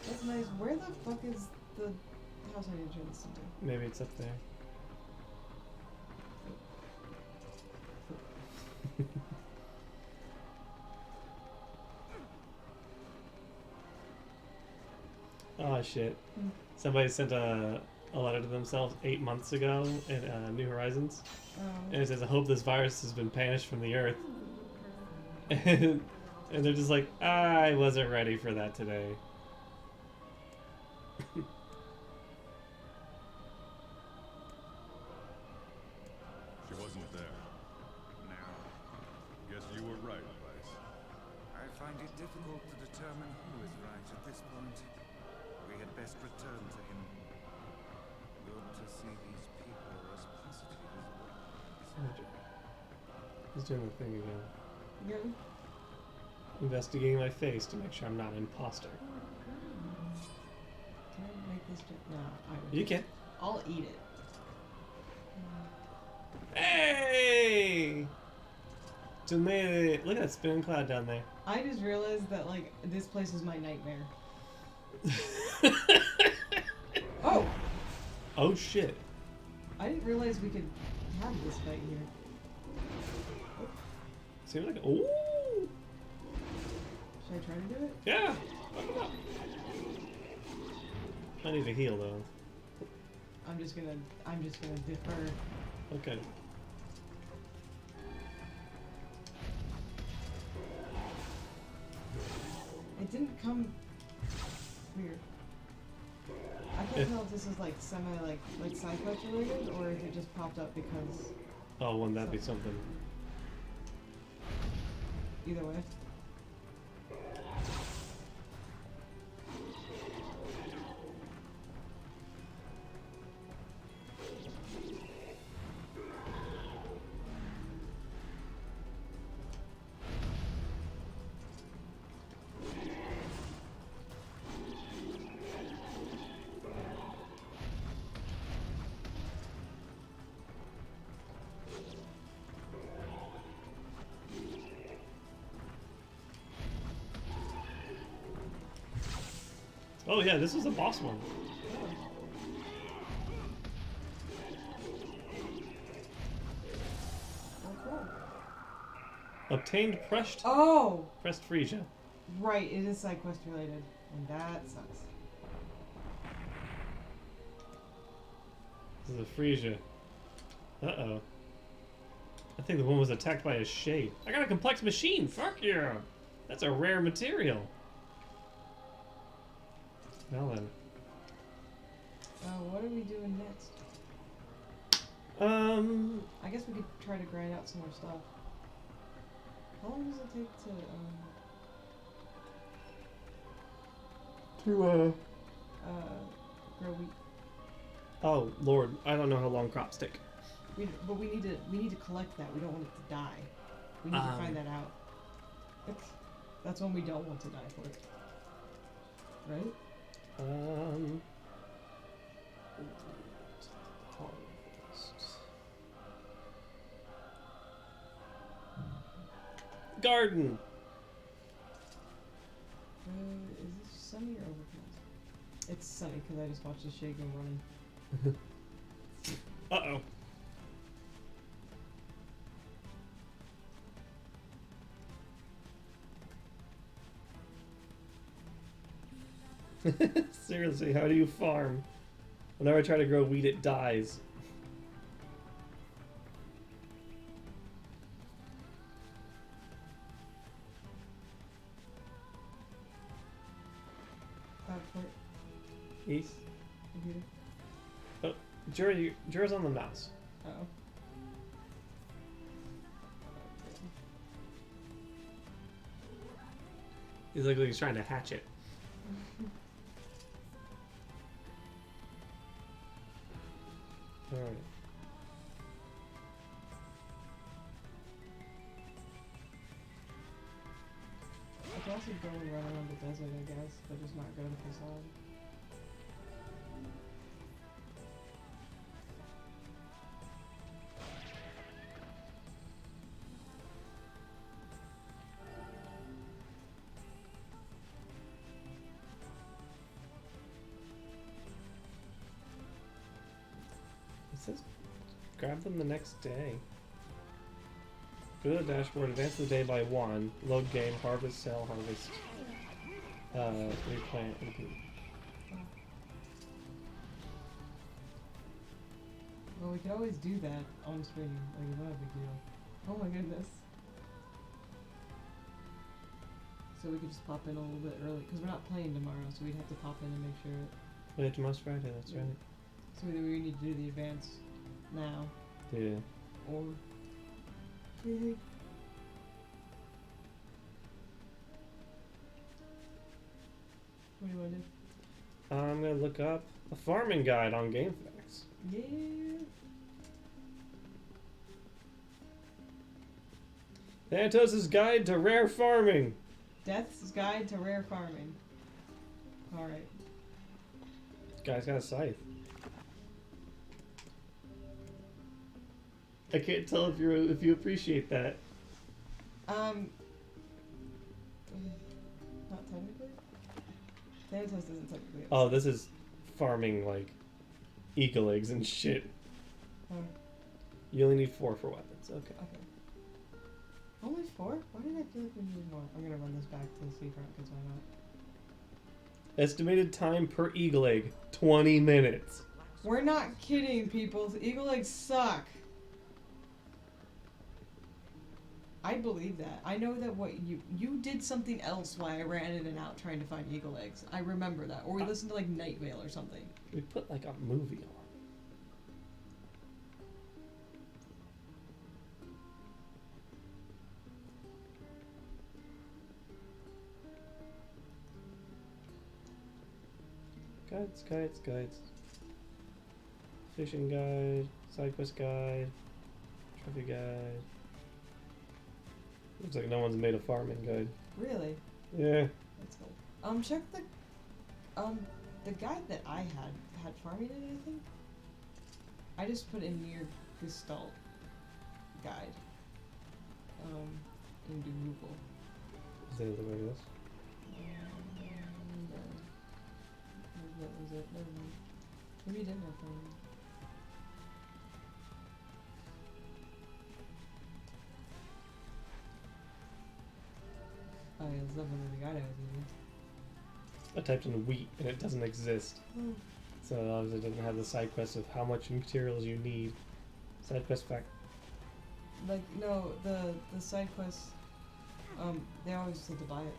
That's nice. Where the fuck is the house I need to turn this into? Maybe it's up there. Oh shit. Somebody sent a letter to themselves 8 months ago in New Horizons. And it says, I hope this virus has been banished from the earth. And they're just like, I wasn't ready for that today. She wasn't there. No. Guess you were right, Vice. I find it difficult to determine who is right at this point. We had best return to him. Good to see these people as positive as well. He's doing the thing again. Good. Investigating my face to make sure I'm not an imposter. Can I make this? No, I would. You can. I'll eat it. Hey! Tomato. Look at that spinning cloud down there. I just realized that like this place is my nightmare. Oh! Oh shit. I didn't realize we could have this fight here. Seems like. Ooh! Should I try to do it? Yeah! I need to heal though. I'm just gonna defer. Okay. It didn't come weird. I can't tell if this is like semi like side quest related or if it just popped up because Oh, wouldn't that be something? either way. Oh yeah, this is a boss one. Oh, cool. Obtained pressed Oh! Frisia. Right, it is side quest related. And that sucks. This is a Frisia. Uh-oh. I think the one was attacked by a shade. I got a complex machine! Fuck yeah! That's a rare material. Now then. What are we doing next? I guess we could try to grind out some more stuff. How long does it take to grow wheat? Oh Lord, I don't know how long crops take. But we need to collect that. We don't want it to die. We need to find that out. That's when we don't want to die for it. Right? Harvest. Garden. Is this sunny or overcast? It's sunny because I just watched the Shago running. Uh-oh. Seriously, how do you farm? Whenever I try to grow wheat, it dies. East. Computer. Oh, Jura's on the mouse. Uh-oh. He's like he's trying to hatch it. Alright. I could also go and run around the desert, I guess, but just not go to Facade. It says grab them the next day. Go to the dashboard, advance the day by 1, load game, harvest, sell, harvest, replant, repeat. Well, we could always do that on stream. Like, it's not a big deal. Oh my goodness. So we could just pop in a little bit early, because we're not playing tomorrow, so we'd have to pop in and make sure. Oh, yeah, tomorrow's Friday, that's right. So either we need to do the advance now, Yeah. or... Really? What do you want to do? I'm gonna look up a farming guide on GameFAQs. Yeah. Thanatos' Guide to Rare Farming. Death's Guide to Rare Farming. Alright. Guy's got a scythe. I can't tell if you appreciate that. Not technically. Thanatos isn't technically. Oh, this is farming like eagle eggs and shit. Oh, You only need 4 for weapons. Okay. okay. Only 4? Why did I feel like we needed more? I'm gonna run this back to the seafront because why not? Estimated time per eagle egg, 20 minutes. We're not kidding, people. The eagle eggs suck. I believe that. I know that what you did something else while I ran in and out trying to find eagle eggs. I remember that. Or we listened to like Night Vale or something. We put like a movie on. Guides. Fishing guide, side quest guide, trophy guide. Looks like no one's made a farming guide. Really? Yeah. That's cool. Check the guide that I had farming in it, I think. I just put in Nier Gestalt guide. Into Google. Is that the way it is? That was it. Never mind. Maybe you didn't have farming. Oh yeah, there's nothing in the guide I was using. I typed in wheat and it doesn't exist. Oh. So it obviously doesn't have the side quest of how much materials you need. Side quest fact. Like, no, the side quests, they always said to buy it.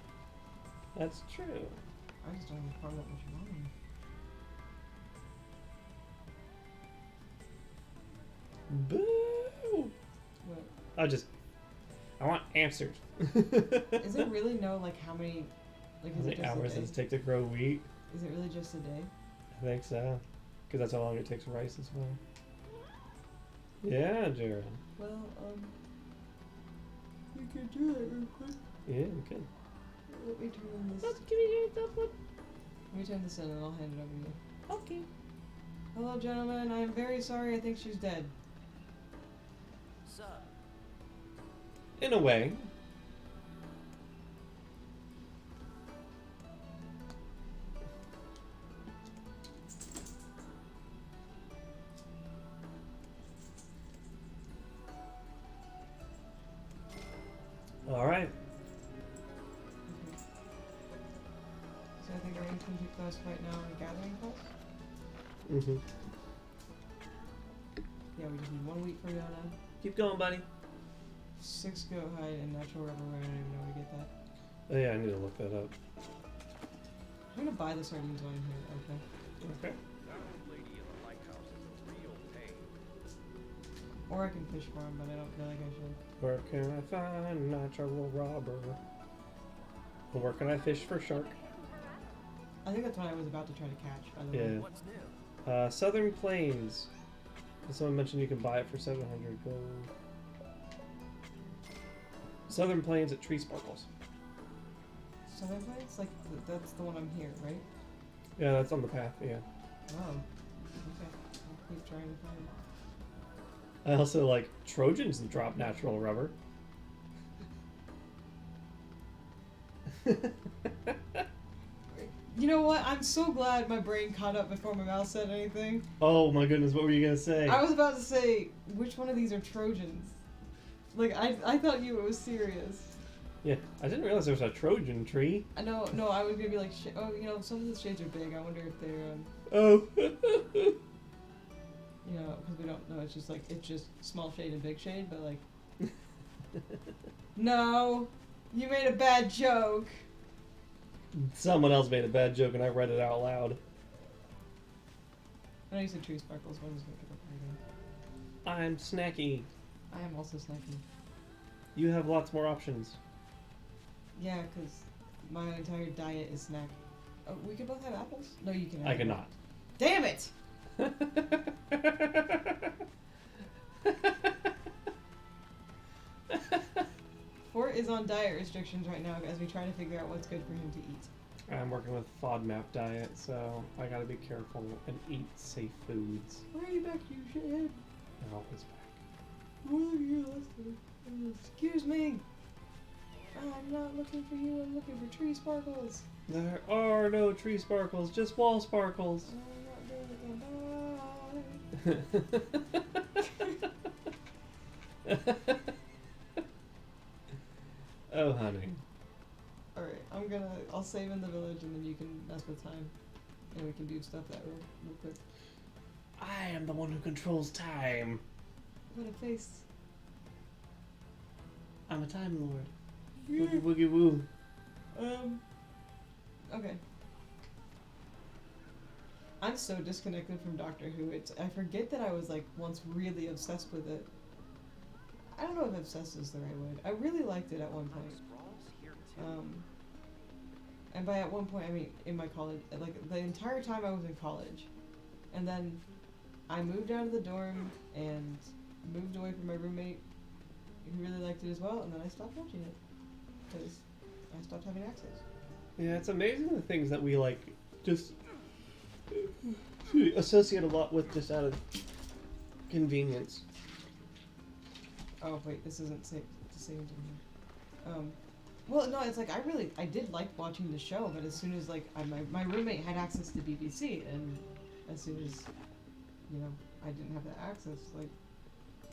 That's true. I just don't have farm that much money. Boo! What? I I want answers. Is it really no like how many like How is it many just hours a does day? it take to grow wheat? Is it really just a day? I think so. Because that's how long it takes rice as well. Yeah, Jared. Well, we could do that real quick. Yeah, we can. Let me turn this. Let's give you that one. Let me turn this in and I'll hand it over to you. Okay. Hello, gentlemen. I am very sorry. I think she's dead. Sup? In a way. All right. Okay. So I think our internship class right now are gathering class. Mm-hmm. Yeah, we just need 1 week for Yona. Keep going, buddy. 6 goat hide and natural rubber. I don't even know where to get that. Oh yeah, I need to look that up. I'm gonna buy the sardines while I'm here. Okay. Okay. That old lady in the lighthouse is a real pain. Or I can fish for him, but I don't feel like I should. Where can I find natural rubber? Where can I fish for shark? I think that's what I was about to try to catch. By the way. Yeah. What's new? Southern Plains. Someone mentioned you can buy it for 700 gold. Southern Plains at Tree Sparkles. Southern Plains? Like that's the one I'm here, right? Yeah, that's on the path. Yeah. Oh. Okay. I'll keep trying to find it. I also like Trojans drop natural rubber. You know what? I'm so glad my brain caught up before my mouth said anything. Oh my goodness, what were you gonna say? I was about to say, which one of these are Trojans? Like, I thought you it was serious. Yeah, I didn't realize there was a Trojan tree. I know, no, I was gonna be like, oh, you know, some of the shades are big. I wonder if they're, Oh. you know, because we don't know. It's just small shade and big shade, but like, no, you made a bad joke. Someone else made a bad joke and I read it out loud. I know you said tree sparkles, but I was gonna get up right I'm snacky. now. I am also snacky. You have lots more options. Yeah, because my entire diet is snack. Oh, we could both have apples? No, you can have I cannot. Damn it! Fort is on diet restrictions right now as we try to figure out what's good for him to eat. I'm working with FODMAP diet, so I gotta be careful and eat safe foods. Where are you back, you shithead? I'm always back. Where are you last time? Excuse me! I'm not looking for you, I'm looking for tree sparkles. There are no tree sparkles, just wall sparkles. I'm not doing it, bye. Oh, honey. Alright, I'll save in the village and then you can mess with time. And we can do stuff that real quick. I am the one who controls time. What a face. I'm a time lord. Boogie woogie woo. Okay. I'm so disconnected from Doctor Who. I forget that I was like once really obsessed with it. I don't know if obsessed is the right word. I really liked it at one point. And by at one point I mean in my college, like the entire time I was in college, and then I moved out of the dorm and moved away from my roommate, who really liked it as well, and then I stopped watching it because I stopped having access. Yeah, it's amazing the things that we like just associate a lot with just out of convenience. Oh wait, this isn't saved to me. Well, no, it's like I did like watching the show, but as soon as like my roommate had access to BBC, and as soon as I didn't have that access, like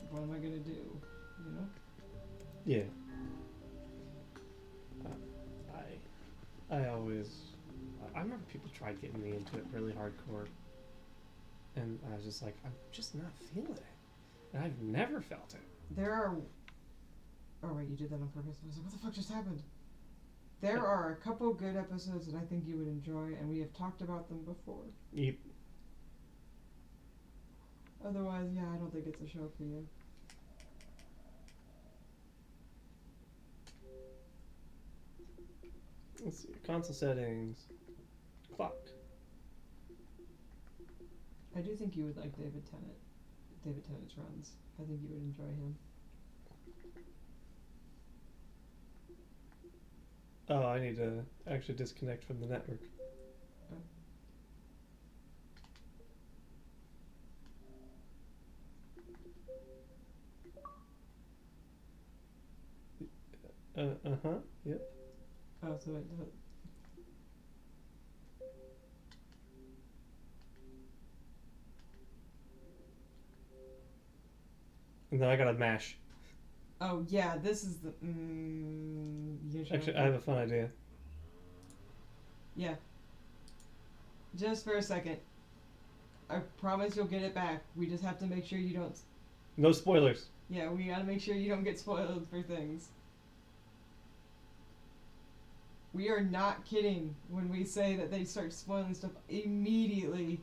what am I gonna do? You know? Yeah. I remember people tried getting me into it really hardcore, and I was just like, I'm just not feeling it, and I've never felt it. There are. Oh wait, you did that on purpose. I was like, what the fuck just happened? There are a couple good episodes that I think you would enjoy, and we have talked about them before. Yep. Otherwise, yeah, I don't think it's a show for you. Let's see. Console settings. Clock. I do think you would like David Tennant. David Tennant's runs. I think you would enjoy him. Oh, I need to actually disconnect from the network. Uh-huh, yep. Oh, so it does. And then I gotta mash. Oh, yeah, this is the... Actually, I have a fun idea. Yeah. Just for a second. I promise you'll get it back. We just have to make sure you don't... No spoilers. Yeah, we gotta make sure you don't get spoiled for things. We are not kidding when we say that they start spoiling stuff immediately.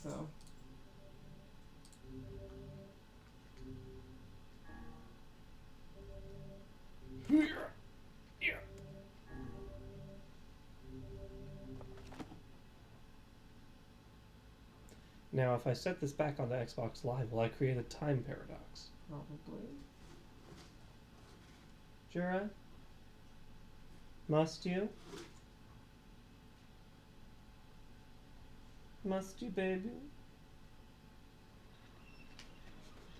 So... Now, if I set this back onto Xbox Live, will I create a time paradox? Probably. Jura? Must you? Must you, baby?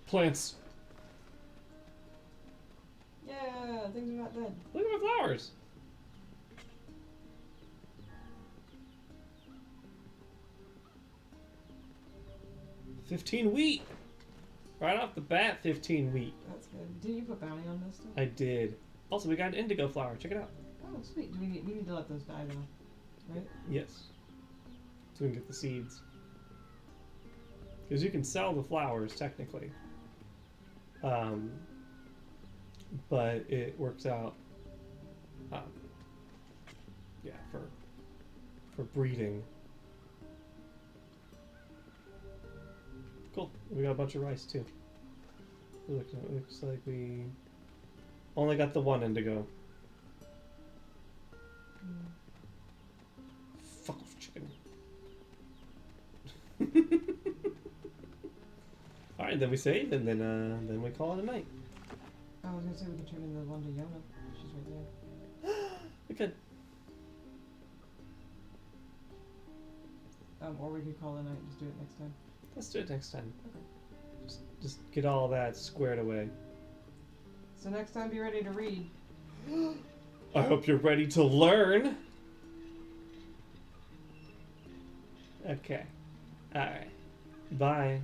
Plants. Yeah, things are not dead. Look at my flowers. $15 wheat. Right off the bat, 15 wheat. That's good. Didn't you put bounty on this stuff? I did. Also, we got an indigo flower. Check it out. Oh, sweet. Do we need to let those die though, right? Yes. So we can get the seeds. Because you can sell the flowers, technically. But it works out, yeah, for breeding. Cool. We got a bunch of rice too. It looks like we only got the one indigo. Fuck off, chicken. All right, then we save, and then we call it a night. I was gonna say we could turn into the one to Yona. She's right there. We could. Or we could call it a night and just do it next time. Let's do it next time. Okay. Just get all that squared away. So next time, be ready to read. I hope you're ready to learn. Okay. All right. Bye.